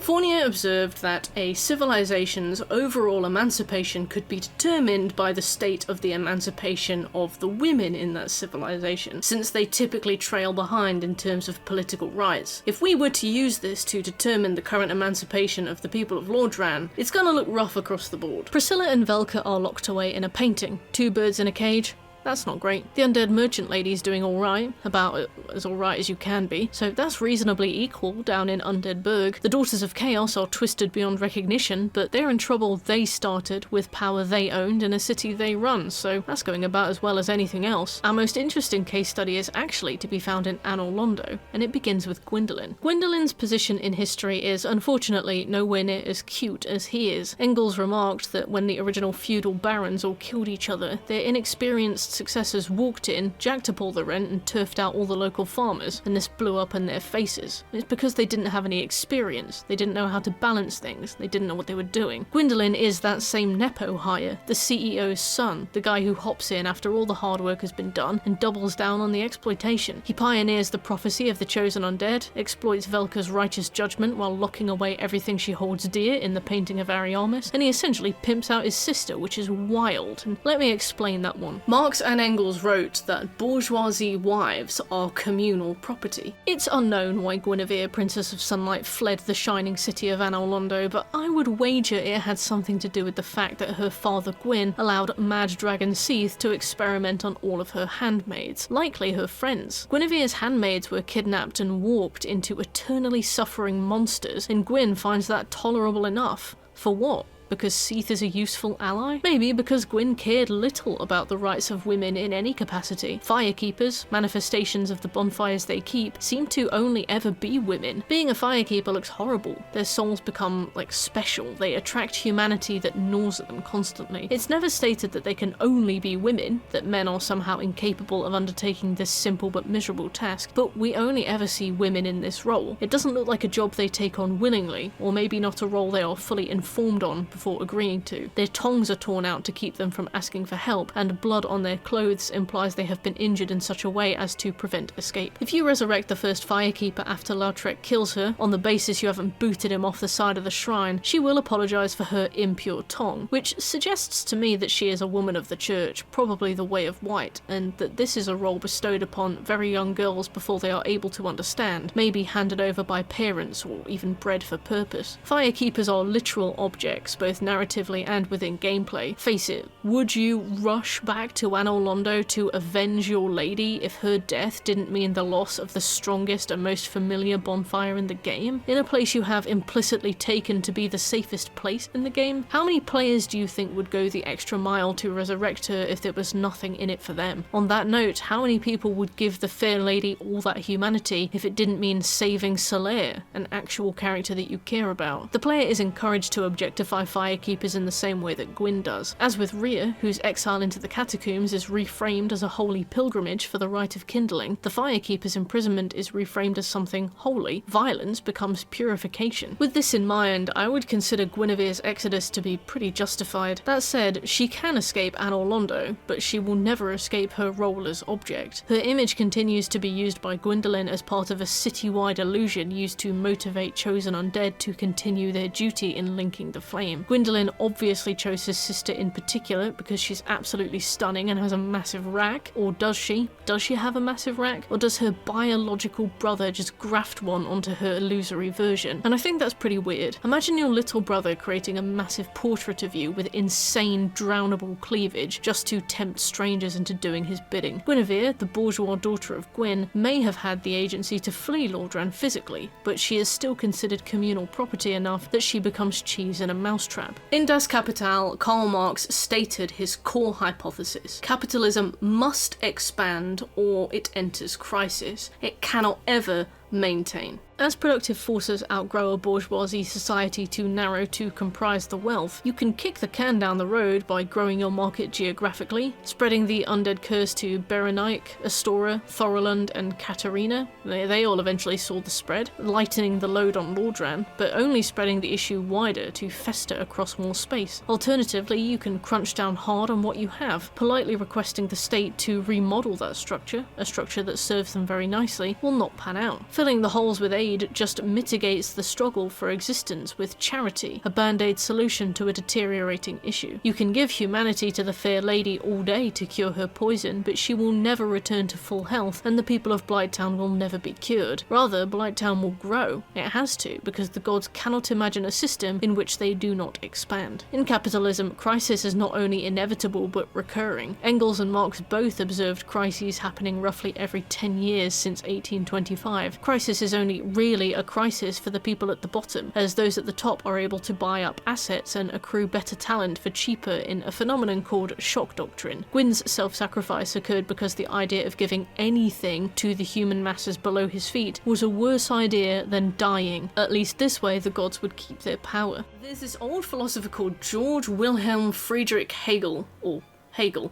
Speaker 1: Fournier observed that a civilization's overall emancipation could be determined by the state of the emancipation of the women in that civilization, since they typically trail behind in terms of political rights. If we were to use this to determine the current emancipation of the people of Lordran, it's gonna look rough across the board. Priscilla and Velka are locked away in a painting. Two birds in a cage. That's not great. The undead merchant lady's doing alright, about as alright as you can be, so that's reasonably equal down in Undead Burg. The Daughters of Chaos are twisted beyond recognition, but they're in trouble they started with power they owned in a city they run, so that's going about as well as anything else. Our most interesting case study is actually to be found in Anor Londo, and it begins with Gwendolyn. Gwendolyn's position in history is unfortunately nowhere near as cute as he is. Engels remarked that when the original feudal barons all killed each other, their inexperienced successors walked in, jacked up all the rent and turfed out all the local farmers, and this blew up in their faces. It's because they didn't have any experience, they didn't know how to balance things, they didn't know what they were doing. Gwendolyn is that same Nepo hire, the CEO's son, the guy who hops in after all the hard work has been done and doubles down on the exploitation. He pioneers the prophecy of the chosen undead, exploits Velka's righteous judgment while locking away everything she holds dear in the painting of Ariamis, and he essentially pimps out his sister, which is wild. And let me explain that one. Marx and Engels wrote that bourgeoisie wives are communal property. It's unknown why Guinevere, Princess of Sunlight, fled the shining city of Anor Londo, but I would wager it had something to do with the fact that her father Gwyn allowed Mad Dragon Seath to experiment on all of her handmaids, likely her friends. Guinevere's handmaids were kidnapped and warped into eternally suffering monsters, and Gwyn finds that tolerable enough. For what? Because Seath is a useful ally? Maybe because Gwyn cared little about the rights of women in any capacity. Firekeepers, manifestations of the bonfires they keep, seem to only ever be women. Being a firekeeper looks horrible. Their souls become, special. They attract humanity that gnaws at them constantly. It's never stated that they can only be women, that men are somehow incapable of undertaking this simple but miserable task, but we only ever see women in this role. It doesn't look like a job they take on willingly, or maybe not a role they are fully informed on before agreeing to. Their tongues are torn out to keep them from asking for help, and blood on their clothes implies they have been injured in such a way as to prevent escape. If you resurrect the first firekeeper after Lautrec kills her, on the basis you haven't booted him off the side of the shrine, she will apologise for her impure tongue, which suggests to me that she is a woman of the church, probably the Way of White, and that this is a role bestowed upon very young girls before they are able to understand, maybe handed over by parents or even bred for purpose. Firekeepers are literal objects, both narratively and within gameplay. Face it, would you rush back to Anor Londo to avenge your lady if her death didn't mean the loss of the strongest and most familiar bonfire in the game? In a place you have implicitly taken to be the safest place in the game? How many players do you think would go the extra mile to resurrect her if there was nothing in it for them? On that note, how many people would give the fair lady all that humanity if it didn't mean saving Solaire, an actual character that you care about? The player is encouraged to objectify firekeepers in the same way that Gwyn does. As with Rhea, whose exile into the catacombs is reframed as a holy pilgrimage for the rite of kindling, the firekeeper's imprisonment is reframed as something holy. Violence becomes purification. With this in mind, I would consider Guinevere's exodus to be pretty justified. That said, she can escape Anor Londo, but she will never escape her role as object. Her image continues to be used by Gwendolyn as part of a citywide illusion used to motivate chosen undead to continue their duty in linking the flame. Gwendolyn obviously chose his sister in particular because she's absolutely stunning and has a massive rack. Or does she? Does she have a massive rack? Or does her biological brother just graft one onto her illusory version? And I think that's pretty weird. Imagine your little brother creating a massive portrait of you with insane drownable cleavage just to tempt strangers into doing his bidding. Guinevere, the bourgeois daughter of Gwyn, may have had the agency to flee Lordran physically, but she is still considered communal property enough that she becomes cheese in a mousetrap. In Das Kapital, Karl Marx stated his core hypothesis: capitalism must expand or it enters crisis. It cannot ever maintain. As productive forces outgrow a bourgeoisie society too narrow to comprise the wealth, you can kick the can down the road by growing your market geographically, spreading the Undead Curse to Berenike, Astora, Thorolund, and Katarina. They all eventually saw the spread, lightening the load on Lordran, but only spreading the issue wider to fester across more space. Alternatively, you can crunch down hard on what you have, politely requesting the state to remodel that structure. A structure that serves them very nicely will not pan out. For Filling the holes with aid just mitigates the struggle for existence with charity, a band-aid solution to a deteriorating issue. You can give humanity to the fair lady all day to cure her poison, but she will never return to full health, and the people of Blighttown will never be cured. Rather, Blighttown will grow. It has to, because the gods cannot imagine a system in which they do not expand. In capitalism, crisis is not only inevitable but recurring. Engels and Marx both observed crises happening roughly every 10 years since 1825. Crisis is only really a crisis for the people at the bottom, as those at the top are able to buy up assets and accrue better talent for cheaper in a phenomenon called shock doctrine. Gwyn's self-sacrifice occurred because the idea of giving anything to the human masses below his feet was a worse idea than dying. At least this way the gods would keep their power. There's this old philosopher called George Wilhelm Friedrich Hegel,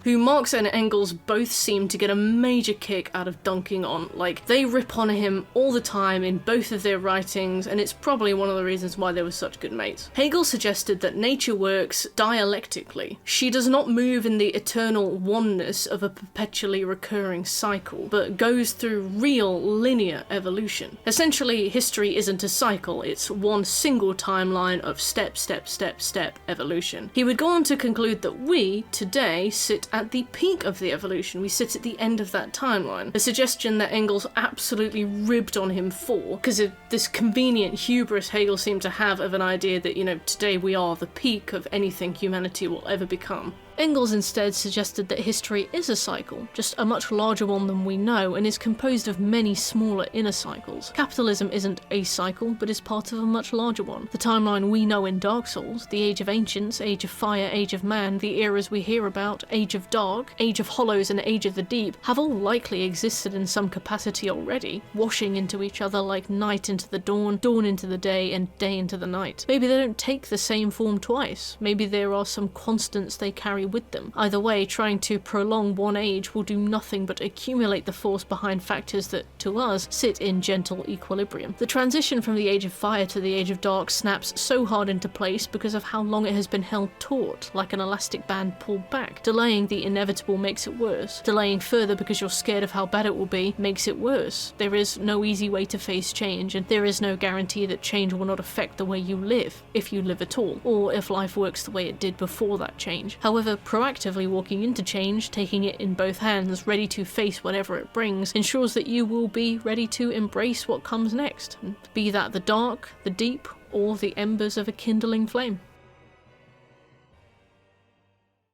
Speaker 1: who Marx and Engels both seem to get a major kick out of dunking on. Like, they rip on him all the time in both of their writings, and it's probably one of the reasons why they were such good mates. Hegel suggested that nature works dialectically. She does not move in the eternal oneness of a perpetually recurring cycle, but goes through real linear evolution. Essentially, history isn't a cycle, it's one single timeline of step, step, step, step evolution. He would go on to conclude that we, today, sit at the peak of the evolution. We sit at the end of that timeline. A suggestion that Engels absolutely ribbed on him for, because of this convenient hubris Hegel seemed to have of an idea that, today we are the peak of anything humanity will ever become. Engels instead suggested that history is a cycle, just a much larger one than we know, and is composed of many smaller inner cycles. Capitalism isn't a cycle, but is part of a much larger one. The timeline we know in Dark Souls, the Age of Ancients, Age of Fire, Age of Man, the eras we hear about, Age of Dark, Age of Hollows, and Age of the Deep, have all likely existed in some capacity already, washing into each other like night into the dawn, dawn into the day, and day into the night. Maybe they don't take the same form twice. Maybe there are some constants they carry with them. Either way, trying to prolong one age will do nothing but accumulate the force behind factors that, to us, sit in gentle equilibrium. The transition from the Age of Fire to the Age of Dark snaps so hard into place because of how long it has been held taut, like an elastic band pulled back. Delaying the inevitable makes it worse. Delaying further because you're scared of how bad it will be makes it worse. There is no easy way to face change, and there is no guarantee that change will not affect the way you live, if you live at all, or if life works the way it did before that change. However, proactively walking into change, taking it in both hands, ready to face whatever it brings, ensures that you will be ready to embrace what comes next, be that the dark, the deep, or the embers of a kindling flame.